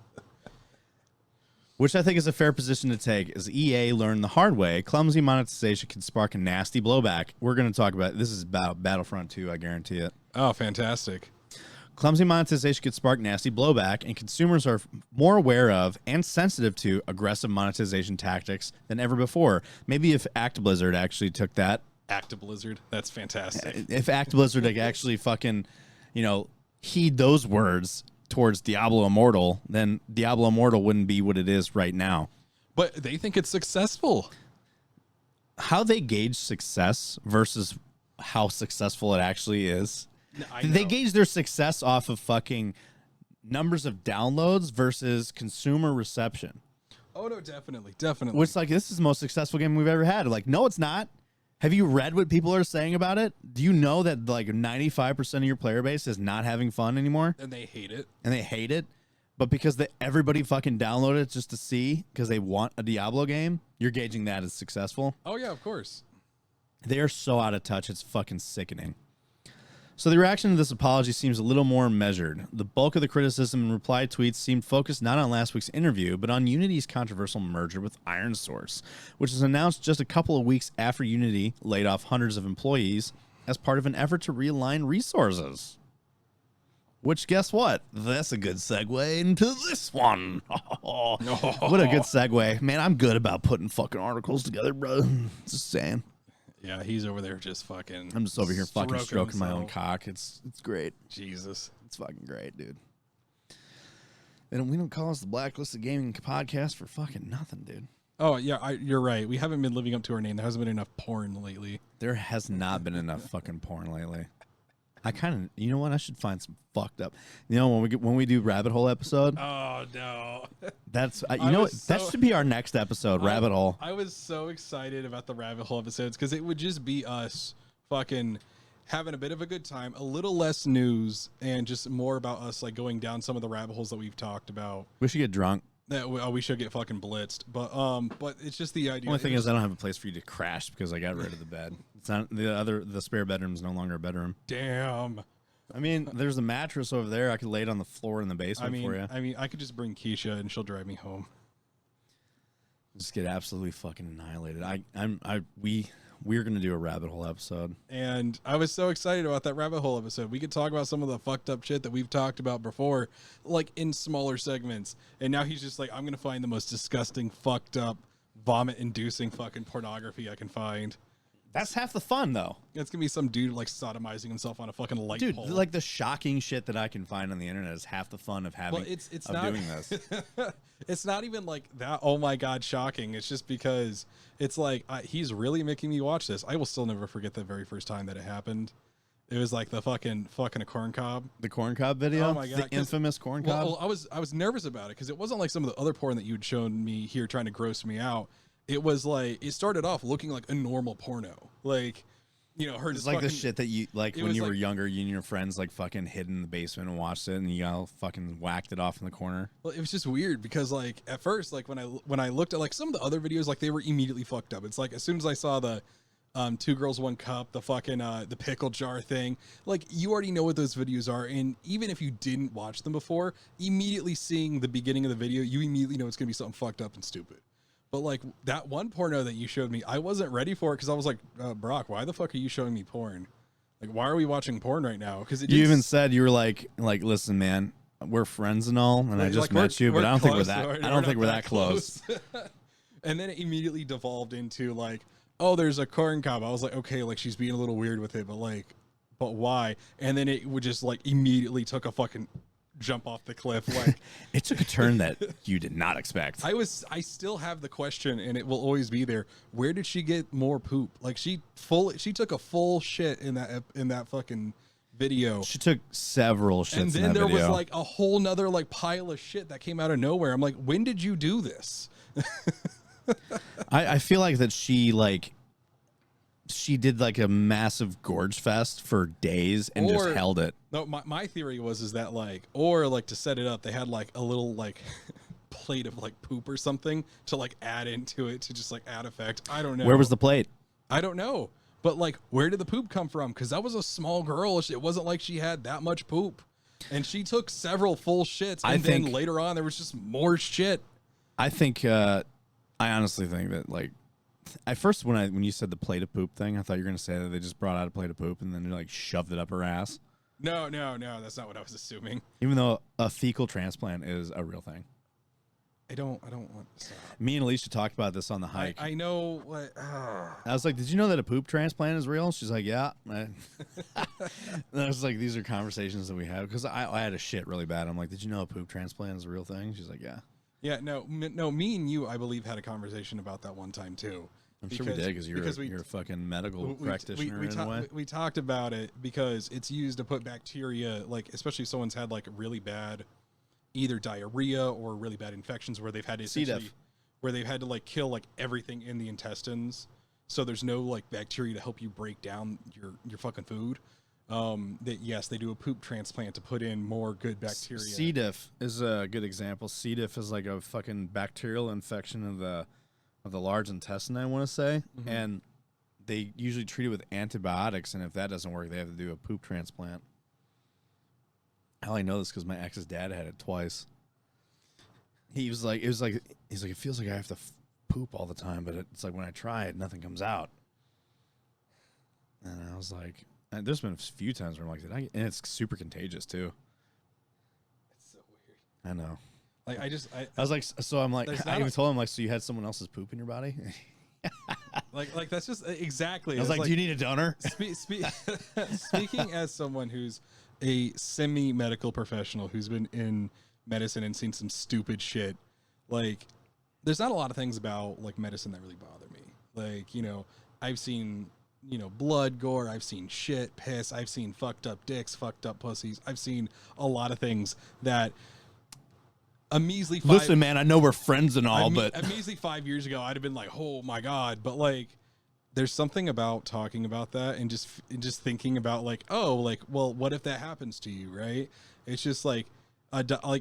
Which I think is a fair position to take. As EA learned the hard way, clumsy monetization can spark a nasty blowback. We're going to talk about this is about Battlefront 2, I guarantee it. Oh, fantastic. Clumsy monetization could spark nasty blowback, and consumers are more aware of and sensitive to aggressive monetization tactics than ever before. Maybe if ActiBlizzard actually took that. ActiBlizzard, that's fantastic. If ActiBlizzard actually fucking, heed those words towards Diablo Immortal, then Diablo Immortal wouldn't be what it is right now. But they think it's successful. How they gauge success versus how successful it actually is. They gauge their success off of fucking numbers of downloads versus consumer reception. Oh, no, definitely. Which, like, this is the most successful game we've ever had. Like, no, it's not. Have you read what people are saying about it? Do you know that, like, 95% of your player base is not having fun anymore? And they hate it. But because everybody fucking downloaded it just to see, because they want a Diablo game, you're gauging that as successful? Oh, yeah, of course. They are so out of touch, it's fucking sickening. So the reaction to this apology seems a little more measured. The bulk of the criticism and reply tweets seemed focused not on last week's interview, but on Unity's controversial merger with ironSource, which was announced just a couple of weeks after Unity laid off hundreds of employees as part of an effort to realign resources. Which, guess what? That's a good segue into this one. What a good segue. Man, I'm good about putting fucking articles together, bro. Just saying. Yeah, he's over there just fucking... I'm just over here fucking stroking my own cock. It's great. Jesus. It's fucking great, dude. And we don't call us the Blacklisted Gaming Podcast for fucking nothing, dude. Oh, yeah, you're right. We haven't been living up to our name. There hasn't been enough porn lately. There has not been enough fucking porn lately. I kind of, you know what? I should find some fucked up. You know, when we do Rabbit Hole episode. Oh no, that's that should be our next episode. Rabbit Hole. I was so excited about the Rabbit Hole episodes because it would just be us fucking having a bit of a good time, a little less news, and just more about us like going down some of the rabbit holes that we've talked about. We should get drunk. That we should get fucking blitzed, but it's just the idea. Only thing is, I don't have a place for you to crash because I got rid of the bed. It's not the spare bedroom is no longer a bedroom. Damn. I mean, there's a mattress over there. I could lay it on the floor in the basement for you. I mean, I could just bring Keisha and she'll drive me home. Just get absolutely fucking annihilated. We're going to do a Rabbit Hole episode. And I was so excited about that Rabbit Hole episode. We could talk about some of the fucked up shit that we've talked about before, like in smaller segments. And now he's just like, I'm going to find the most disgusting, fucked up, vomit-inducing fucking pornography I can find. That's half the fun, though. It's gonna be some dude like sodomizing himself on a fucking light pole. Like the shocking shit that I can find on the internet is half the fun of having. Well, it's of not doing this. It's not even like that. Oh my god, shocking! It's just because it's like he's really making me watch this. I will still never forget the very first time that it happened. It was like the fucking a corn cob. The corn cob video. Oh my god, the infamous corn cob. Well, I was nervous about it because it wasn't like some of the other porn that you'd shown me here trying to gross me out. It was like it started off looking like a normal porno, like. You know, it's like the shit that you like when you were younger. You and your friends like fucking hid in the basement and watched it, and you all fucking whacked it off in the corner. Well, it was just weird because like at first, like when I looked at like some of the other videos, like they were immediately fucked up. It's like as soon as I saw the 2 girls 1 cup, the fucking the pickle jar thing, like you already know what those videos are, and even if you didn't watch them before, immediately seeing the beginning of the video, you immediately know it's gonna be something fucked up and stupid. But like that one porno that you showed me, I wasn't ready for it because I was like, Brock, why the fuck are you showing me porn? Like, why are we watching porn right now? Because you even said you were like, listen, man, we're friends and all, and I just met you, but I don't think we're that. I don't think we're that close. And then it immediately devolved into like, oh, there's a corn cob. I was like, okay, like she's being a little weird with it, but why? And then it would just like immediately took a fucking jump off the cliff. Like it took a turn that you did not expect. I still have the question, and it will always be there. Where did she get more poop? Like she took a full shit in that fucking video. She took several shits, and then there video. was like a whole nother like pile of shit that came out of nowhere. I'm like, when did you do this? I feel like that she did like a massive gorge fest for days and just held it. No, my theory is that like to set it up, they had like a little like plate of like poop or something to like add into it to just like add effect. I don't know. Where was the plate? I don't know. But like, where did the poop come from? Because that was a small girl. It wasn't like she had that much poop. And she took several full shits. And then later on, there was just more shit. I think, I honestly think that like, at first, when you said the plate of poop thing, I thought you were going to say that they just brought out a plate of poop and then they like shoved it up her ass. No, that's not what I was assuming. Even though a fecal transplant is a real thing. I don't want to stop. Me and Alicia talked about this on the hike. I know what. I was like, did you know that a poop transplant is real? She's like, yeah. And I was like, these are conversations that we have because I had a shit really bad. I'm like, did you know a poop transplant is a real thing? She's like, yeah. Yeah, no, me and you, I believe, had a conversation about that one time too. I'm sure we did because you're a fucking medical practitioner in a way. We talked about it because it's used to put bacteria, like especially if someone's had like really bad, either diarrhea or really bad infections where they've had to like kill like everything in the intestines, so there's no like bacteria to help you break down your fucking food. That yes, they do a poop transplant to put in more good bacteria. C. diff is a good example. C. diff is like a fucking bacterial infection of the large intestine, I want to say, and they usually treat it with antibiotics, and if that doesn't work, they have to do a poop transplant. How I know this because my ex's dad had it twice. He's like, it feels like I have to poop all the time, but it's like when I try it, nothing comes out. And I was like, and there's been a few times where I'm like, and it's super contagious too. It's so weird. I know. Like I was like, so I'm like, I even told him like, so you had someone else's poop in your body? like that's just exactly. I was like, do you need a donor? Speaking as someone who's a semi-medical professional who's been in medicine and seen some stupid shit, like there's not a lot of things about like medicine that really bother me. Like, you know, I've seen, you know, blood, gore, I've seen shit, piss, I've seen fucked up dicks, fucked up pussies. I've seen a lot of things that a measly listen, man, I know we're friends and all, but a measly 5 years ago, I'd have been like, oh my God. But like, there's something about talking about that and just thinking about like, oh, like, well, what if that happens to you? Right. It's just like,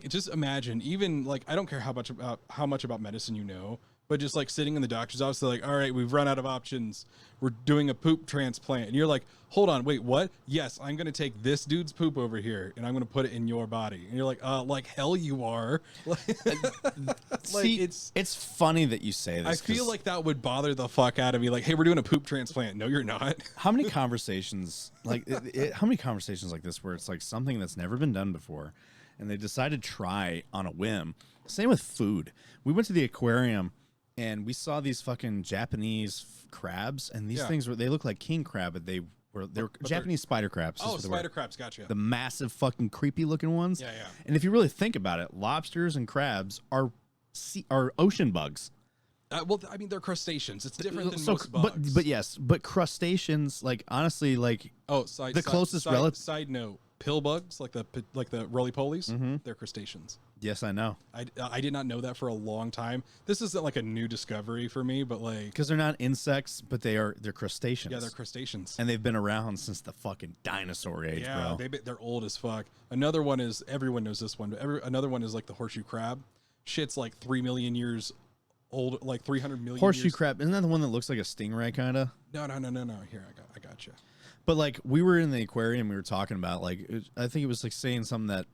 just imagine, even like, I don't care how much about medicine, you know, but just like sitting in the doctor's office, they're like, all right, we've run out of options. We're doing a poop transplant. And you're like, hold on, wait, what? Yes, I'm going to take this dude's poop over here and I'm going to put it in your body. And you're like hell you are. See, it's funny that you say this. I feel like that would bother the fuck out of me. Like, hey, we're doing a poop transplant. No, you're not. How many conversations like this where it's like something that's never been done before and they decide to try on a whim? Same with food. We went to the aquarium and we saw these fucking Japanese crabs, and these Yeah. things they look like king crab, but they were Japanese spider crabs. Oh, spider crabs, gotcha. The massive fucking creepy looking ones. Yeah, yeah. And if you really think about it, lobsters and crabs are ocean bugs. Well, I mean, they're crustaceans. It's different than most bugs. But yes, but crustaceans, like honestly, like closest relative. Side note: pill bugs, like the roly polies, they're crustaceans. Yes, I know. I did not know that for a long time. This isn't like a new discovery for me, but like because they're not insects, but they're crustaceans. Yeah, they're crustaceans, and they've been around since the fucking dinosaur age. Yeah, bro. They're old as fuck. Another one is everyone knows this one, but another one is like the horseshoe crab. Shit's like 3 million years old, like 300 million. Horseshoe crab, isn't that the one that looks like a stingray kind of? No. Here, I got you. But like we were in the aquarium, we were talking about I think it was like saying something that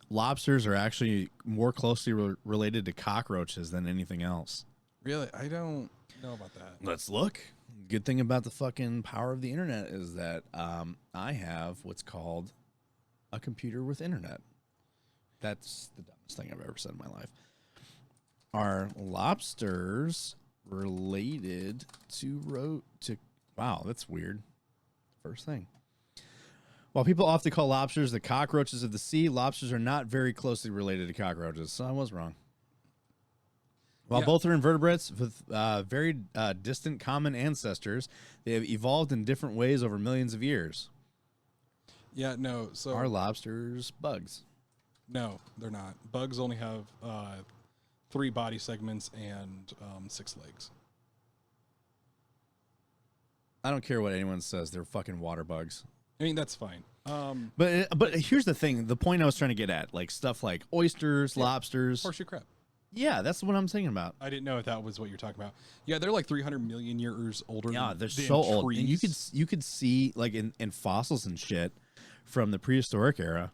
lobsters are actually more closely related to cockroaches than anything else. Really? I don't know about that. Let's look. Good thing about the fucking power of the internet is that I have what's called a computer with internet. That's the dumbest thing I've ever said in my life. Are lobsters related to wow, that's weird. First thing. While people often call lobsters the cockroaches of the sea, lobsters are not very closely related to cockroaches. So I was wrong. While both are invertebrates with very distant common ancestors, they have evolved in different ways over millions of years. Yeah, no. So are lobsters bugs? No, they're not. Bugs only have 3 body segments and 6 legs. I don't care what anyone says. They're fucking water bugs. I mean, that's fine. But here's the thing. The point I was trying to get at, like stuff like oysters, lobsters. Horseshoe crab. Yeah, that's what I'm thinking about. I didn't know if that was what you're talking about. Yeah, they're like 300 million years older. Yeah, they're so old. And you could see like in fossils and shit from the prehistoric era.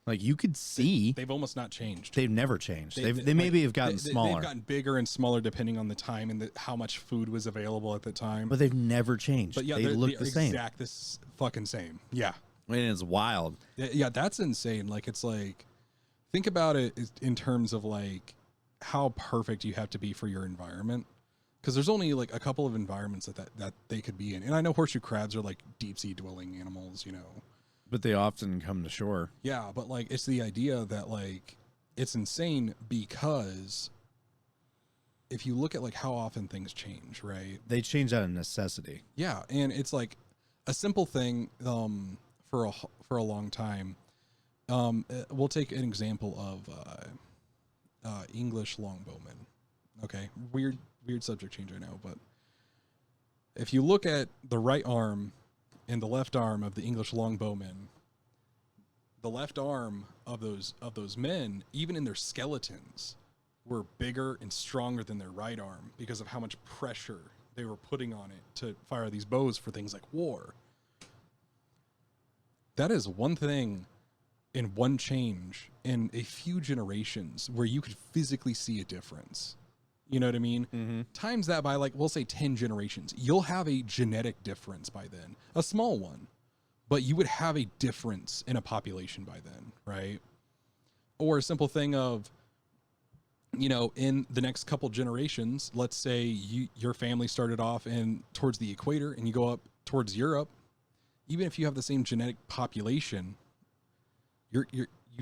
Like you could see they've almost not changed. They've never changed. They maybe have gotten smaller. They've gotten bigger and smaller depending on the time and how much food was available at the time. But they've never changed. But yeah, they look the same. This fucking same. Yeah. I mean, it's wild. Yeah, that's insane. Like it's like, think about it in terms of like how perfect you have to be for your environment. Because there's only like a couple of environments that they could be in. And I know horseshoe crabs are like deep sea dwelling animals, you know. But they often come to shore. Yeah, but like it's the idea that like it's insane because if you look at like how often things change, right? They change out of necessity. Yeah, and it's like a simple thing for a long time. We'll take an example of English Longbowmen. Okay, weird subject change, I know, but if you look at the right arm and the left arm of the English Longbowmen, the left arm of those men, even in their skeletons, were bigger and stronger than their right arm because of how much pressure they were putting on it to fire these bows for things like war. That is one thing in one change in a few generations where you could physically see a difference. You know what I mean? Mm-hmm. Times that by like, we'll say 10 generations, you'll have a genetic difference by then, a small one, but you would have a difference in a population by then, right? Or a simple thing of, you know, in the next couple generations, let's say your family started off towards the equator and you go up towards Europe, even if you have the same genetic population, you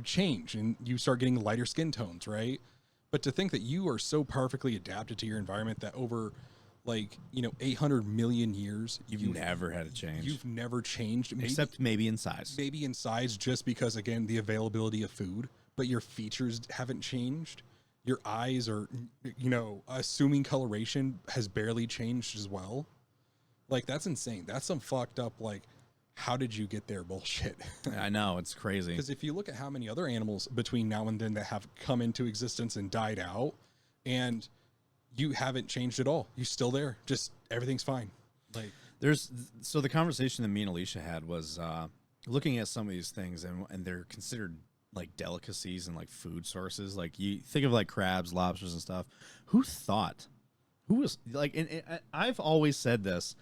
change and you start getting lighter skin tones, right? But to think that you are so perfectly adapted to your environment that over, like, you know, 800 million years, you've never had a change. You've never changed. Except maybe in size. Maybe in size just because, again, the availability of food, but your features haven't changed. Your eyes are, you know, assuming coloration has barely changed as well. Like, that's insane. That's some fucked up, like, how did you get there bullshit? I know, it's crazy. Because if you look at how many other animals between now and then that have come into existence and died out, and you haven't changed at all. You're still there. Just everything's fine. Like so the conversation that me and Alicia had was looking at some of these things, and they're considered like delicacies and like food sources. Like you think of like crabs, lobsters, and stuff. Who was like? And I've always said this.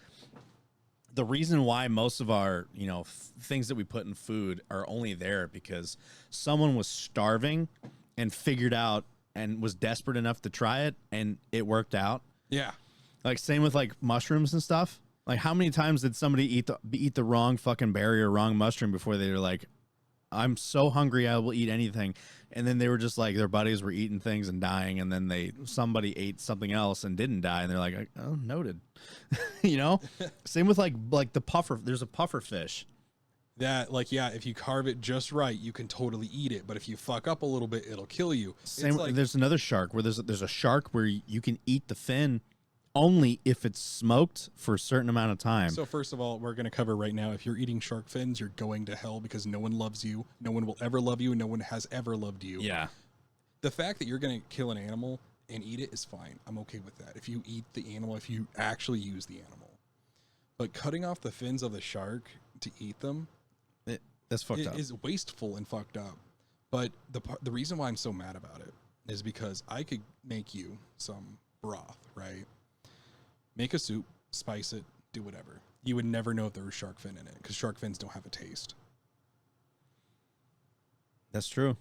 The reason why most of our, you know, things that we put in food are only there because someone was starving and figured out and was desperate enough to try it and it worked out. Yeah. Like same with like mushrooms and stuff. Like how many times did somebody eat the wrong fucking berry or wrong mushroom before they were like, I'm so hungry I will eat anything, and then they were just like their buddies were eating things and dying, and then somebody ate something else and didn't die, and they're like, oh, noted. You know. Same with like the puffer. There's a puffer fish that, like, yeah, if you carve it just right, you can totally eat it, but if you fuck up a little bit, it'll kill you. Same. Like, there's another shark where there's a shark where you can eat the fin only if it's smoked for a certain amount of time. So first of all, we're going to cover right now, if you're eating shark fins, you're going to hell because no one loves you. No one will ever love you. No one has ever loved you. Yeah. The fact that you're going to kill an animal and eat it is fine. I'm okay with that. If you eat the animal, if you actually use the animal. But cutting off the fins of the shark to eat them, that's fucked up. Is wasteful and fucked up. But the reason why I'm so mad about it is because I could make you some broth, right? Make a soup, spice it, do whatever. You would never know if there was shark fin in it because shark fins don't have a taste. That's true.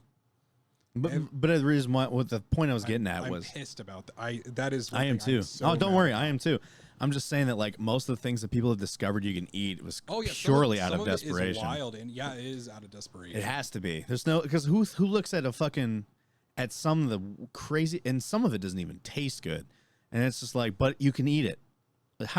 But the reason why, what the point I was getting at was, I'm pissed about that. That is. I am too. So don't worry, I am too. I'm just saying that like most of the things that people have discovered you can eat was purely out of desperation. It is wild, and yeah, it is out of desperation. It has to be. There's no, because who looks at at some of the crazy, and some of it doesn't even taste good, and it's just like, but you can eat it.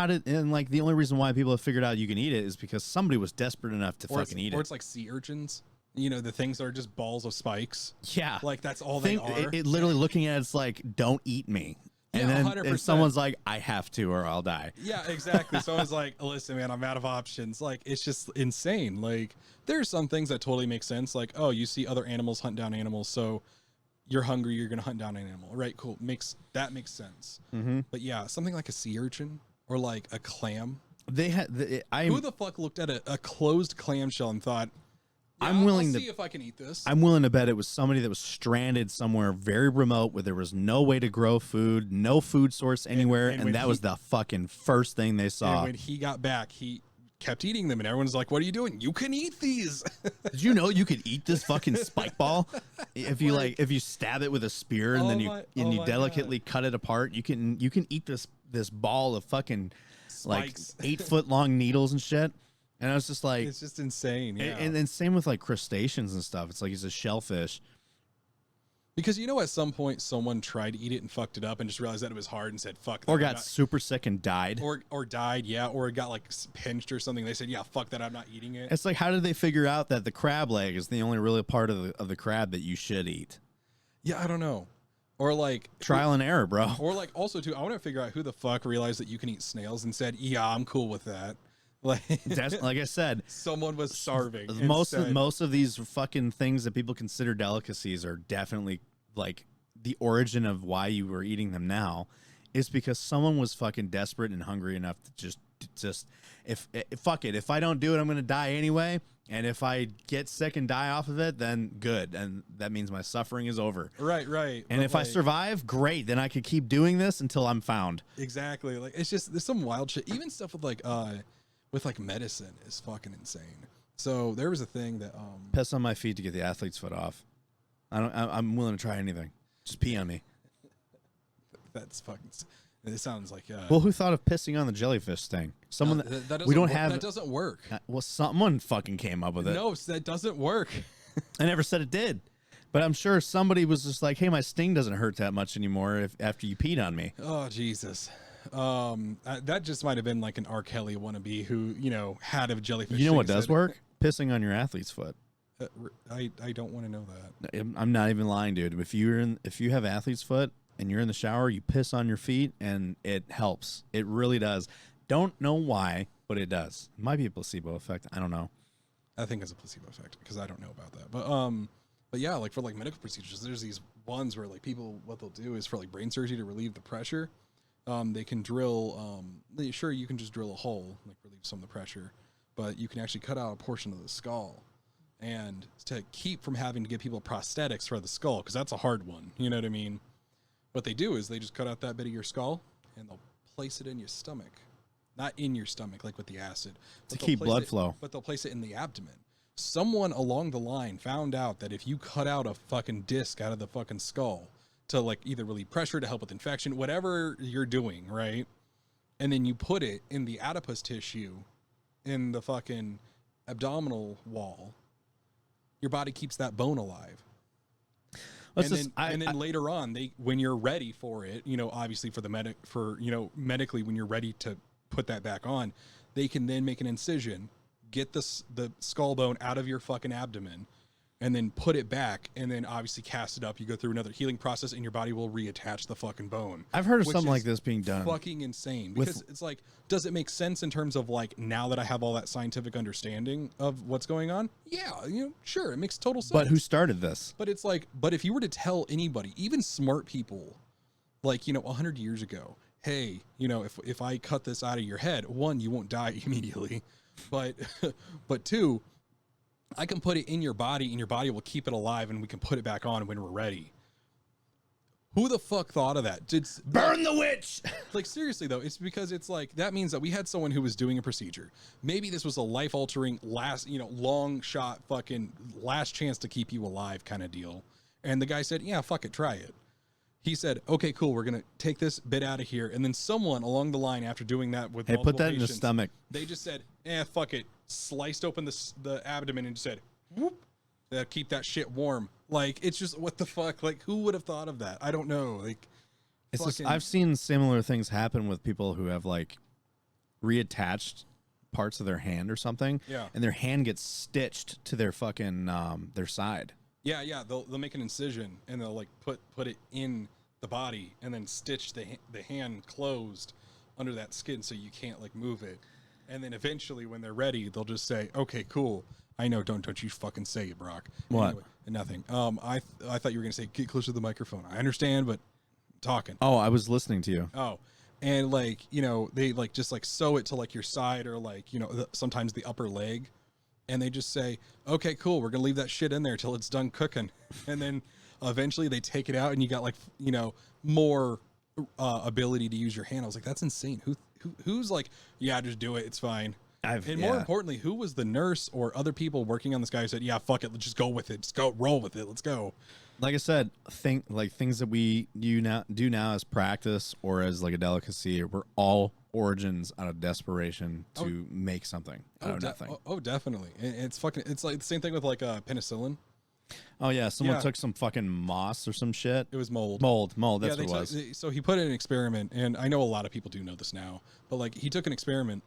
And like the only reason why people have figured out you can eat it is because somebody was desperate enough to fucking eat it. Or it's like sea urchins. You know, the things that are just balls of spikes. Yeah. Like that's all they are. It literally looking at it's like, don't eat me. And yeah, then and someone's like, I have to or I'll die. Yeah, exactly. So I was like, listen, man, I'm out of options. Like, it's just insane. Like, there's some things that totally make sense. Like, oh, you see other animals hunt down animals, so you're hungry, you're going to hunt down an animal. Right, cool. That makes sense. Mm-hmm. But yeah, something like a sea urchin or like a clam. Who the fuck looked at a closed clamshell and thought, yeah, I'm willing to see if I can eat this. I'm willing to bet it was somebody that was stranded somewhere very remote where there was no way to grow food, no food source anywhere, and that was the fucking first thing they saw. And when he got back, he kept eating them, and everyone's like, "What are you doing? You can eat these." Did you know you could eat this fucking spike ball if you stab it with a spear and then you delicately cut it apart? You can eat this ball of fucking spikes. Like 8-foot long needles and shit. And I was just like, it's just insane. Yeah. And then same with like crustaceans and stuff. It's like he's a shellfish. Because you know, at some point, someone tried to eat it and fucked it up and just realized that it was hard and said, fuck that. Or got super sick and died. Or died, yeah. Or it got like pinched or something. They said, yeah, fuck that. I'm not eating it. It's like, how did they figure out that the crab leg is the only really part of the crab that you should eat? Yeah, I don't know. Or like trial and error, bro. Or like also too, I want to figure out who the fuck realized that you can eat snails and said, yeah, I'm cool with that. Like I said, someone was starving. Most of these fucking things that people consider delicacies are definitely like the origin of why you were eating them now is because someone was fucking desperate and hungry enough to just if fuck it, if I don't do it, I'm gonna die anyway. And if I get sick and die off of it, then good, and that means my suffering is over. Right. And if I survive, great. Then I could keep doing this until I'm found. Exactly. Like it's just there's some wild shit. Even stuff with like medicine is fucking insane. So there was a thing that piss on my feet to get the athlete's foot off. I'm willing to try anything. Just pee on me. That's fucking. It sounds like. Well, who thought of pissing on the jellyfish thing? Someone that we don't have. That doesn't work. Well, someone fucking came up with it. No, that doesn't work. I never said it did, but I'm sure somebody was just like, "Hey, my sting doesn't hurt that much anymore after you peed on me." Oh Jesus. That just might have been like an R. Kelly wannabe who, you know, had a jellyfish. You know what does work? Pissing on your athlete's foot. I don't want to know that. I'm not even lying, dude. If you have athlete's foot and you're in the shower, you piss on your feet and it helps. It really does. Don't know why, but it does. It might be a placebo effect. I don't know. I think it's a placebo effect because I don't know about that. But yeah, like for like medical procedures, there's these ones where like people, what they'll do is for like brain surgery to relieve the pressure. They can drill, sure, you can just drill a hole, like relieve some of the pressure, but you can actually cut out a portion of the skull and to keep from having to give people prosthetics for the skull, because that's a hard one, you know what I mean? What they do is they just cut out that bit of your skull and they'll place it in your stomach. Not in your stomach, like with the acid. To keep blood flow. But they'll place it in the abdomen. Someone along the line found out that if you cut out a fucking disc out of the fucking skull, to like either relieve pressure, to help with infection, whatever you're doing, right? And then you put it in the adipose tissue in the fucking abdominal wall, your body keeps that bone alive. And then later on, when you're ready for it, you know, obviously medically, when you're ready to put that back on, they can then make an incision, get the skull bone out of your fucking abdomen, and then put it back, and then obviously cast it up. You go through another healing process, and your body will reattach the fucking bone. I've heard of something like this being done. Fucking insane. Because it's like, does it make sense in terms of like, now that I have all that scientific understanding of what's going on? Yeah, you know, sure, it makes total sense. But who started this? But it's like, but if you were to tell anybody, even smart people, like, you know, 100 years ago, hey, you know, if I cut this out of your head, one, you won't die immediately, but two, I can put it in your body and your body will keep it alive and we can put it back on when we're ready. Who the fuck thought of that? Burn the witch! Like, seriously, though, it's because it's like, that means that we had someone who was doing a procedure. Maybe this was a life-altering, long shot, fucking last chance to keep you alive kind of deal. And the guy said, yeah, fuck it, try it. He said, okay, cool, we're going to take this bit out of here. And then someone along the line, after doing that with multiple put that patients, in the stomach. They just said, fuck it. Sliced open the abdomen and just said, whoop, keep that shit warm. Like, it's just, what the fuck? Like, who would have thought of that? I don't know. Like, it's just, I've seen similar things happen with people who have, like, reattached parts of their hand or something. Yeah. And their hand gets stitched to their fucking, their side. Yeah. They'll make an incision and they'll, like, put it in the body and then stitch the hand closed under that skin so you can't, like, move it. And then eventually when they're ready, they'll just say, okay, cool. I know, don't you fucking say it, Brock. What? Anyway, nothing. I thought you were going to say, get closer to the microphone. I understand, but I'm talking. Oh, I was listening to you. Oh, and like, you know, they like just like sew it to like your side or like, you know, sometimes the upper leg. And they just say, okay, cool. We're going to leave that shit in there till it's done cooking. And then eventually they take it out and you got like, you know, more ability to use your hand. I was like, that's insane. Who's like, yeah, just do it. It's fine. More importantly, who was the nurse or other people working on this guy who said, yeah, fuck it. Let's just go with it. Just go roll with it. Let's go. Like I said, things that we do now as practice or as like a delicacy, we're all origins out of desperation to make something out of nothing. Oh, definitely. It's like the same thing with like penicillin. Oh yeah, someone took some fucking moss or some shit. It was mold. Mold. That's what it was. So he put in an experiment, and I know a lot of people do know this now, but like he took an experiment,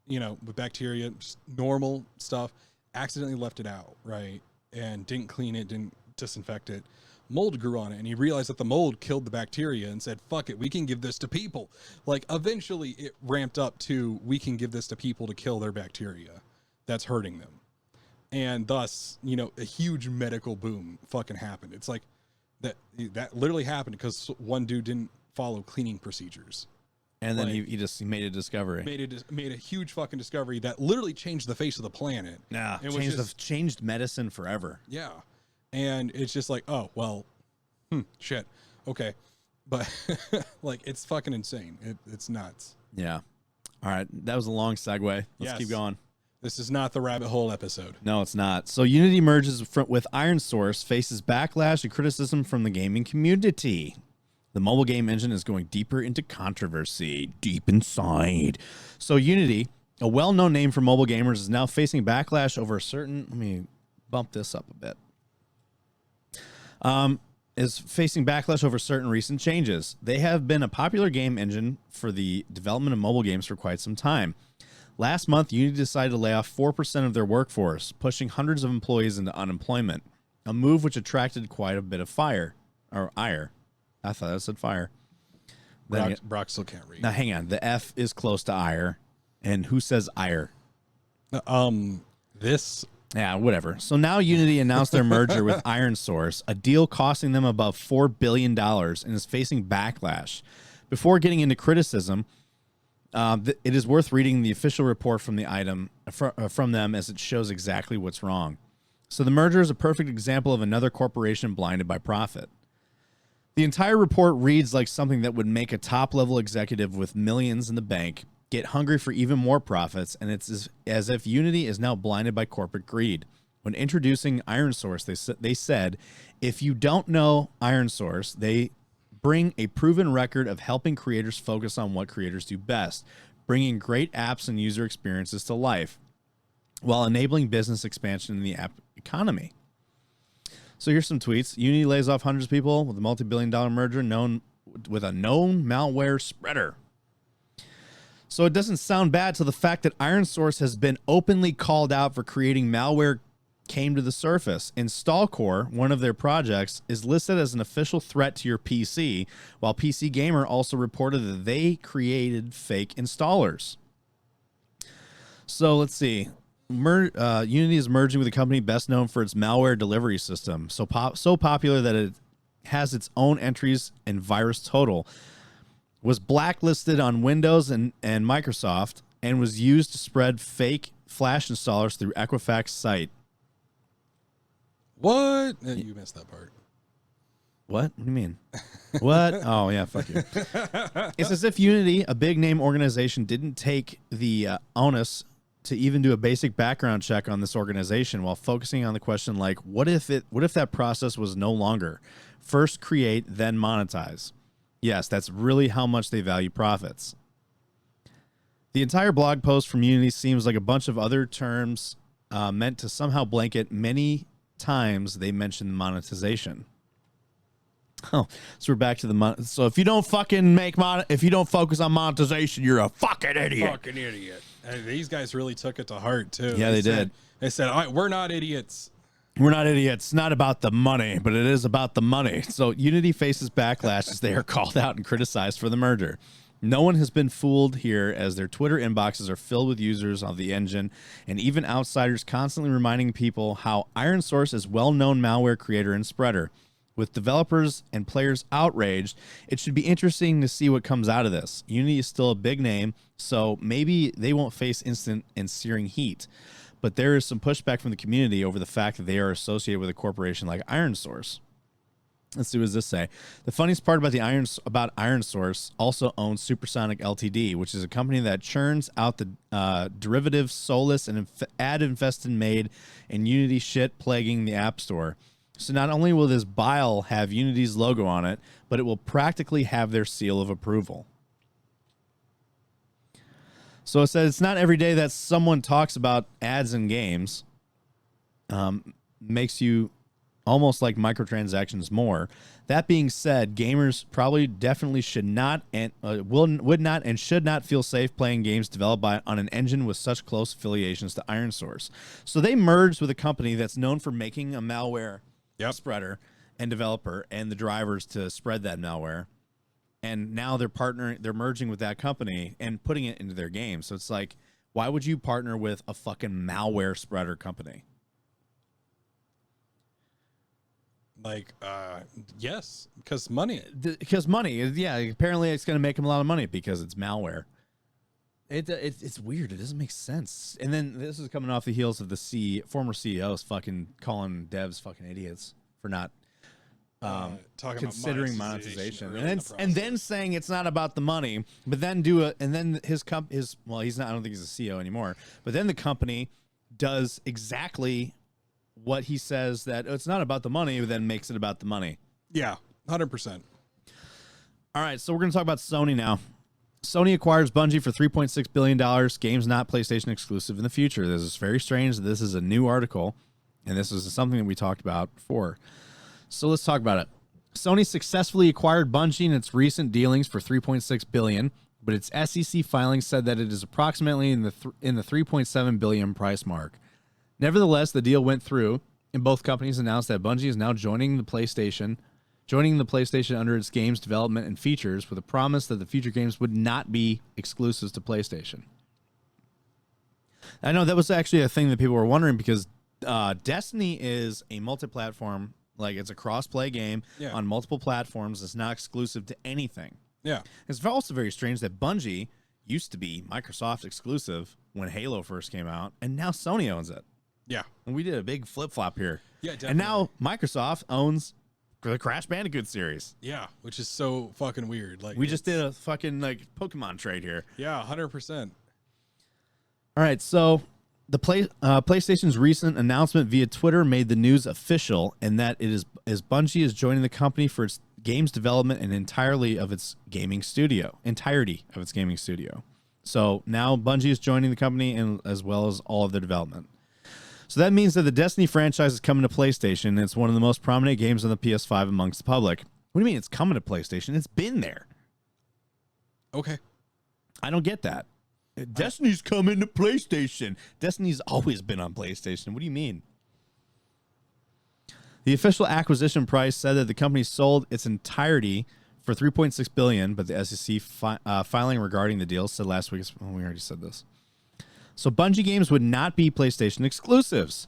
you know, with bacteria, just normal stuff, accidentally left it out, right, and didn't clean it, didn't disinfect it. Mold grew on it, and he realized that the mold killed the bacteria, and said, "Fuck it, we can give this to people." Like eventually, it ramped up to we can give this to people to kill their bacteria that's hurting them. And thus, you know, a huge medical boom fucking happened. It's like that literally happened because one dude didn't follow cleaning procedures. And then he just made a discovery. Made a huge fucking discovery that literally changed the face of the planet. Yeah, changed medicine forever. Yeah. And it's just like, oh, well, shit. Okay. But like, it's fucking insane. It's nuts. Yeah. All right. That was a long segue. Let's keep going. This is not the rabbit hole episode. No, it's not. So Unity merges with ironSource, faces backlash and criticism from the gaming community. The mobile game engine is going deeper into controversy, deep inside. So Unity, a well-known name for mobile gamers, is now facing backlash over let me bump this up a bit. Is facing backlash over certain recent changes. They have been a popular game engine for the development of mobile games for quite some time. Last month, Unity decided to lay off 4% of their workforce, pushing hundreds of employees into unemployment, a move which attracted quite a bit of ire. I thought I said fire. Brock still can't read. Now, hang on. The F is close to ire. And who says ire? This. Yeah, whatever. So now Unity announced their merger with ironSource, a deal costing them about $4 billion and is facing backlash. Before getting into criticism, it is worth reading the official report from the item from them, as it shows exactly what's wrong. So the merger is a perfect example of another corporation blinded by profit. The entire report reads like something that would make a top-level executive with millions in the bank get hungry for even more profits, and it's as if Unity is now blinded by corporate greed. When introducing ironSource, they said, if you don't know ironSource, bring a proven record of helping creators focus on what creators do best, bringing great apps and user experiences to life, while enabling business expansion in the app economy. So here's some tweets. Unity lays off hundreds of people with a multi-billion-dollar merger with a known malware spreader. So it doesn't sound bad to the fact that ironSource has been openly called out for creating malware came to the surface. InstallCore, one of their projects, is listed as an official threat to your PC, while PC Gamer also reported that they created fake installers. So let's see. Unity is merging with a company best known for its malware delivery system, so popular that it has its own entries in VirusTotal, was blacklisted on Windows and Microsoft, and was used to spread fake Flash installers through Equifax site. What? You missed that part. What? What do you mean? What? Oh, yeah, fuck you. It's as if Unity, a big name organization, didn't take the onus to even do a basic background check on this organization while focusing on the question like, what if that process was no longer first create, then monetize? Yes, that's really how much they value profits. The entire blog post from Unity seems like a bunch of other terms meant to somehow blanket many times they mention monetization. Oh, so we're back to the so if you don't fucking if you don't focus on monetization, you're a fucking idiot. Fucking idiot. And these guys really took it to heart too. Yeah, they did. They said, "All right, we're not idiots. We're not idiots. It's not about the money, but it is about the money." So Unity faces backlash as they are called out and criticized for the merger. No one has been fooled here, as their Twitter inboxes are filled with users of the engine and even outsiders constantly reminding people how ironSource is well-known malware creator and spreader. With developers and players outraged, it should be interesting to see what comes out of this. Unity is still a big name, so maybe they won't face instant and searing heat. But there is some pushback from the community over the fact that they are associated with a corporation like ironSource. Let's see, what does this say? The funniest part about ironSource also owns Supersonic Ltd., which is a company that churns out the derivative, soulless, and ad-infested made and Unity shit plaguing the App Store. So not only will this bile have Unity's logo on it, but it will practically have their seal of approval. So it says it's not every day that someone talks about ads in games. Makes you almost like microtransactions more. That being said, gamers probably definitely should not and would not and should not feel safe playing games developed on an engine with such close affiliations to ironSource. So they merged with a company that's known for making a malware spreader and developer and the drivers to spread that malware. And now they're merging with that company and putting it into their game. So it's like, why would you partner with a fucking malware spreader company? Like, yes, because money. Because money. Yeah, apparently it's going to make them a lot of money because it's malware. It's weird. It doesn't make sense. And then this is coming off the heels of the former CEOs fucking calling devs fucking idiots for not considering about monetization, and then saying it's not about the money, but then his well, he's not. I don't think he's a CEO anymore. But then the company does exactly what he says, that it's not about the money, but then makes it about the money. Yeah, 100%. All right, so we're going to talk about Sony now. Sony acquires Bungie for $3.6 billion. Games not PlayStation exclusive in the future. This is very strange. This is a new article, and this is something that we talked about before. So let's talk about it. Sony successfully acquired Bungie in its recent dealings for $3.6 billion, but its SEC filing said that it is approximately in the $3.7 billion price mark. Nevertheless, the deal went through, and both companies announced that Bungie is now joining the PlayStation under its games development and features, with a promise that the future games would not be exclusives to PlayStation. I know that was actually a thing that people were wondering, because Destiny is a multi-platform, like it's a cross-play game on multiple platforms. It's not exclusive to anything. Yeah. It's also very strange that Bungie used to be Microsoft exclusive when Halo first came out, and now Sony owns it. Yeah. And we did a big flip-flop here. Yeah, definitely. And now Microsoft owns the Crash Bandicoot series. Yeah, which is so fucking weird. Like, we just did a fucking like Pokemon trade here. Yeah, 100%. All right, so the PlayStation's recent announcement via Twitter made the news official, and that it is as Bungie is joining the company for its games development and entirety of its gaming studio. So now Bungie is joining the company, and as well as all of their development. So that means that the Destiny franchise is coming to PlayStation, and it's one of the most prominent games on the PS5 amongst the public. What do you mean it's coming to PlayStation? It's been there. Okay. I don't get that. Destiny's coming to PlayStation. Destiny's always been on PlayStation. What do you mean? The official acquisition price said that the company sold its entirety for $3.6 billion, but the SEC filing regarding the deal said last week. Oh, we already said this. So Bungie games would not be PlayStation exclusives.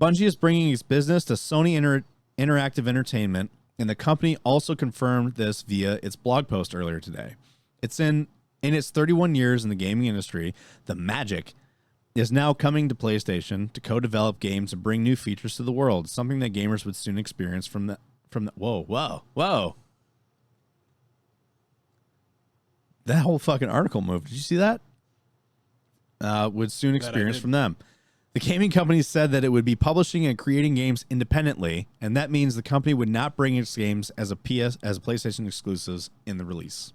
Bungie is bringing its business to Sony Interactive Entertainment, and the company also confirmed this via its blog post earlier today. It's in its 31 years in the gaming industry, the magic is now coming to PlayStation to co-develop games and bring new features to the world, something that gamers would soon experience from the whoa. That whole fucking article moved. Did you see that? Would soon experience from them. The gaming company said that it would be publishing and creating games independently, and that means the company would not bring its games as PlayStation exclusives in the release.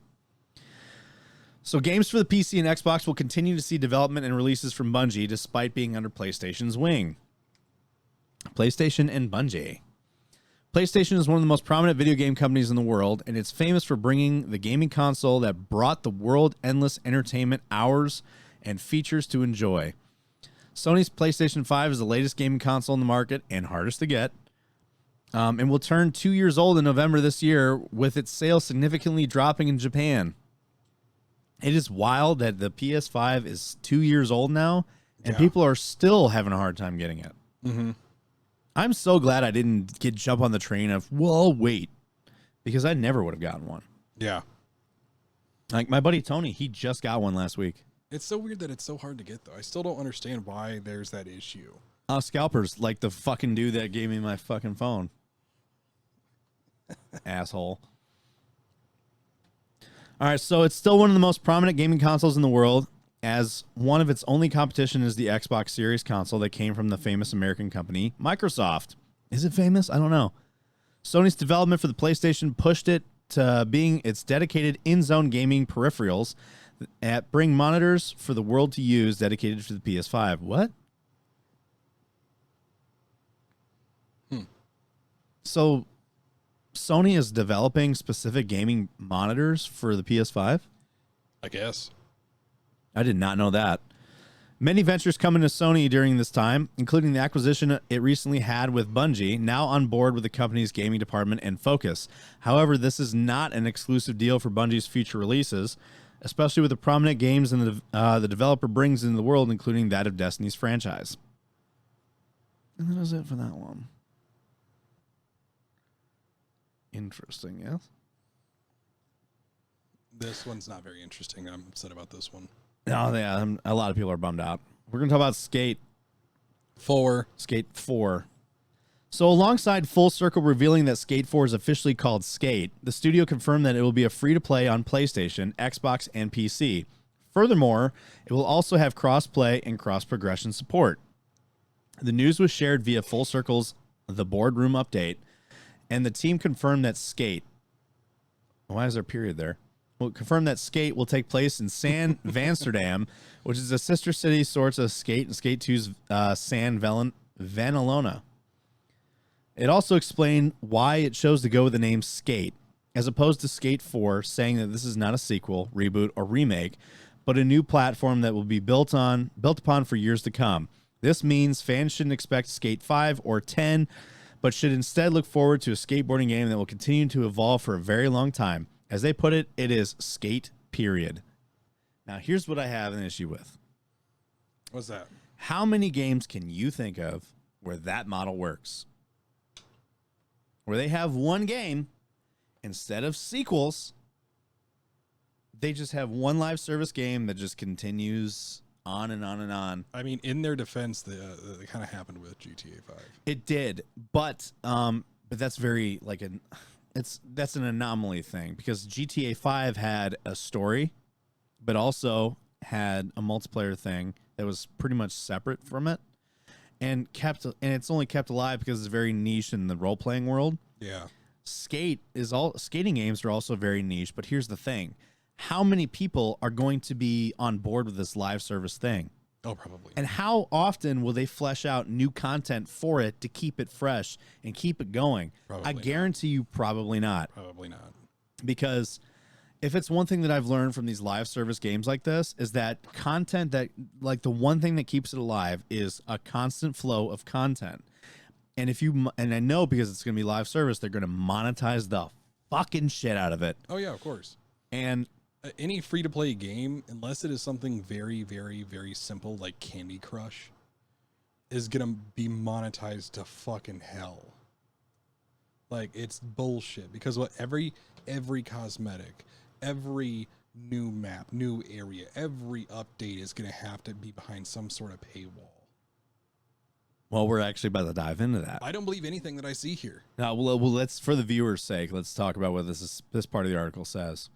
So games for the PC and Xbox will continue to see development and releases from Bungie despite being under PlayStation's wing. PlayStation and Bungie. PlayStation is one of the most prominent video game companies in the world, and it's famous for bringing the gaming console that brought the world endless entertainment hours and features to enjoy. Sony's PlayStation 5 is the latest gaming console in the market and hardest to get, and will turn 2 years old in November this year, with its sales significantly dropping in Japan. It is wild that the PS5 is 2 years old now, and people are still having a hard time getting it. Mm-hmm. I'm so glad I didn't jump on the train of, well, wait, because I never would have gotten one. Yeah. Like my buddy Tony, he just got one last week. It's so weird that it's so hard to get, though. I still don't understand why there's that issue. Scalpers, like the fucking dude that gave me my fucking phone. Asshole. All right, so it's still one of the most prominent gaming consoles in the world, as one of its only competition is the Xbox Series console that came from the famous American company Microsoft. Is it famous? I don't know. Sony's development for the PlayStation pushed it to being its dedicated in-zone gaming peripherals that bring monitors for the world to use dedicated to the PS5. What? So Sony is developing specific gaming monitors for the PS5? I guess. I did not know that. Many ventures come into Sony during this time, including the acquisition it recently had with Bungie, now on board with the company's gaming department and focus. However, this is not an exclusive deal for Bungie's future releases, especially with the prominent games the developer brings into the world, including that of Destiny's franchise. And that is it for that one. Interesting, yes? This one's not very interesting. I'm upset about this one. No, yeah, a lot of people are bummed out. We're going to talk about Skate 4. So alongside Full Circle revealing that Skate 4 is officially called Skate, the studio confirmed that it will be a free-to-play on PlayStation, Xbox, and PC. Furthermore, it will also have cross-play and cross-progression support. The news was shared via Full Circle's The Boardroom Update, and the team confirmed that Skate... Why is there a period there? Well, confirmed that Skate will take place in San Vansterdam, which is a sister city sorts of Skate and Skate 2's San Vanelona. It also explained why it chose to go with the name Skate, as opposed to Skate 4, saying that this is not a sequel, reboot, or remake, but a new platform that will be built upon for years to come. This means fans shouldn't expect Skate 5 or 10, but should instead look forward to a skateboarding game that will continue to evolve for a very long time. As they put it, it is Skate, period. Now, here's what I have an issue with. What's that? How many games can you think of where that model works? Where they have one game, instead of sequels, they just have one live service game that just continues on and on and on. I mean, in their defense, they kind of happened with GTA 5. It did, but that's very like that's an anomaly thing, because GTA 5 had a story, but also had a multiplayer thing that was pretty much separate from it, and it's only kept alive because it's very niche in the role playing world. Yeah. skating games are also very niche, but here's the thing. How many people are going to be on board with this live service thing? Oh, probably. And how often will they flesh out new content for it to keep it fresh and keep it going? Probably I guarantee you probably not. Probably not. Because if it's one thing that I've learned from these live service games like this is that content that, like, the one thing that keeps it alive is a constant flow of content. And and I know because it's going to be live service, they're going to monetize the fucking shit out of it. Oh yeah, of course. And any free-to-play game, unless it is something very, very, very simple like Candy Crush, is gonna be monetized to fucking hell. Like, it's bullshit because every cosmetic, every new map, new area, every update is gonna have to be behind some sort of paywall. well, we're actually about to dive into that. I don't believe anything that I see here. Now, well, let's, for the viewers' sake, let's talk about what this part of the article says.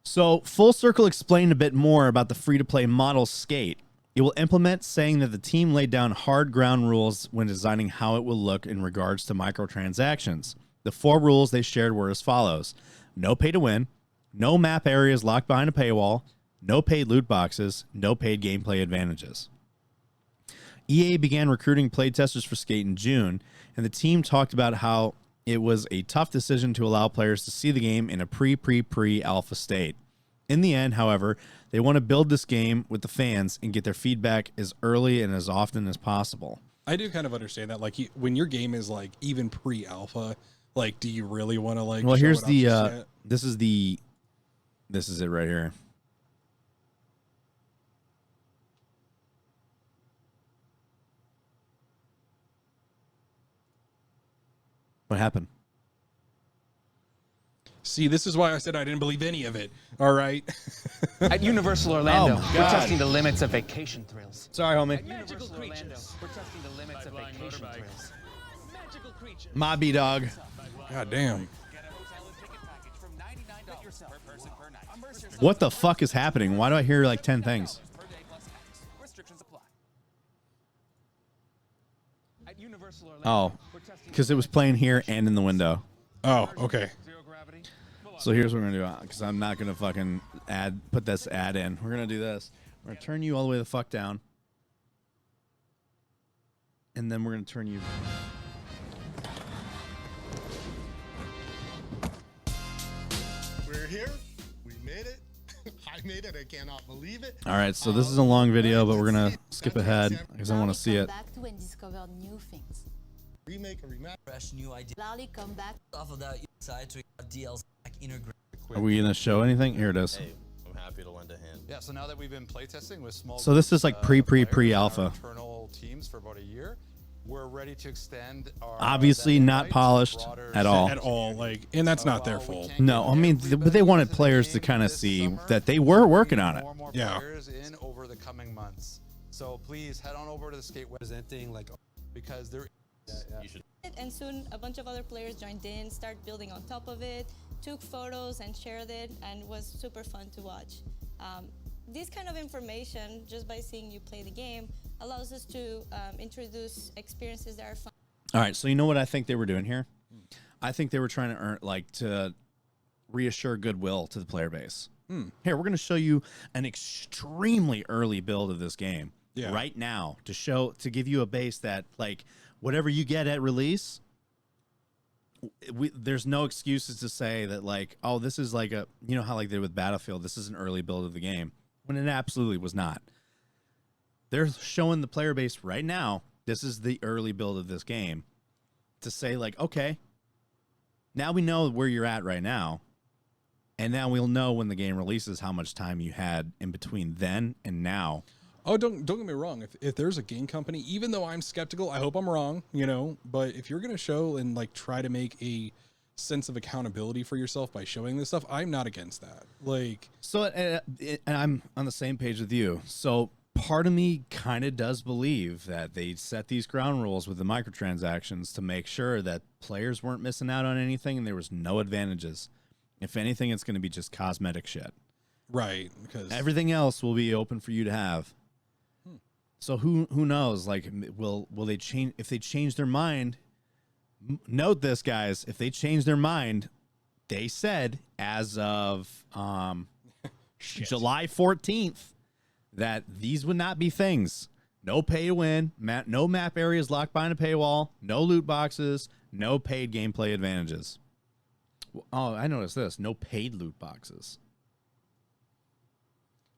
So, Full Circle explained a bit more about the free-to-play model Skate. It will implement, saying that the team laid down hard ground rules when designing how it will look in regards to microtransactions. The 4 rules they shared were as follows: no pay to win, no map areas locked behind a paywall, no paid loot boxes, no paid gameplay advantages. EA began recruiting playtesters for Skate in June, and the team talked about how it was a tough decision to allow players to see the game in a pre-alpha state. In the end, however, they want to build this game with the fans and get their feedback as early and as often as possible. I do kind of understand that. Like, when your game is like even pre-alpha, like, do you really want to like? Well, show here's it the off just yet? this is it right here. What happened? See, this is why I said I didn't believe any of it. All right. At Universal Orlando, Oh, my we're God. testing the limits of vacation thrills. Sorry, homie. Universal Orlando, we're testing the limits of vacation thrills. My B-dog. God damn. What the fuck is happening? Why do I hear like 10 things? Oh, because it was playing here and in the window. Oh, okay. So here's what we're gonna do, because I'm not gonna fucking put this ad in. We're gonna do this. We're gonna turn you all the way the fuck down, and then we're gonna turn you. We're here. We made it. I made it. I cannot believe it. All right, so this is a long video, but we're gonna skip ahead because I want to see it. Back to and discover new things. Remake and remaster. Fresh new idea. Lally come back. Off of that, you decide to DLC integrate. Are we gonna show anything? Here it is. Hey, I'm happy to lend a hand. Yeah, so now that we've been playtesting with small So this is like groups, players in our pre-alpha. internal teams for about a year, we're ready to extend our Obviously that not invite to polished broader at all. At all, like, and that's not their fault. No, I mean, but they wanted players to kind of see that they were working on it. More and more Yeah. players in over the coming months. So please head on over to the skate web Presenting like because there you should. And soon a bunch of other players joined in, started building on top of it, took photos and shared it, and was super fun to watch. This kind of information, just by seeing you play the game, allows us to introduce experiences that are fun. All right, so you know what I think they were doing here? I think they were trying to to reassure goodwill to the player base. Here, we're going to show you an extremely early build of this game right now to give you a base that, like, whatever you get at release, there's no excuses to say that, like, oh, this is like you know how like they did with Battlefield, this is an early build of the game, when it absolutely was not. They're showing the player base right now, this is the early build of this game, to say, like, okay, now we know where you're at right now, and now we'll know when the game releases how much time you had in between then and now. Oh, don't get me wrong. If there's a game company, even though I'm skeptical, I hope I'm wrong, you know, but if you're going to show and like try to make a sense of accountability for yourself by showing this stuff, I'm not against that. Like, so, and I'm on the same page with you. So part of me kind of does believe that they set these ground rules with the microtransactions to make sure that players weren't missing out on anything and there was no advantages. If anything, it's going to be just cosmetic shit. right. Because Everything else will be open for you to have. So who knows? Like, will they change? If they change their mind note this, guys. If they change their mind, they said as of July 14th that these would not be things. No pay to win, no map areas locked behind a paywall, no loot boxes, no paid gameplay advantages. Oh, I noticed this. No paid loot boxes.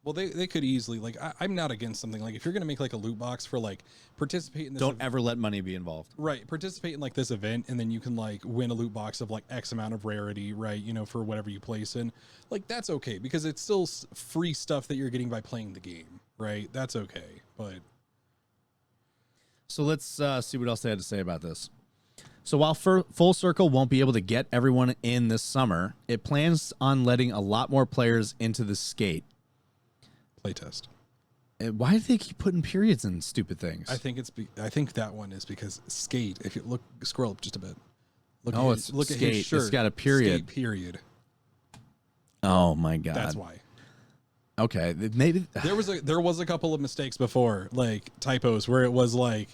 Well, they could easily, like, I'm not against something. Like, if you're going to make, like, a loot box for, like, participate in this. Don't ever let money be involved. Right. Participate in, like, this event, and then you can, like, win a loot box of, like, X amount of rarity, right? You know, for whatever you place in. Like, that's okay, because it's still free stuff that you're getting by playing the game, right? That's okay, but. So let's see what else they had to say about this. So while Full Circle won't be able to get everyone in this summer, it plans on letting a lot more players into the skate playtest. Why do they keep putting periods in stupid things? I think I think that one is because skate. If you scroll up just a bit. Look at his shirt. It's got a period. Skate period. Oh my god. That's why. Okay, maybe there was a couple of mistakes before, like typos, where it was like,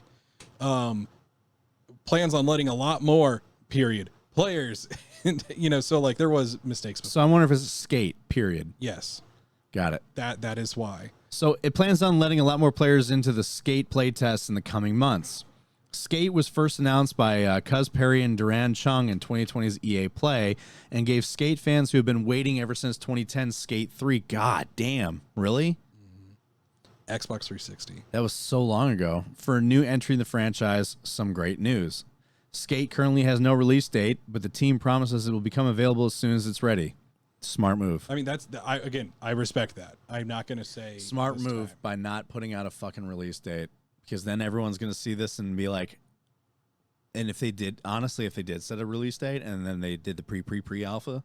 plans on letting a lot more period players, and, you know, so like there was mistakes before. So I wonder if it's skate period. Yes. Got it. That is why. So it plans on letting a lot more players into the Skate playtest in the coming months. Skate was first announced by Cuz Perry and Duran Chung in 2020's EA Play and gave Skate fans who have been waiting ever since 2010 Skate 3. God damn. Really? Xbox 360. That was so long ago. For a new entry in the franchise, some great news. Skate currently has no release date, but the team promises it will become available as soon as it's ready. Smart move. I mean, I respect that. I'm not going to say smart move by not putting out a fucking release date, because then everyone's going to see this and be like, and if they did set a release date and then they did the pre alpha,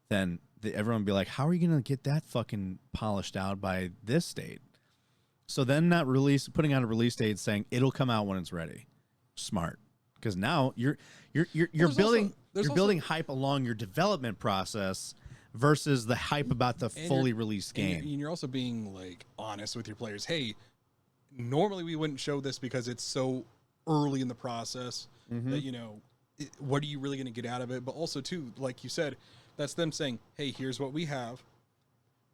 then everyone would be like, how are you going to get that fucking polished out by this date? So then putting out a release date saying it'll come out when it's ready. Smart. Because now you're building hype along your development process versus the hype about the fully released game. And you're also being like honest with your players. Hey, normally we wouldn't show this because it's so early in the process that, you know, what are you really going to get out of it? But also too, like you said, that's them saying, hey, here's what we have.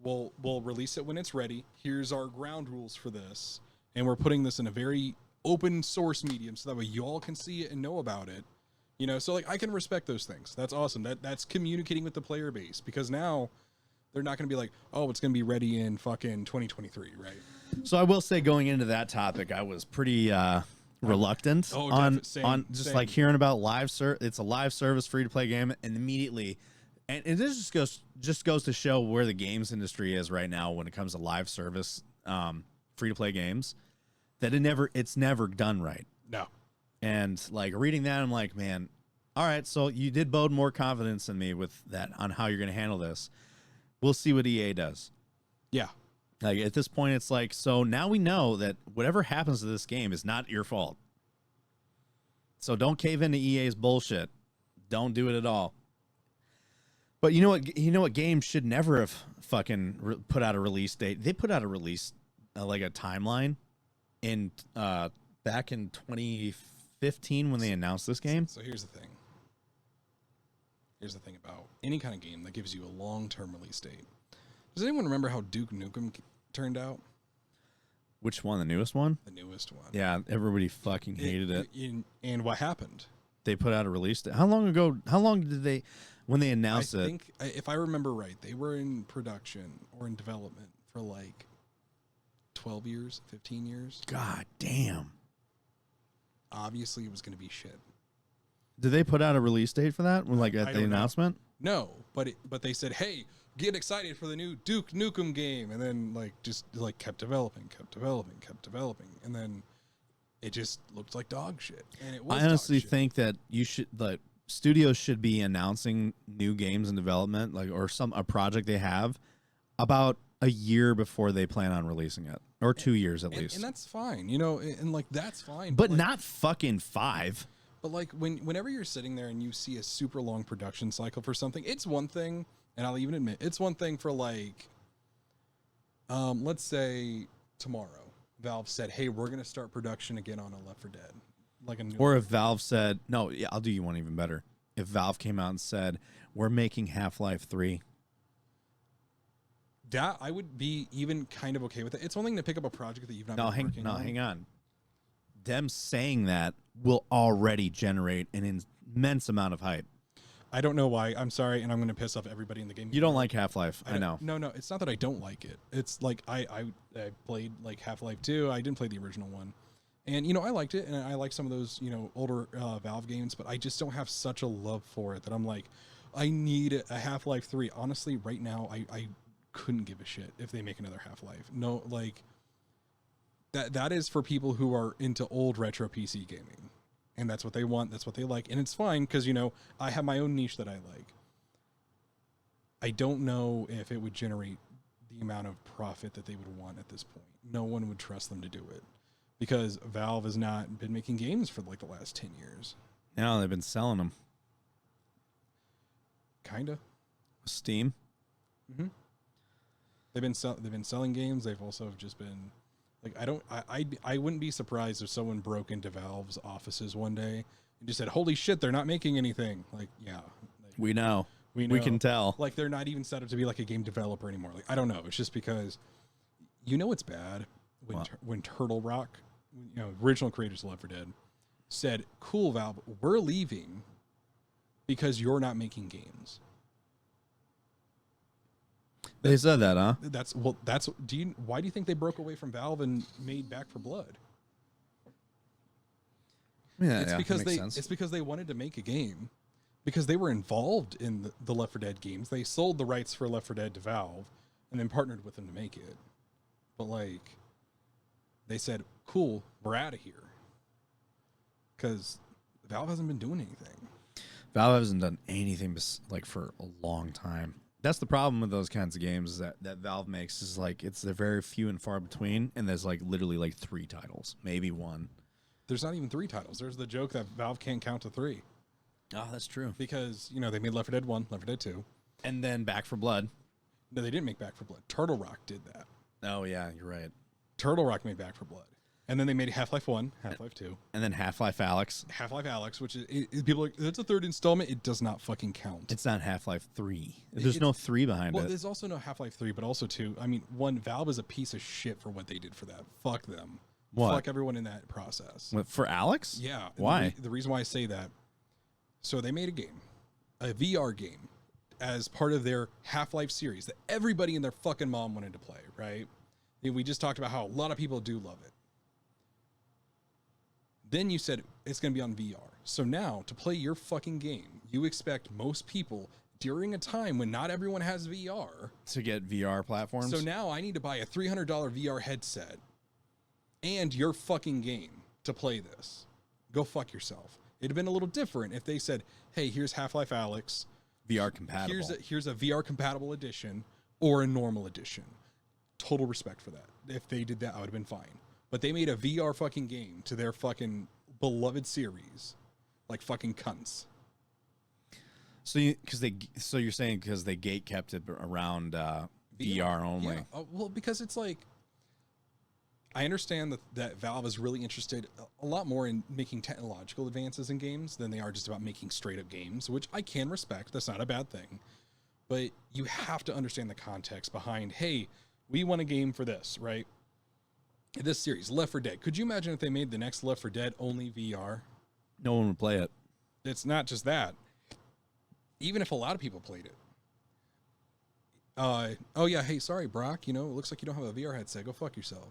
We'll release it when it's ready. Here's our ground rules for this. And we're putting this in a very open source medium so that way you all can see it and know about it. You know, so like I can respect those things. That's awesome. That's communicating with the player base, because now they're not going to be like, oh, it's going to be ready in fucking 2023, right? So I will say, going into that topic, I was pretty reluctant on like hearing about it's a live service free to play game, and immediately, and this just goes to show where the games industry is right now when it comes to live service free to play games, that it's never done right. No. And like reading that, I'm like, man, all right, so you did bode more confidence in me with that on how you're going to handle this. We'll see what EA does. Yeah. Like at this point, it's like, so now we know that whatever happens to this game is not your fault. So don't cave into EA's bullshit. Don't do it at all. But you know what game should never have fucking put out a release date? They put out a release, like a timeline in back in 2015 when they announced this game. So here's the thing. Here's the thing about any kind of game that gives you a long-term release date. Does anyone remember how Duke Nukem turned out? Which one? The newest one? The newest one. Yeah, everybody fucking hated it. And what happened? They put out a release date. How long did they, when they announced it? I think, if I remember right, they were in production or in development for like 12 years, 15 years. God damn. Obviously, it was going to be shit. Did they put out a release date for that? Like at the announcement? No, but they said, hey, get excited for the new Duke Nukem game, and then kept developing, and then it just looked like dog shit. And it was. I honestly think that studios should be announcing new games in development, or a project they have, about a year before they plan on releasing it, or 2 years at least. And that's fine, you know, and that's fine. But not fucking 5. But like whenever you're sitting there and you see a super long production cycle for something, it's one thing, and I'll even admit it's one thing for like, let's say tomorrow Valve said, hey, we're going to start production again on a Left 4 Dead. like a new. Or if Valve said, no, yeah, I'll do you one even better. If Valve came out and said, we're making Half-Life 3. That I would be even kind of okay with it. It's one thing to pick up a project that you've not been working on. Hang on. Them saying that will already generate an immense amount of hype. I don't know why. I'm sorry, and I'm going to piss off everybody in the game. You don't like Half-Life. I know. No. It's not that I don't like it. It's like I played like Half-Life 2. I didn't play the original one. And, you know, I liked it, and I like some of those, you know, older Valve games, but I just don't have such a love for it that I'm like, I need a Half-Life 3. Honestly, right now, I couldn't give a shit if they make another Half-Life. No, like, that is for people who are into old retro PC gaming. And that's what they want. That's what they like. And it's fine because, you know, I have my own niche that I like. I don't know if it would generate the amount of profit that they would want at this point. No one would trust them to do it because Valve has not been making games for like the last 10 years. No, they've been selling them. Kinda. Steam. Mm-hmm. They've been selling games. They've also just been like, I wouldn't be surprised if someone broke into Valve's offices one day and just said, "Holy shit, they're not making anything." Like, yeah, like, We know. we know. We can tell. Like, they're not even set up to be like a game developer anymore. Like, I don't know. It's just because, you know, it's bad when when Turtle Rock, you know, original creators of Left 4 Dead, said, "Cool, Valve, we're leaving because you're not making games." They said that, huh? Why do you think they broke away from Valve and made Back 4 Blood? Yeah, It's because they wanted to make a game because they were involved in the Left 4 Dead games. They sold the rights for Left 4 Dead to Valve and then partnered with them to make it. But like, they said, "Cool, we're out of here," because Valve hasn't been doing anything. Valve hasn't done anything like for a long time. That's the problem with those kinds of games that Valve makes is like they're very few and far between, and there's like literally like 3 titles, maybe 1. There's not even 3 titles. There's the joke that Valve can't count to 3 Oh, that's true. because, you know, they made Left 4 Dead 1, Left 4 Dead 2. And then Back 4 Blood. No, they didn't make Back 4 Blood. Turtle Rock did that. Oh yeah, you're right. Turtle Rock made Back 4 Blood. And then they made Half-Life 1, Half-Life 2. And then Half-Life Alyx. Half-Life Alyx, which is people are like, that's a 3rd installment. It does not fucking count. It's not Half-Life 3. There's no 3 behind Well, it. there's also no Half-Life 3, but also 2. I mean, Valve is a piece of shit for what they did for that. Fuck them. What? Fuck everyone in that process. What, for Alyx? Yeah. Why? The reason why I say that, so they made a game, a VR game, as part of their Half-Life series that everybody and their fucking mom wanted to play, right? And we just talked about how a lot of people do love it. Then you said it's going to be on VR. So now, to play your fucking game, you expect most people, during a time when not everyone has VR, To get VR platforms? so now I need to buy a $300 VR headset and your fucking game to play this. Go fuck yourself. It'd have been a little different if they said, "Hey, here's Half-Life Alyx. VR compatible. Here's a VR compatible edition or a normal edition." Total respect for that. If they did that, I would have been fine. But they made a VR fucking game to their fucking beloved series, like fucking cunts. So you're saying because they gate kept it around VR only. Yeah. Well, because it's like, I understand that Valve is really interested a lot more in making technological advances in games than they are just about making straight up games, which I can respect. That's not a bad thing. But you have to understand the context behind, hey, we want a game for this, right? This series, Left 4 Dead. Could you imagine if they made the next Left 4 Dead only VR? No one would play it. It's not just that. Even if a lot of people played it. Oh yeah, hey, sorry, Brock. You know, it looks like you don't have a VR headset. Go fuck yourself.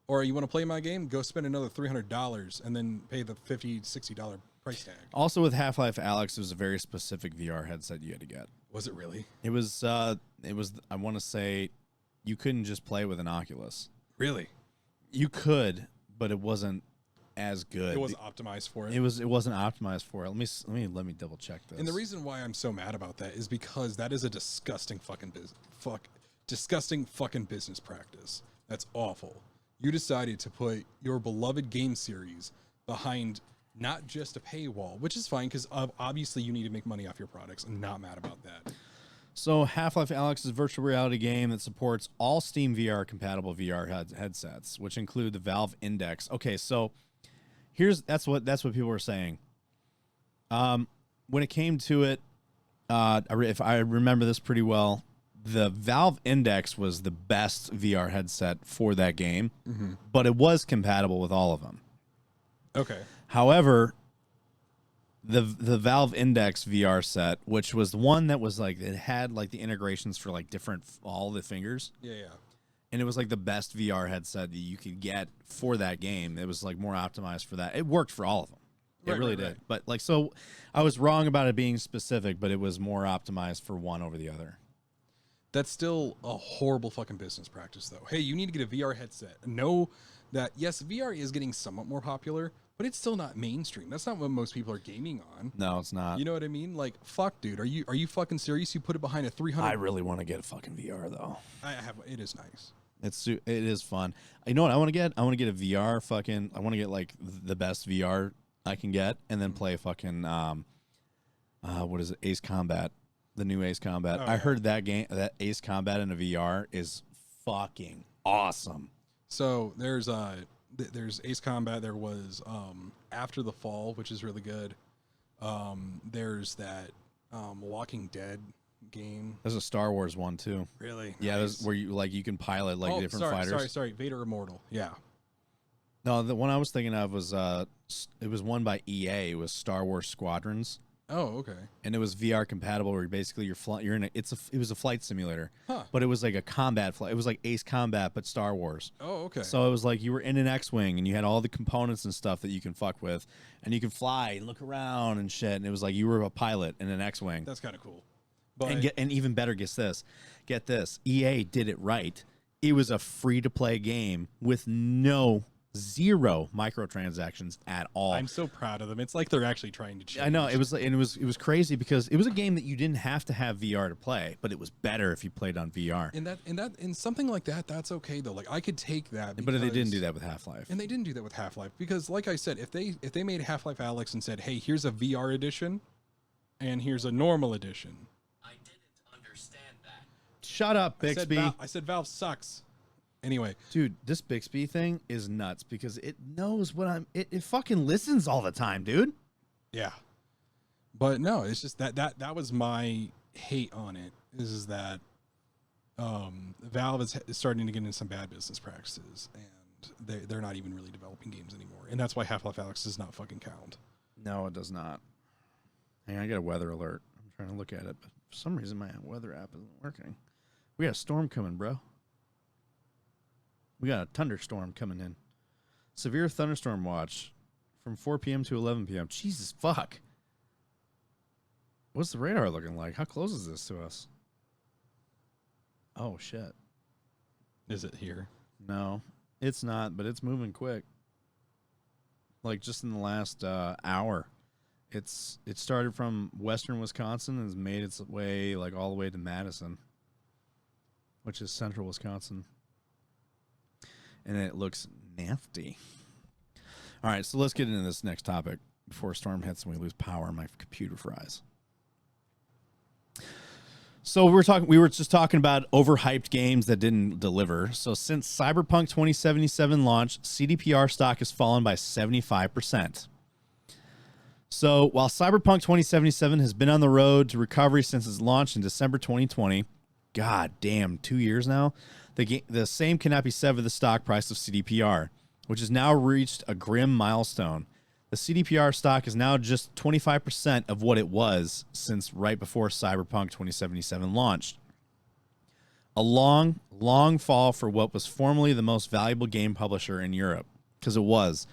Or you want to play my game? Go spend another $300 and then pay the $50, $60 price tag. Also, with Half-Life Alyx, it was a very specific VR headset you had to get. Was it really? It was. I want to say, you couldn't just play with an Oculus. Really? You could, but it wasn't as good. It wasn't optimized for it. It wasn't optimized for it. Let me double check this. And the reason why I'm so mad about that is because that is a disgusting fucking disgusting fucking business practice. That's awful. You decided to put your beloved game series behind not just a paywall, which is fine because obviously you need to make money off your products. I'm not mad about that. So Half-Life Alyx is a virtual reality game that supports all Steam VR compatible VR headsets, which include the Valve Index. Okay, so That's what people were saying. When it came to it, if I remember this pretty well, the Valve Index was the best VR headset for that game, but it was compatible with all of them. Okay. However, the Valve Index VR set, which was the one that was like, it had like the integrations for like all the fingers. Yeah. And it was like the best VR headset that you could get for that game. It was like more optimized for that. It worked for all of them. It really did. But like, so I was wrong about it being specific, but it was more optimized for one over the other. That's still a horrible fucking business practice, though. Hey, you need to get a VR headset. Know that, yes, VR is getting somewhat more popular, but it's still not mainstream. That's not what most people are gaming on. No, it's not. You know what I mean? Like, fuck, dude. Are you fucking serious? You put it behind a 300. I really want to get a fucking VR though. It is nice. It is fun. You know what I want to get? I want to get a VR fucking. I want to get like the best VR I can get, and then play fucking. What is it? Ace Combat. The new Ace Combat. I heard that Ace Combat in a VR is fucking awesome. So there's Ace Combat. There was After the Fall, which is really good. There's that Walking Dead game. There's a Star Wars one too. Really? Yeah, Nice. there's where you can pilot like different fighters. Sorry. Vader Immortal. Yeah. No, the one I was thinking of was it was one by EA. It was Star Wars Squadrons. Oh, okay. And it was VR compatible, where basically you're in it was a flight simulator, Huh. but it was like a combat flight. It was like Ace Combat, but Star Wars. Oh, okay. So it was like you were in an X-wing and you had all the components and stuff that you can fuck with, and you can fly and look around and shit. And it was like you were a pilot in an X-wing. That's kind of cool. But And even better, get this. EA did it right. It was a free-to-play game with zero microtransactions at all. I'm so proud of them. It's like they're actually trying to change. I know it was crazy because it was a game that you didn't have to have VR to play, but it was better if you played on VR. And something like that, that's okay though. Like I could take that. But they didn't do that with Half-Life. And they didn't do that with Half-Life because, like I said, if they made Half-Life Alyx and said, "Hey, here's a VR edition, and here's a normal edition," I didn't understand that. Shut up, Bixby. I said Valve sucks. Anyway, dude, this Bixby thing is nuts because it knows what it fucking listens all the time, dude. Yeah. But no, it's just that was my hate on it is that Valve is starting to get into some bad business practices, and they're not even really developing games anymore. And that's why Half-Life Alyx does not fucking count. No, it does not. Hang on, I got a weather alert. I'm trying to look at it, but for some reason my weather app isn't working. We got a storm coming, bro. We got a thunderstorm coming in. Severe thunderstorm watch from 4 p.m. to 11 p.m. Jesus fuck. What's the radar looking like? How close is this to us? Oh, shit. Is it here? No, it's not, but it's moving quick. Like just in the last hour. It started from western Wisconsin and has made its way like all the way to Madison, which is central Wisconsin. And it looks nasty. All right, so let's get into this next topic before a storm hits and we lose power and my computer fries. So we were just talking about overhyped games that didn't deliver. So since Cyberpunk 2077 launch, CDPR stock has fallen by 75%. So while Cyberpunk 2077 has been on the road to recovery since its launch in December 2020, god damn, 2 years now, the same cannot be said for the stock price of CDPR, which has now reached a grim milestone. The CDPR stock is now just 25% of what it was since right before Cyberpunk 2077 launched. A long, long fall for what was formerly the most valuable game publisher in Europe, because it was,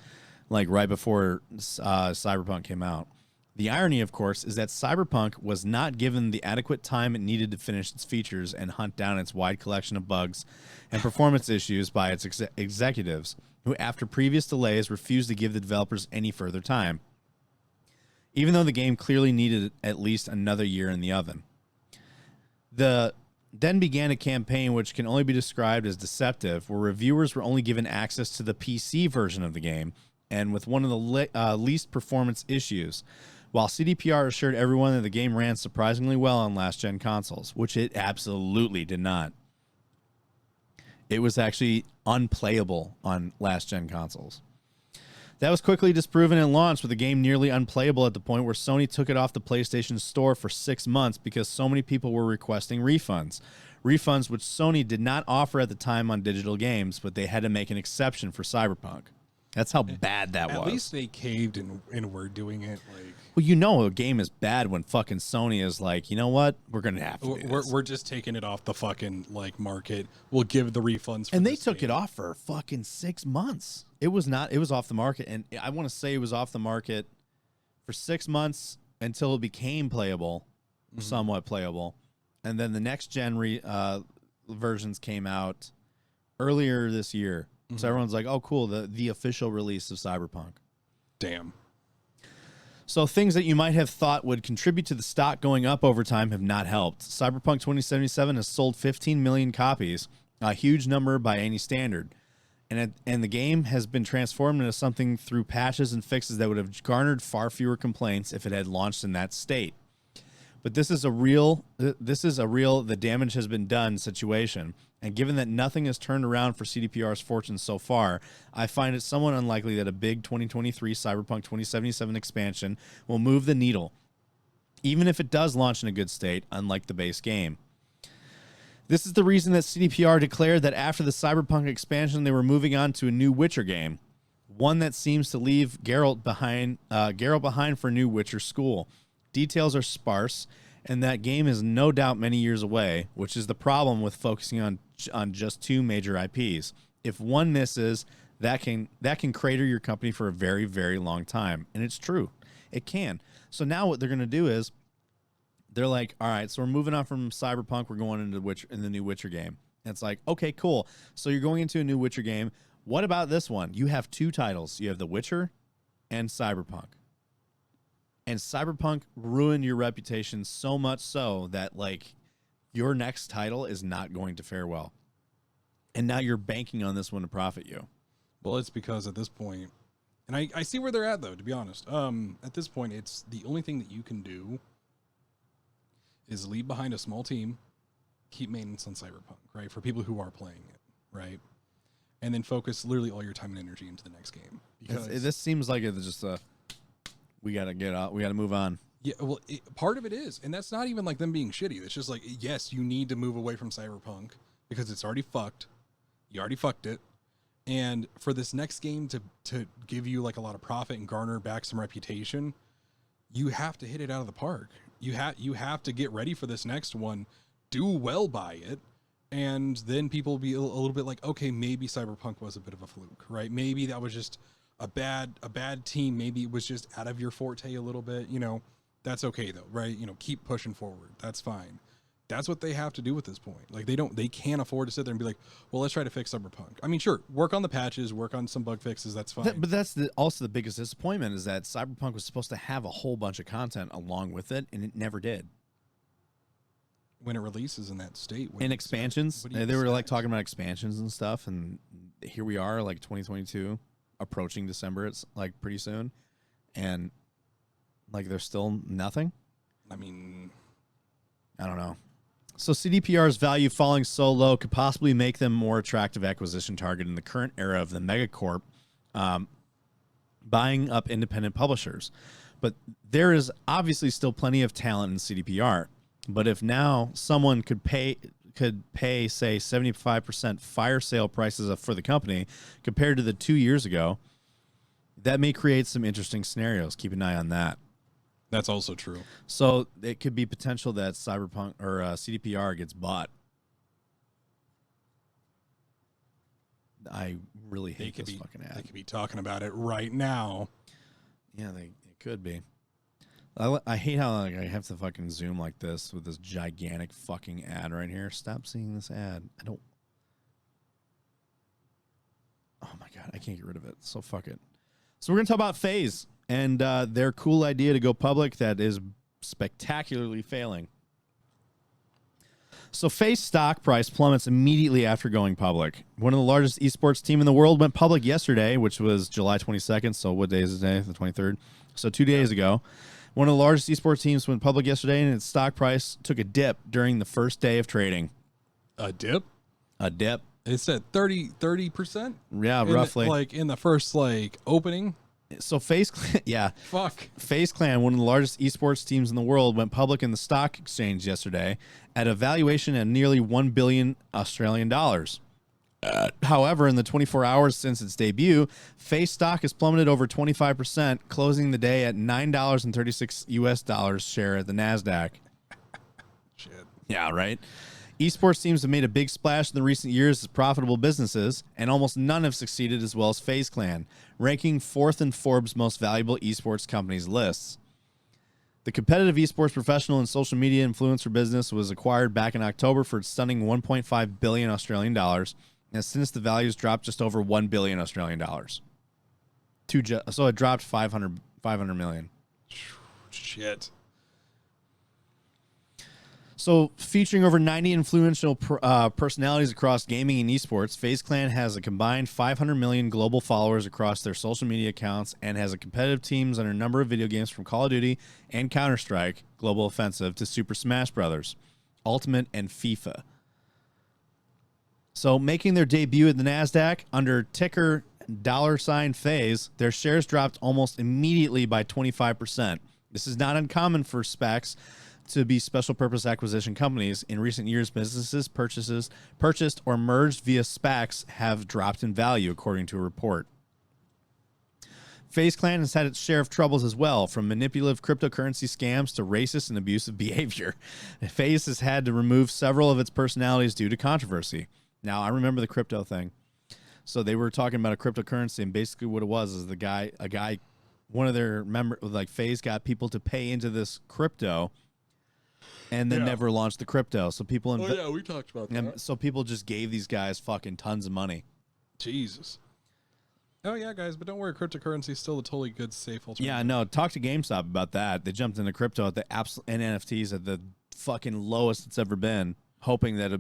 like right before Cyberpunk came out. The irony, of course, is that Cyberpunk was not given the adequate time it needed to finish its features and hunt down its wide collection of bugs and performance issues by its executives, who, after previous delays, refused to give the developers any further time, even though the game clearly needed at least another year in the oven. Then began a campaign which can only be described as deceptive, where reviewers were only given access to the PC version of the game, and with one of the least performance issues, while CDPR assured everyone that the game ran surprisingly well on last-gen consoles, which it absolutely did not. It was actually unplayable on last-gen consoles. That was quickly disproven and launched with the game nearly unplayable at the point where Sony took it off the PlayStation Store for 6 months because so many people were requesting refunds. Refunds which Sony did not offer at the time on digital games, but they had to make an exception for Cyberpunk. That's how bad that was. At least they caved and were doing it. Like, well, you know a game is bad when fucking Sony is like, you know what? We're going to have to do this. We're just taking it off the fucking like market. We'll give the refunds for and they this took game. it off for fucking 6 months. It was off the market. And I want to say it was off the market for 6 months until it became playable, somewhat playable. And then the next gen versions came out earlier this year. So everyone's like, oh, cool, the official release of Cyberpunk. Damn. So things that you might have thought would contribute to the stock going up over time have not helped. Cyberpunk 2077 has sold 15 million copies, a huge number by any standard. And the game has been transformed into something through patches and fixes that would have garnered far fewer complaints if it had launched in that state. But this is a real the damage has been done situation. And given that nothing has turned around for CDPR's fortunes so far, I find it somewhat unlikely that a big 2023 Cyberpunk 2077 expansion will move the needle, even if it does launch in a good state, unlike the base game. This is the reason that CDPR declared that after the Cyberpunk expansion, they were moving on to a new Witcher game, one that seems to leave Geralt behind for a new Witcher school. Details are sparse, and that game is no doubt many years away, which is the problem with focusing on just 2 major IPs. If one misses, that can crater your company for a very, very long time. And it's true. It can. So now what they're going to do is they're like, all right, so we're moving on from Cyberpunk. We're going into the new Witcher game. And it's like, okay, cool. So you're going into a new Witcher game. What about this one? You have 2 titles. You have The Witcher and Cyberpunk. And Cyberpunk ruined your reputation so much so that, like, your next title is not going to fare well. And now you're banking on this one to profit you. Well, it's because at this point, and I see where they're at, though, to be honest. At this point, it's the only thing that you can do is leave behind a small team, keep maintenance on Cyberpunk, right? For people who are playing it, right? And then focus literally all your time and energy into the next game. Because this seems like it's just we got to get out. We got to move on. Yeah, well, part of it is, and that's not even like them being shitty. It's just like, yes, you need to move away from Cyberpunk because it's already fucked. You already fucked it. And for this next game to give you like a lot of profit and garner back some reputation, you have to hit it out of the park. You have to get ready for this next one, do well by it, and then people will be a little bit like, okay, maybe Cyberpunk was a bit of a fluke, right? Maybe that was just a bad team. Maybe it was just out of your forte a little bit, you know. That's okay though, right? You know, keep pushing forward. That's fine. That's what they have to do at this point. Like they can't afford to sit there and be like, well, let's try to fix Cyberpunk. I mean, sure, work on the patches, work on some bug fixes. That's fine. But that's also the biggest disappointment is that Cyberpunk was supposed to have a whole bunch of content along with it, and it never did. When it releases in that state, in expansions, they were like talking about expansions and stuff, and here we are, like 2022, approaching December. It's like pretty soon, and like there's still nothing. I mean, I don't know. So CDPR's value falling so low could possibly make them more attractive acquisition target in the current era of the megacorp buying up independent publishers. But there is obviously still plenty of talent in CDPR. But if now someone could pay say 75% fire sale prices for the company compared to the 2 years ago, that may create some interesting scenarios. Keep an eye on that. That's also true. So it could be potential that Cyberpunk or CDPR gets bought. I really hate this fucking ad. They could be talking about it right now. Yeah, it could be. I hate how like, I have to fucking zoom like this with this gigantic fucking ad right here. Stop seeing this ad. I don't. Oh my God, I can't get rid of it. So fuck it. So we're going to talk about FaZe and their cool idea to go public that is spectacularly failing. So FaZe stock price plummets immediately after going public. One of the largest esports team in the world went public yesterday, which was July 22nd. So what day is today? The 23rd. So 2 days ago. One of the largest esports teams went public yesterday, and its stock price took a dip during the first day of trading. A dip? A dip. It said 30%? Yeah, roughly. Like in the first like opening? So FaZe Clan, yeah. Fuck. FaZe Clan, one of the largest esports teams in the world, went public in the stock exchange yesterday at a valuation of nearly 1 billion Australian dollars. However, in the 24 hours since its debut, FaZe stock has plummeted over 25%, closing the day at $9.36 US share at the Nasdaq. Shit. Yeah, right. Esports teams have made a big splash in the recent years as profitable businesses, and almost none have succeeded as well as FaZe Clan, ranking 4th in Forbes' most valuable esports companies lists. The competitive esports professional and social media influencer business was acquired back in October for its stunning 1.5 billion Australian dollars, and since the values dropped just over 1 billion Australian dollars. So it dropped 500 million. Shit. So, featuring over 90 influential personalities across gaming and esports, FaZe Clan has a combined 500 million global followers across their social media accounts and has a competitive teams on a number of video games from Call of Duty and Counter-Strike Global Offensive to Super Smash Bros., Ultimate, and FIFA. So, making their debut at the Nasdaq under ticker $FaZe, their shares dropped almost immediately by 25%. This is not uncommon for SPACs to be special purpose acquisition companies. In recent years, businesses purchased or merged via SPACs have dropped in value, according to a report. FaZe Clan has had its share of troubles as well, from manipulative cryptocurrency scams to racist and abusive behavior. FaZe has had to remove several of its personalities due to controversy. Now, I remember the crypto thing. So they were talking about a cryptocurrency, and basically what it was is one of their FaZe got people to pay into this crypto and then never launched the crypto. So people, we talked about that. So people just gave these guys fucking tons of money. Jesus. Oh yeah, guys, but don't worry, cryptocurrency is still a totally good, safe alternative. Yeah, no, talk to GameStop about that. They jumped into crypto at the and NFTs at the fucking lowest it's ever been, hoping that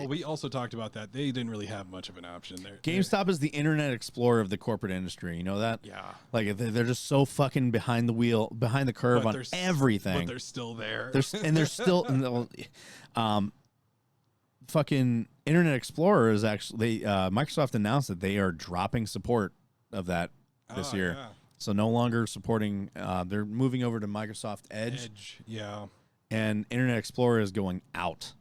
we also talked about that. They didn't really have much of an option there. GameStop is the Internet Explorer of the corporate industry. You know that? Yeah. Like they're just so fucking behind the curve on everything. But they're still there. They're still fucking Internet Explorer is actually Microsoft announced that they are dropping support of that this year. Yeah. So no longer supporting. They're moving over to Microsoft Edge. Yeah. And Internet Explorer is going out.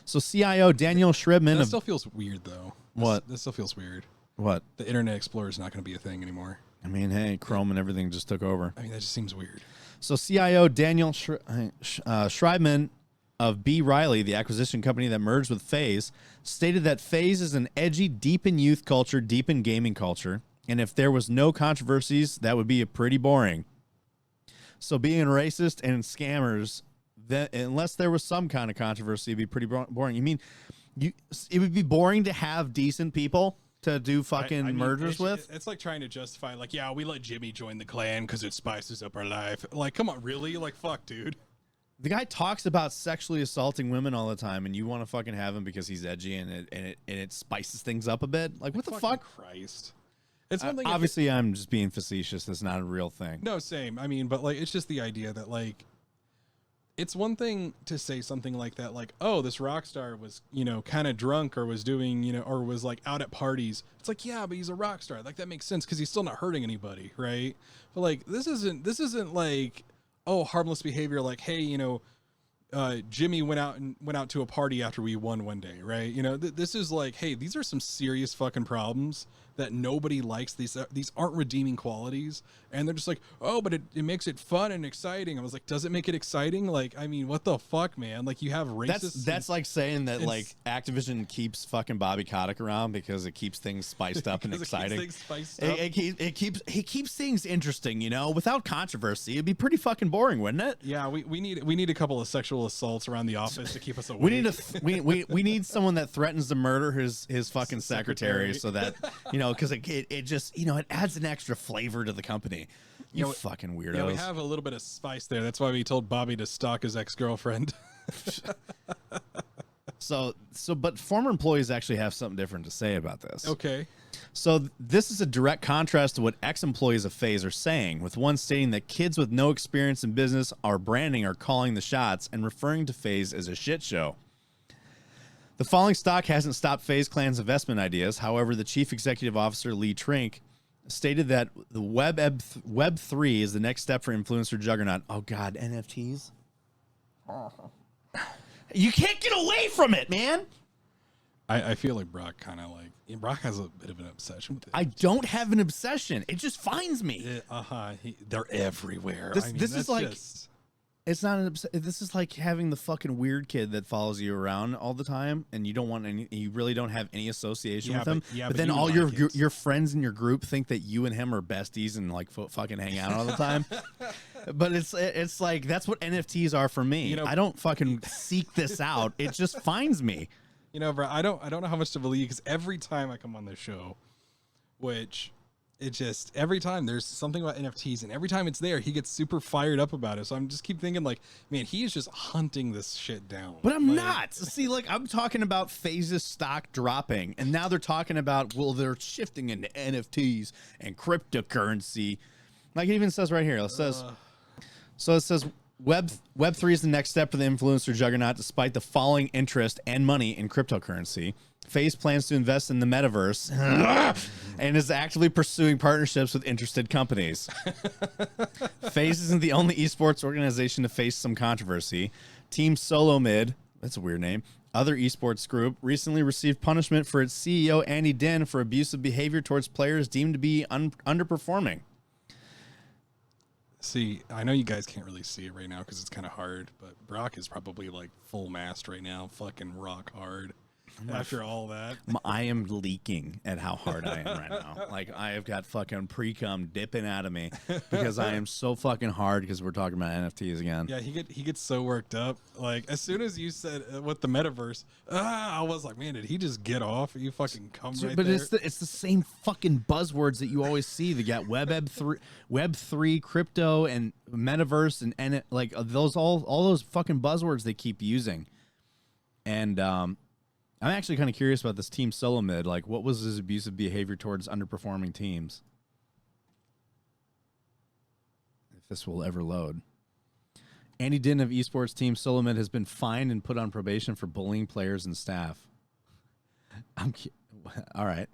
So CIO Daniel Shribman. That still feels weird, though. What? That still feels weird. What? The Internet Explorer is not going to be a thing anymore. I mean, hey, Chrome and everything just took over. I mean, that just seems weird. So CIO Daniel Shribman of B. Riley, the acquisition company that merged with FaZe, stated that FaZe is an edgy, deep in youth culture, deep in gaming culture, and if there was no controversies, that would be pretty boring. So being racist and scammers, unless there was some kind of controversy, it'd be pretty boring. You mean it would be boring to have decent people to do fucking mergers with? It's like trying to justify, like, yeah, we let Jimmy join the clan because it spices up our life. Like, come on, really? Like, fuck, dude. The guy talks about sexually assaulting women all the time, and you want to fucking have him because he's edgy and it spices things up a bit. Like, what the fuck? Christ. It's one thing. Obviously, I'm just being facetious. That's not a real thing. No, same. I mean, but like, it's just the idea that like, it's one thing to say something like that, like, oh, this rock star was, kind of drunk or was doing, or was like out at parties. It's like, yeah, but he's a rock star. Like, that makes sense because he's still not hurting anybody, right? But like, this isn't like, oh, harmless behavior. Like, hey, Jimmy went out to a party after we won one day, right? This is like, hey, these are some serious fucking problems that nobody likes. These aren't redeeming qualities, and they're just like, oh, but it makes it fun and exciting. I was like, does it make it exciting? Like, I mean, what the fuck, man? Like, you have racists. That's like saying that like Activision keeps fucking Bobby Kotick around because it keeps things spiced up and exciting. It keeps things interesting, without controversy. It'd be pretty fucking boring, wouldn't it? Yeah, we need a couple of sexual assaults around the office to keep us awake. We need someone that threatens to murder his fucking secretary so that because it just it adds an extra flavor to the company. You fucking weirdos. Yeah, we have a little bit of spice there. That's why we told Bobby to stalk his ex-girlfriend. But former employees actually have something different to say about this. Okay. So this is a direct contrast to what ex-employees of FaZe are saying, with one stating that kids with no experience in business or branding are calling the shots and referring to FaZe as a shit show. The falling stock hasn't stopped FaZe Clan's investment ideas. However, the chief executive officer, Lee Trink, stated that the Web3 is the next step for influencer juggernaut. Oh God, NFTs. You can't get away from it, man. I feel like Brock kind of like Brock has a bit of an obsession with it. I don't have an obsession. It just finds me. They're everywhere. This is like it's not an this is like having the fucking weird kid that follows you around all the time, and you don't want any. You really don't have any association with him. But then all your friends in your group think that you and him are besties and like fucking hang out all the time. But it's like that's what NFTs are for me. You know, I don't fucking seek this out. It just finds me. You know, bro, I don't know how much to believe because every time I come on this show, which it just every time there's something about NFTs, and every time it's there, he gets super fired up about it. So I'm just keep thinking like, man, he is just hunting this shit down. But I'm not. See, like I'm talking about phases stock dropping, and now they're talking about they're shifting into NFTs and cryptocurrency. Like it even says right here, it says. So it says Web3 is the next step for the influencer juggernaut despite the falling interest and money in cryptocurrency. FaZe plans to invest in the metaverse and is actively pursuing partnerships with interested companies. FaZe isn't the only esports organization to face some controversy. Team Solo Mid, that's a weird name, other esports group, recently received punishment for its CEO Andy Din for abusive behavior towards players deemed to be underperforming. See, I know you guys can't really see it right now because it's kind of hard, but Brock is probably like full mast right now, fucking rock hard. After all that, I am leaking at how hard I am right now. Like I have got fucking pre-cum dipping out of me because I am so fucking hard because we're talking about NFTs again. Yeah, he gets so worked up. Like as soon as you said with the metaverse, I was like, man, did he just get off? You fucking come right but there. It's the same fucking buzzwords that you always see. They got Web3, crypto, and metaverse, and like those all those fucking buzzwords they keep using, and I'm actually kind of curious about this Team Solo Mid. Like, what was his abusive behavior towards underperforming teams? If this will ever load. Andy Din of esports team Solo Mid has been fined and put on probation for bullying players and staff. All right.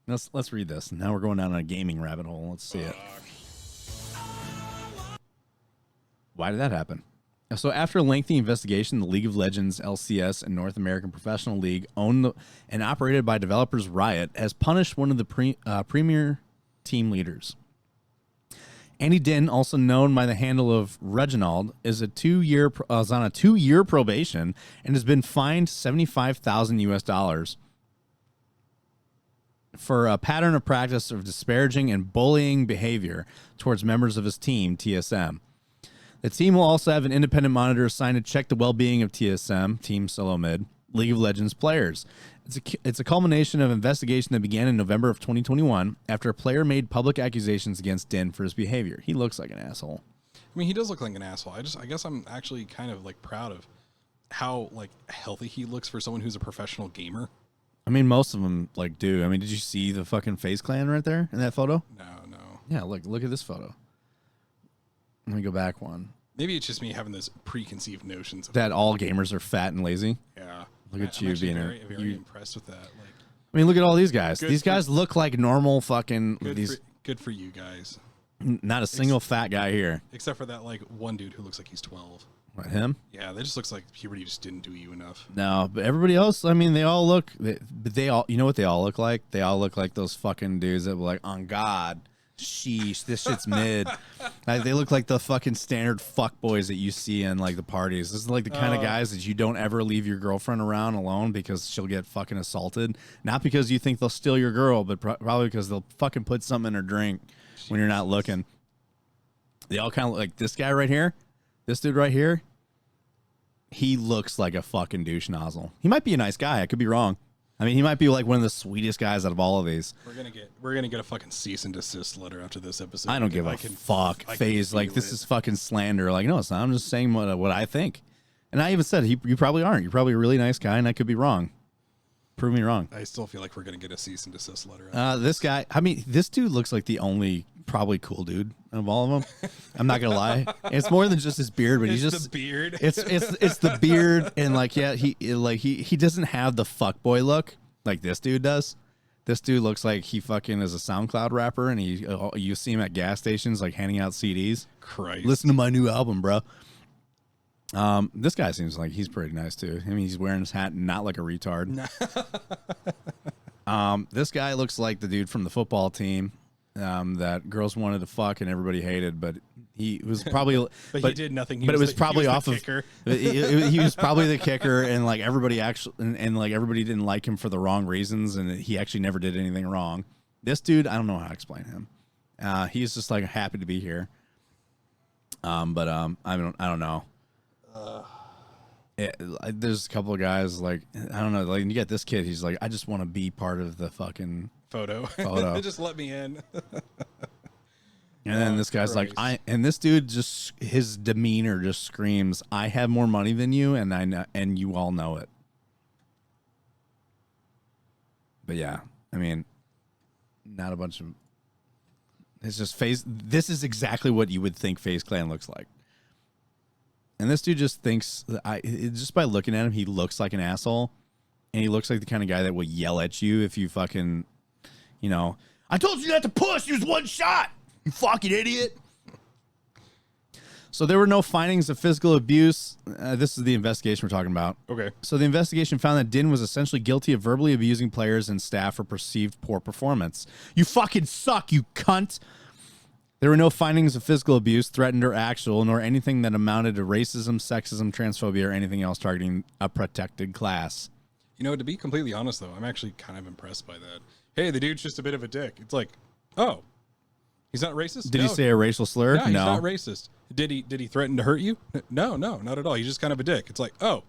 Let's read this. Now we're going down a gaming rabbit hole. Let's see it. Why did that happen? So after a lengthy investigation, the League of Legends, LCS, and North American Professional League, owned and operated by developers Riot, has punished one of the premier team leaders. Andy Din, also known by the handle of Reginald, is on a 2-year probation and has been fined $75,000 for a pattern of practice of disparaging and bullying behavior towards members of his team, TSM. The team will also have an independent monitor assigned to check the well-being of TSM, Team Solo Mid, League of Legends players. It's a culmination of investigation that began in November of 2021 after a player made public accusations against Din for his behavior. He looks like an asshole. I mean, he does look like an asshole. I guess I'm actually kind of like proud of how like healthy he looks for someone who's a professional gamer. I mean, most of them like do. I mean, did you see the fucking FaZe Clan right there in that photo? No. Yeah, look at this photo. Let me go back one. Maybe it's just me having those preconceived notions of that all gamers are fat and lazy. Yeah. Look at I'm you being very impressed with that. Like, I mean, look at all these guys. These guys look like normal fucking good for you guys. Not a single fat guy here. Except for that like one dude who looks like he's 12. What, him? Yeah, that just looks like puberty just didn't do you enough. No, but everybody else, I mean, they all look, they all, you know what they all look like? They all look like those fucking dudes that were like, on God, sheesh, this shit's mid. Like, they look like the fucking standard fuck boys that you see in like the parties. This is like the kind of guys that you don't ever leave your girlfriend around alone because she'll get fucking assaulted. Not because you think they'll steal your girl, but probably because they'll fucking put something in her drink when you're not looking. They all kind of look like this guy right here. This dude right here, he looks like a fucking douche nozzle. He might be a nice guy. I could be wrong. I mean, he might be like one of the sweetest guys out of all of these. We're gonna get a fucking cease and desist letter after this episode. I don't give a fuck. FaZe, like this is fucking slander. Like, no, it's not. I'm just saying what I think. And I even said you probably aren't. You're probably a really nice guy, and I could be wrong. Prove me wrong. I still feel like we're gonna get a cease and desist letter. This guy. I mean, this dude looks like the only probably cool dude of all of them. I'm not gonna lie. It's more than just his beard, but he's just the beard. It's the beard, and like he doesn't have the fuckboy look like this dude does. This dude looks like he fucking is a SoundCloud rapper, and you see him at gas stations like handing out CDs. Christ. Listen to my new album, bro. This guy seems like he's pretty nice too. I mean, he's wearing his hat not like a retard. This guy looks like the dude from the football team that girls wanted to fuck and everybody hated, but he was probably but he did nothing. It was probably off of kicker. He was probably the kicker, and like everybody like everybody didn't like him for the wrong reasons, and he actually never did anything wrong. This dude, I don't know how to explain him. He's just like happy to be here. I don't know. There's a couple of guys like I don't know, like you get this kid, he's like, I just want to be part of the fucking photo. Just let me in. And then this guy's Christ. like, and this dude just, his demeanor just screams, I have more money than you, and I know, and you all know it. But yeah, I mean, not a bunch of, it's just this is exactly what you would think FaZe Clan looks like. And this dude just thinks, just by looking at him, he looks like an asshole. And he looks like the kind of guy that will yell at you if you fucking, I told you not to push, use one shot, you fucking idiot. So there were no findings of physical abuse. This is the investigation we're talking about. Okay. So the investigation found that Din was essentially guilty of verbally abusing players and staff for perceived poor performance. You fucking suck, you cunt. There were no findings of physical abuse, threatened or actual, nor anything that amounted to racism, sexism, transphobia, or anything else targeting a protected class. To be completely honest, though, I'm actually kind of impressed by that. Hey, the dude's just a bit of a dick. It's like, oh, he's not racist? Did he say a racial slur? No, he's not racist. Did he threaten to hurt you? No, not at all. He's just kind of a dick. It's like, oh,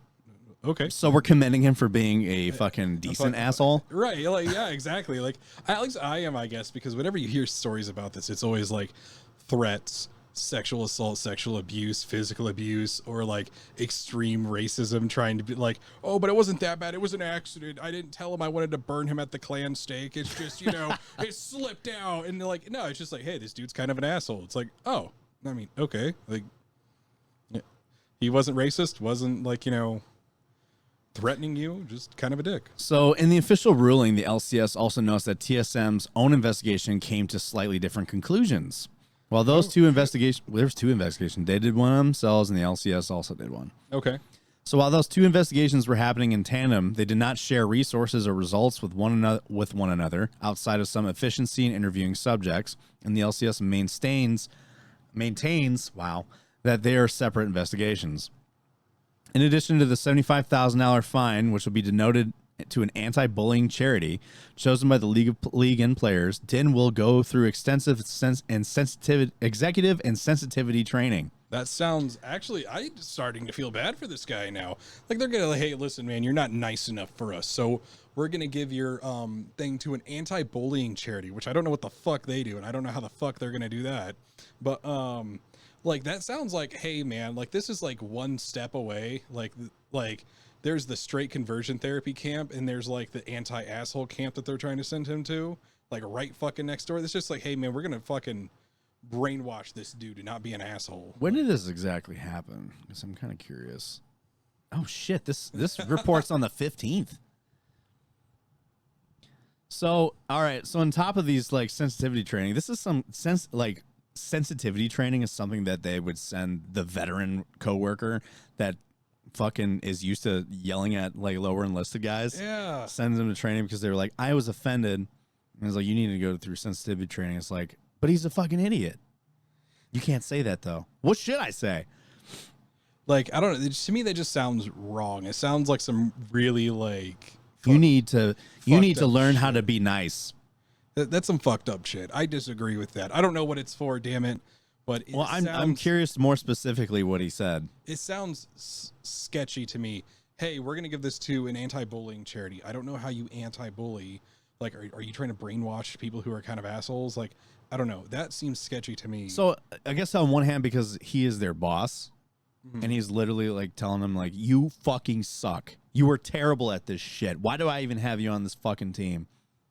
okay. So we're commending him for being a fucking decent asshole? Right. Like, yeah, exactly. Like, at least I am, I guess, because whenever you hear stories about this, it's always like threats, sexual assault, sexual abuse, physical abuse, or like extreme racism, trying to be like, oh, but it wasn't that bad. It was an accident. I didn't tell him I wanted to burn him at the clan stake. It's just, it slipped out. And they're like, no, it's just like, hey, this dude's kind of an asshole. It's like, oh, I mean, okay. Like, yeah. He wasn't racist, wasn't like, threatening you, just kind of a dick. So in the official ruling, the LCS also notes that TSM's own investigation came to slightly different conclusions. While those two investigations, there's two investigations. They did one themselves, and the LCS also did one. Okay. So while those two investigations were happening in tandem, they did not share resources or results with one another outside of some efficiency in interviewing subjects. And the LCS maintains that they are separate investigations. In addition to the $75,000 fine, which will be denoted to an anti-bullying charity chosen by the league and players, Din will go through extensive executive and sensitivity training. That sounds, actually, I'm starting to feel bad for this guy now. Like, they're gonna, hey, listen, man, you're not nice enough for us, so we're gonna give your thing to an anti-bullying charity, which I don't know what the fuck they do, and I don't know how the fuck they're gonna do that. But like, that sounds like, hey, man, like, this is like one step away. Like there's the straight conversion therapy camp, and there's like the anti-asshole camp that they're trying to send him to, like right fucking next door. It's just like, hey, man, we're gonna fucking brainwash this dude to not be an asshole. When did this exactly happen? Because I'm kind of curious. Oh shit, this report's on the 15th. So, all right, so on top of these like sensitivity training, this is some sensitivity training is something that they would send the veteran coworker that fucking is used to yelling at like lower enlisted guys. Yeah. Sends them to training because they were like, I was offended. And it's like, you need to go through sensitivity training. It's like, but he's a fucking idiot. You can't say that though. What should I say? Like, I don't know. To me, that just sounds wrong. It sounds like some really like you need to learn shit. How to be nice. That's some fucked up shit. I disagree with that. I don't know what it's for, damn it. But I'm curious more specifically what he said. It sounds sketchy to me. Hey, we're gonna give this to an anti-bullying charity. I don't know how you anti-bully. Like, are you trying to brainwash people who are kind of assholes? Like, I don't know. That seems sketchy to me. So I guess on one hand, because he is their boss, and he's literally like telling them like, you fucking suck. You were terrible at this shit. Why do I even have you on this fucking team?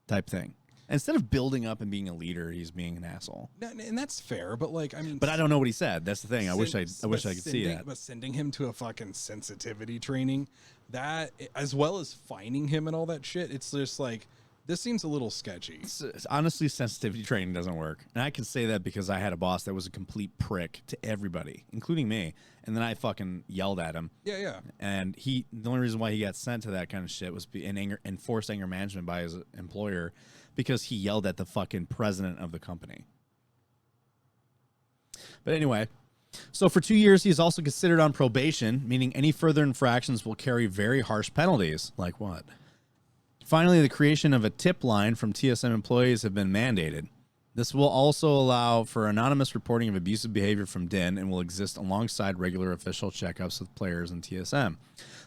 Type thing. Instead of building up and being a leader, he's being an asshole. And that's fair, but like, I mean, but I don't know what he said. That's the thing. I wish I could see that. But sending him to a fucking sensitivity training, that as well as fining him and all that shit, it's just like, This seems a little sketchy. It's honestly, sensitivity training doesn't work. And I can say that because I had a boss that was a complete prick to everybody, including me. And then I fucking yelled at him. Yeah. And the only reason why he got sent to that kind of shit was enforced anger management by his employer because he yelled at the fucking president of the company. But anyway, so for 2 years, he's also considered on probation, meaning any further infractions will carry very harsh penalties. Like what? Finally, the creation of a tip line from TSM employees have been mandated. This will also allow for anonymous reporting of abusive behavior from DIN and will exist alongside regular official checkups with players in TSM.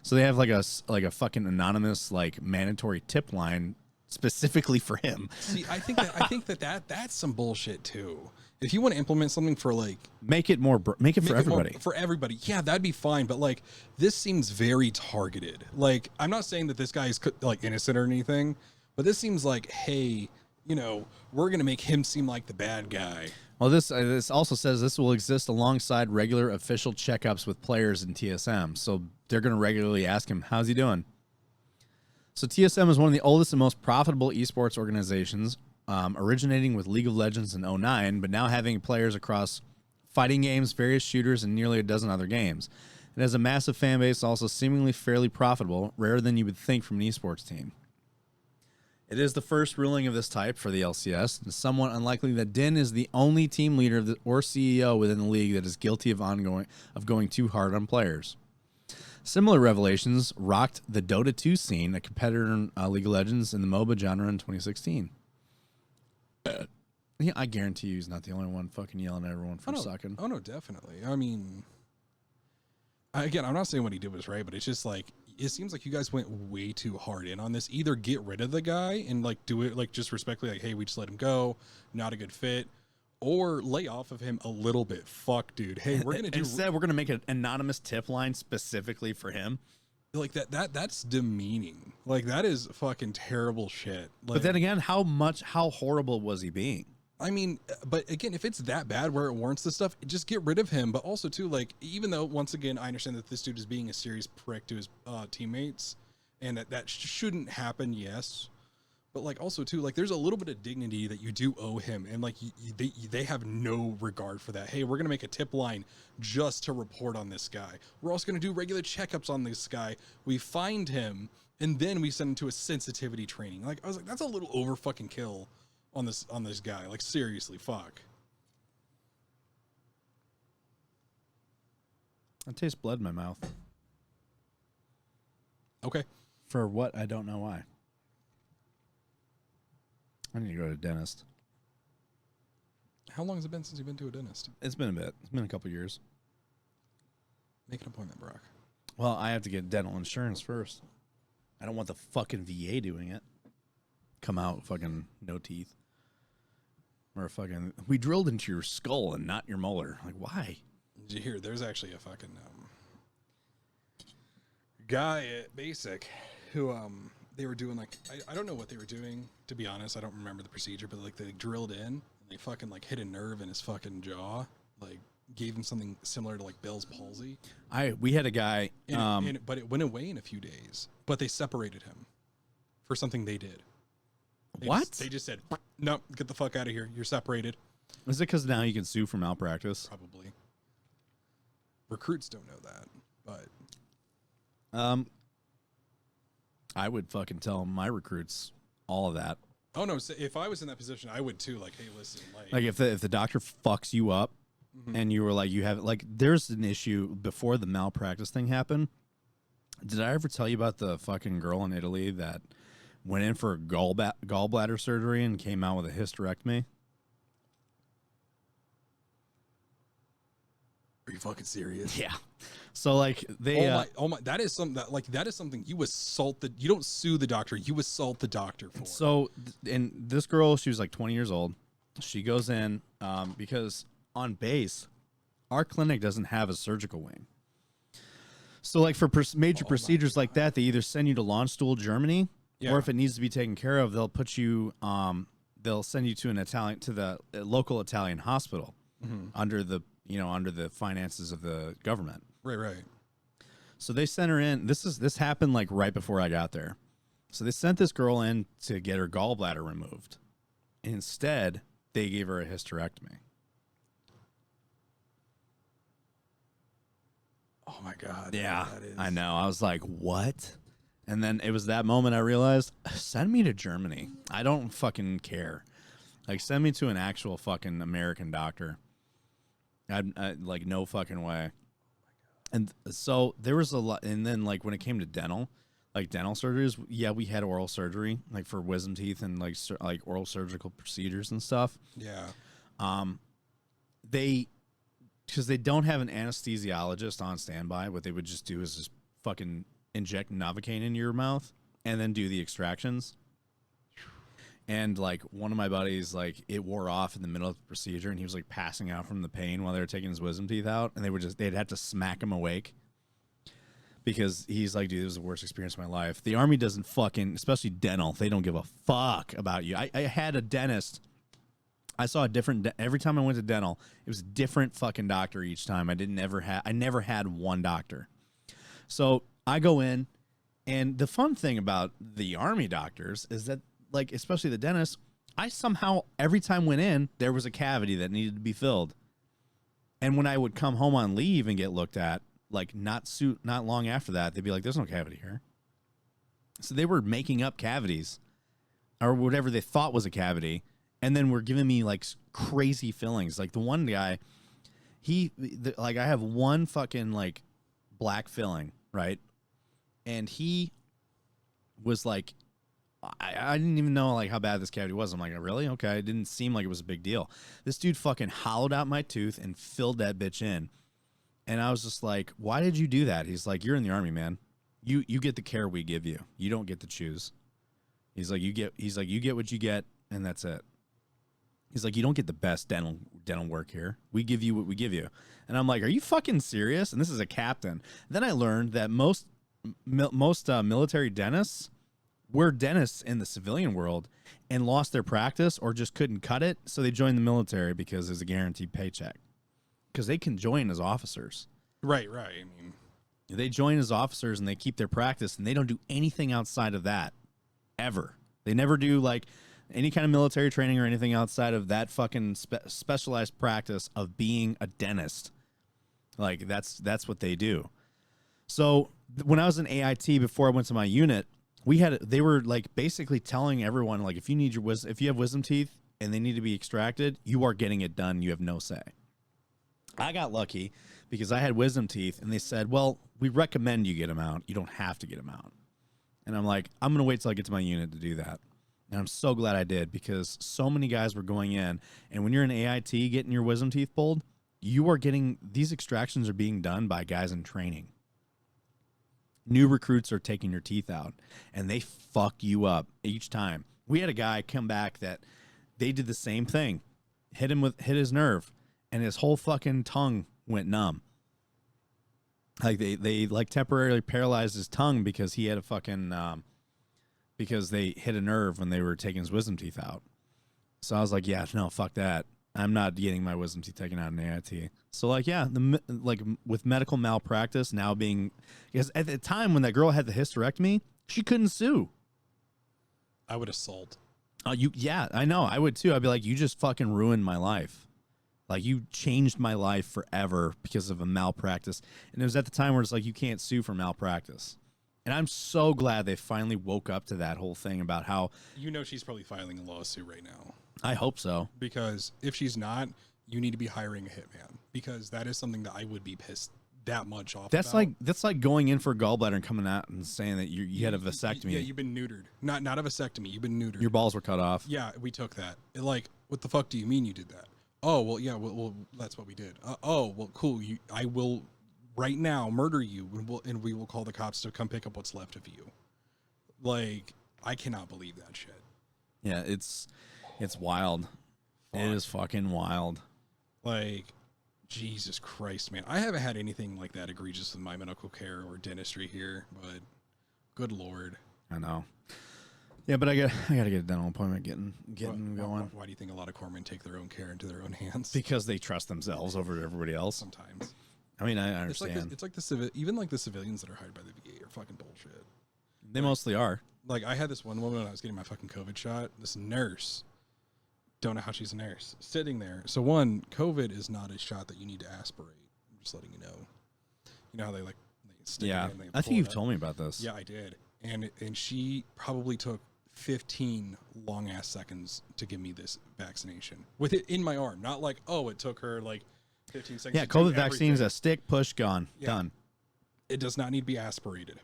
So they have like a fucking anonymous, like, mandatory tip line specifically for him. See, I think that's some bullshit too. If you want to implement something for like make it for everybody. For everybody. Yeah, that'd be fine, but like this seems very targeted. Like I'm not saying that this guy is like innocent or anything, but this seems like, hey, you know, we're going to make him seem like the bad guy. Well, this also says this will exist alongside regular official checkups with players in TSM. So they're going to regularly ask him, how's he doing? So TSM is one of the oldest and most profitable esports organizations, originating with League of Legends in 2009, but now having players across fighting games, various shooters, and nearly a dozen other games. It has a massive fan base, also seemingly fairly profitable, rarer than you would think from an esports team. It is the first ruling of this type for the LCS, and somewhat unlikely that Din is the only team leader or CEO within the league that is guilty of going too hard on players. Similar revelations rocked the Dota 2 scene, a competitor in League of Legends in the MOBA genre in 2016. Yeah, I guarantee you he's not the only one fucking yelling at everyone for sucking. Oh, no, definitely. I mean, again, I'm not saying what he did was right, but it's just like, it seems like you guys went way too hard in on this. Either get rid of the guy and like do it like just respectfully, like, hey, we just let him go, not a good fit, or lay off of him a little bit. Fuck, dude. Hey, we're gonna do instead. We're gonna make an anonymous tip line specifically for him. Like that's demeaning. Like that is fucking terrible shit. Like, but then again, how horrible was he being? I mean, but again, if it's that bad where it warrants this stuff, just get rid of him. But also, too, like, even though, once again, I understand that this dude is being a serious prick to his teammates and that shouldn't happen, yes. But, like, also, too, like, there's a little bit of dignity that you do owe him. And, like, they have no regard for that. Hey, we're going to make a tip line just to report on this guy. We're also going to do regular checkups on this guy. We find him, and then we send him to a sensitivity training. Like, I was like, that's a little over fucking kill on this guy. Like, seriously, fuck. I taste blood in my mouth. Okay. For what? I don't know why. I need to go to a dentist. How long has it been since you've been to a dentist? It's been a bit. It's been a couple years. Make an appointment, Brock. Well, I have to get dental insurance first. I don't want the fucking VA doing it. Come out fucking no teeth. Or fucking, we drilled into your skull and not your molar. Like, why? Did you hear? There's actually a fucking guy at Basic who they were doing like I don't know what they were doing, to be honest. I don't remember the procedure, but like they drilled in and they fucking like hit a nerve in his fucking jaw, like gave him something similar to like Bell's palsy. We had a guy, but it went away in a few days. But they separated him for something they did. They just said, nope, get the fuck out of here. You're separated. Is it because now you can sue for malpractice? Probably. Recruits don't know that, but I would fucking tell my recruits all of that. Oh no! So if I was in that position, I would too. Like, hey, listen, like if the doctor fucks you up, and you were like, you have like, there's an issue before the malpractice thing happened. Did I ever tell you about the fucking girl in Italy that went in for a gallbladder surgery and came out with a hysterectomy? Are you fucking serious? Yeah. So like they that is something you assault you don't sue the doctor, you assault the doctor for. So and this girl, she was like 20 years old. She goes in because on base our clinic doesn't have a surgical wing. So like for major procedures like that, they either send you to Landstuhl, Germany, or if it needs to be taken care of, they'll put you they'll send you to the local Italian hospital under the finances of the government. Right. So they sent her in. This happened like right before I got there. So they sent this girl in to get her gallbladder removed. Instead, they gave her a hysterectomy. Oh my God. Yeah, that is... I know. I was like, what? And then it was that moment I realized, send me to Germany. I don't fucking care. Like, send me to an actual fucking American doctor. I like, no fucking way. And so there was a lot. And then, like, when it came to dental surgeries, yeah, we had oral surgery, like, for wisdom teeth and, like oral surgical procedures and stuff. Yeah. Because they don't have an anesthesiologist on standby, what they would just do is just fucking inject Novocaine into your mouth and then do the extractions. And, like, one of my buddies, like, it wore off in the middle of the procedure, and he was, like, passing out from the pain while they were taking his wisdom teeth out, and they'd have to smack him awake because he's like, dude, this was the worst experience of my life. The Army doesn't fucking, especially dental, they don't give a fuck about you. I had a dentist. I saw a different, every time I went to dental, it was a different fucking doctor each time. I never had one doctor. So I go in, and the fun thing about the Army doctors is that, like, especially the dentist, I somehow, every time went in, there was a cavity that needed to be filled. And when I would come home on leave and get looked at, like, not long after that, they'd be like, there's no cavity here. So they were making up cavities or whatever they thought was a cavity. And then were giving me, like, crazy fillings. Like, the one guy, I have one fucking, like, black filling, right? And he was like, I didn't even know, like, how bad this cavity was. I'm like, really? Okay. It didn't seem like it was a big deal. This dude fucking hollowed out my tooth and filled that bitch in. And I was just like, why did you do that? He's like, you're in the Army, man. You get the care we give you. You don't get to choose. He's like, you get what you get, and that's it. He's like, you don't get the best dental work here. We give you what we give you. And I'm like, are you fucking serious? And this is a captain. Then I learned that most military dentists were dentists in the civilian world and lost their practice or just couldn't cut it. So they joined the military because there's a guaranteed paycheck. Because they can join as officers. Right. I mean, they join as officers and they keep their practice and they don't do anything outside of that ever. They never do, like, any kind of military training or anything outside of that fucking specialized practice of being a dentist. Like, that's what they do. So when I was in AIT before I went to my unit, they were, like, basically telling everyone, like, if you have wisdom teeth and they need to be extracted, you are getting it done. You have no say. I got lucky because I had wisdom teeth and they said, well, we recommend you get them out. You don't have to get them out. And I'm like, I'm going to wait till I get to my unit to do that. And I'm so glad I did because so many guys were going in. And when you're in AIT getting your wisdom teeth pulled, these extractions are being done by guys in training. New recruits are taking your teeth out and they fuck you up each time. We had a guy come back that they did the same thing, hit his nerve, and his whole fucking tongue went numb. Like they like temporarily paralyzed his tongue because he had a fucking because they hit a nerve when they were taking his wisdom teeth out. So I was like, yeah, no, fuck that. I'm not getting my wisdom teeth taken out in AIT. So, like, yeah, with medical malpractice now being, because at the time when that girl had the hysterectomy, she couldn't sue. I would assault. Yeah, I know. I would too. I'd be like, you just fucking ruined my life. Like, you changed my life forever because of a malpractice. And it was at the time where it's like, you can't sue for malpractice. And I'm so glad they finally woke up to that whole thing about how... You know she's probably filing a lawsuit right now. I hope so. Because if she's not, you need to be hiring a hitman. Because that is something that I would be pissed that much off that's about. That's like going in for a gallbladder and coming out and saying that you had a vasectomy. Yeah, you've been neutered. Not a vasectomy. You've been neutered. Your balls were cut off. Yeah, we took that. Like, what the fuck do you mean you did that? Oh, well, yeah, well that's what we did. Oh, well, cool. I will... right now murder you and we will call the cops to come pick up what's left of you. Like, I cannot believe that shit. Yeah, it's wild. Fuck. It is fucking wild. Like, Jesus Christ, man. I haven't had anything like that egregious in my medical care or dentistry here, but good Lord. I know. Yeah, but I gotta get a dental appointment getting going. Why do you think a lot of corpsmen take their own care into their own hands? Because they trust themselves over everybody else. Sometimes. I mean, I understand. It's like the civilians that are hired by the VA are fucking bullshit. They mostly are. Like, I had this one woman when I was getting my fucking COVID shot. This nurse, don't know how she's a nurse, sitting there. So, one, COVID is not a shot that you need to aspirate. I'm just letting you know. You know how they stick it in, they I pull think it you've up? told me about this. Yeah, I did. And she probably took 15 long ass seconds to give me this vaccination with it in my arm. Not like, oh, it took her like 15 seconds. Yeah, to do COVID vaccine is everything. a stick, push, gone, Yeah. done. It does not need to be aspirated.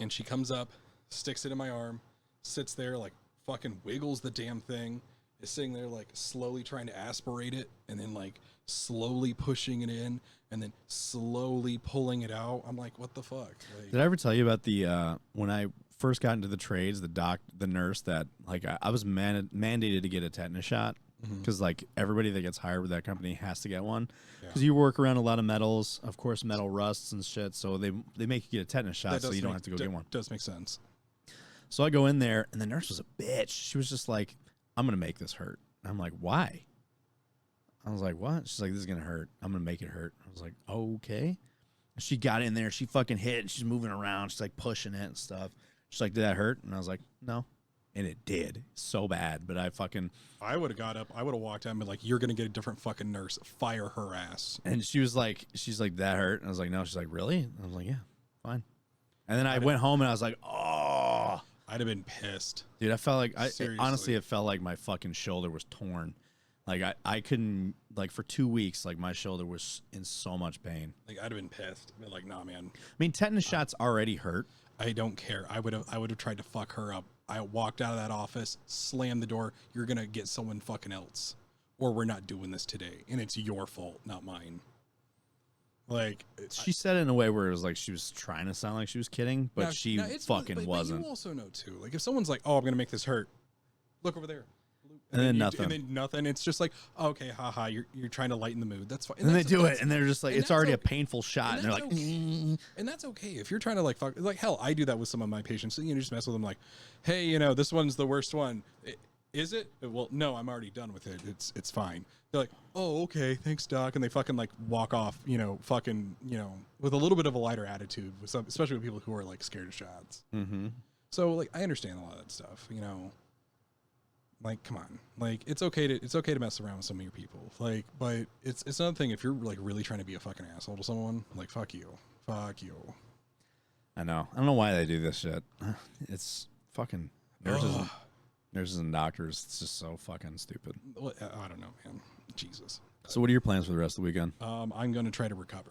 And she comes up, sticks it in my arm, sits there, like fucking wiggles the damn thing, is sitting there like slowly trying to aspirate it, and then like slowly pushing it in, and then slowly pulling it out. I'm like, what the fuck? Like, Did I ever tell you about the when I first got into the trades, the nurse that like I was mandated to get a tetanus shot because like everybody that gets hired with that company has to get one because you work around a lot of metals, of course, metal rusts and shit. So they make you get a tetanus shot that so does you don't make- have to go get one. Does make sense. So I go in there and the nurse was a bitch. She was just like, "I'm gonna make this hurt." And I'm like, "Why?" I was like, "What?" She's like, "This is gonna hurt. I'm gonna make it hurt." I was like, "Okay." She got in there. She fucking hit. And she's moving around. She's like pushing it and stuff. She's like, "Did that hurt?" And I was like, "No." And it did so bad. But I would have got up. I would have walked out and been like, "You're gonna get a different fucking nurse. Fire her ass." and she's like, "That hurt?" And I was like, "No." She's like, "Really?" And I was like, "Yeah, fine." And then I went home and I was like, "Oh, I'd have been pissed. dude." I felt like Seriously. honestly, it felt like my fucking shoulder was torn. Like I couldn't like for 2 weeks. Like my shoulder was in so much pain. Like, I'd have been pissed. I'd be like, nah, man. I mean, tetanus shots already hurt. I don't care. I would have tried to fuck her up. I walked out of that office, slammed the door. You're gonna get someone fucking else, or we're not doing this today, and it's your fault, not mine. Like, She said it in a way where it was like she was trying to sound like she was kidding, but she fucking but wasn't. you also know too. Like, if someone's like, "Oh, I'm gonna make this hurt," look over there. And then you nothing. And then nothing. It's just like, okay, haha, you're trying to lighten the mood. That's fine. And they that's- do it, that's- and they're just like, and it's that's already a okay. painful shot, and they're like, okay. And that's okay if you're trying to like fuck. Like, hell, I do that with some of my patients. You know, just mess with them like, hey, you know, this one's the worst one. Is it? Well, no, I'm already done with it. It's fine. They're like, oh, okay, thanks, doc, and they fucking like walk off. You know, fucking, you know, with a little bit of a lighter attitude, with some, especially with people who are like scared of shots. mm-hmm. So like, I understand a lot of that stuff. You know. Like, come on, like it's okay to mess around with some of your people, like, but it's another thing if you're like really trying to be a fucking asshole to someone, like, fuck you. I know. I don't know why they do this shit. It's fucking nurses and doctors. It's just so fucking stupid. Well, I don't know, man. Jesus. So, what are your plans for the rest of the weekend? I'm gonna try to recover.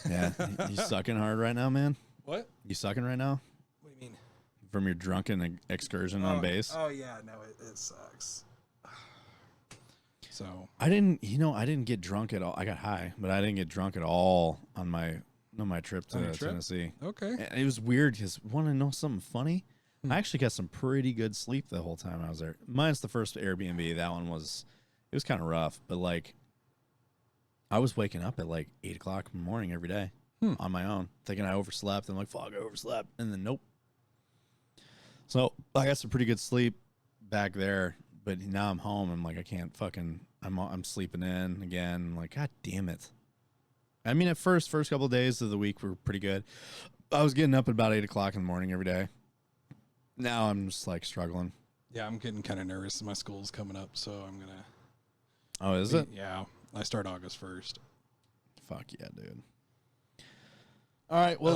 Yeah, you sucking hard right now, man. What? You sucking right now What do you mean? from your drunken excursion on base? Oh yeah, no, it sucks. So I didn't get drunk at all. I got high, but I didn't get drunk at all on my trip to On your trip? Tennessee. okay. And it was weird because want to know something funny? I actually got some pretty good sleep the whole time I was there. Minus the first Airbnb. That one was kind of rough, but like I was waking up at like 8 o'clock in the morning every day on my own, thinking I overslept. I'm like, fuck, I overslept, and then nope. So I got some pretty good sleep back there, but now I'm home. I'm like, I can't fucking. I'm sleeping in again. I'm like, God damn it. I mean, at first couple of days of the week were pretty good. I was getting up at about 8 o'clock in the morning every day. Now I'm just like struggling. Yeah, I'm getting kind of nervous. My school's coming up, so I'm gonna. Oh, is it? Yeah, I start August 1st. Fuck yeah, dude. All right, well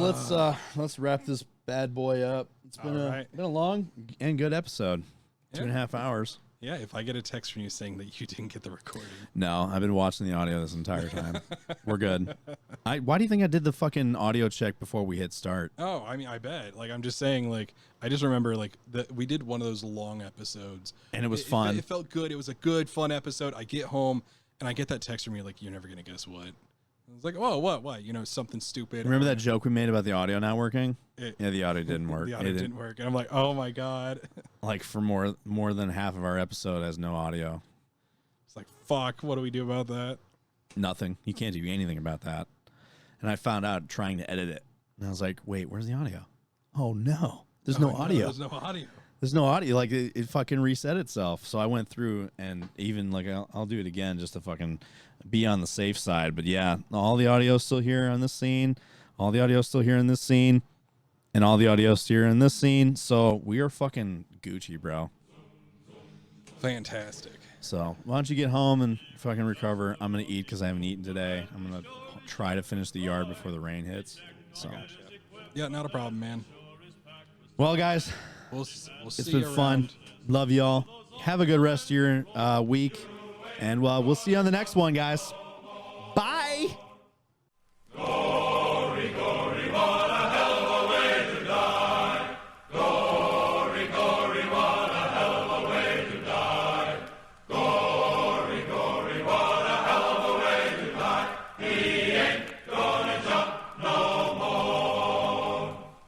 let's wrap this bad boy up. It's been been a long and good episode. 2.5 hours. Yeah, if I get a text from you saying that you didn't get the recording. No, I've been watching the audio this entire time. We're good. Why do you think I did the fucking audio check before we hit start? Oh, I mean, I bet. Like, I'm just saying, like, I just remember, like, that we did one of those long episodes. And it was fun. It felt good. It was a good, fun episode. I get home, and I get that text from you, like, you're never going to guess what. I was like, oh, what? You know, something stupid. Remember that joke we made about the audio not working? Yeah, the audio didn't work. The audio didn't work. And I'm like, oh, my God. Like, for more than half of our episode has no audio. It's like, fuck, what do we do about that? Nothing. You can't do anything about that. And I found out trying to edit it. And I was like, wait, where's the audio? Oh, no. There's no audio. There's no audio. There's no audio. Like, it fucking reset itself. So I went through and even, like, I'll do it again just to fucking be on the safe side. But, yeah, all the audio's still here on this scene. All the audio's still here in this scene. and all the audio steer in this scene. So we are fucking Gucci, bro. Fantastic. So why don't you get home and fucking recover? I'm gonna eat because I haven't eaten today. I'm gonna try to finish the yard before the rain hits. So Yeah, not a problem, man. well, guys, We'll see it's you been fun. around. Love y'all. Have a good rest of your week, and we'll see you on the next one, guys.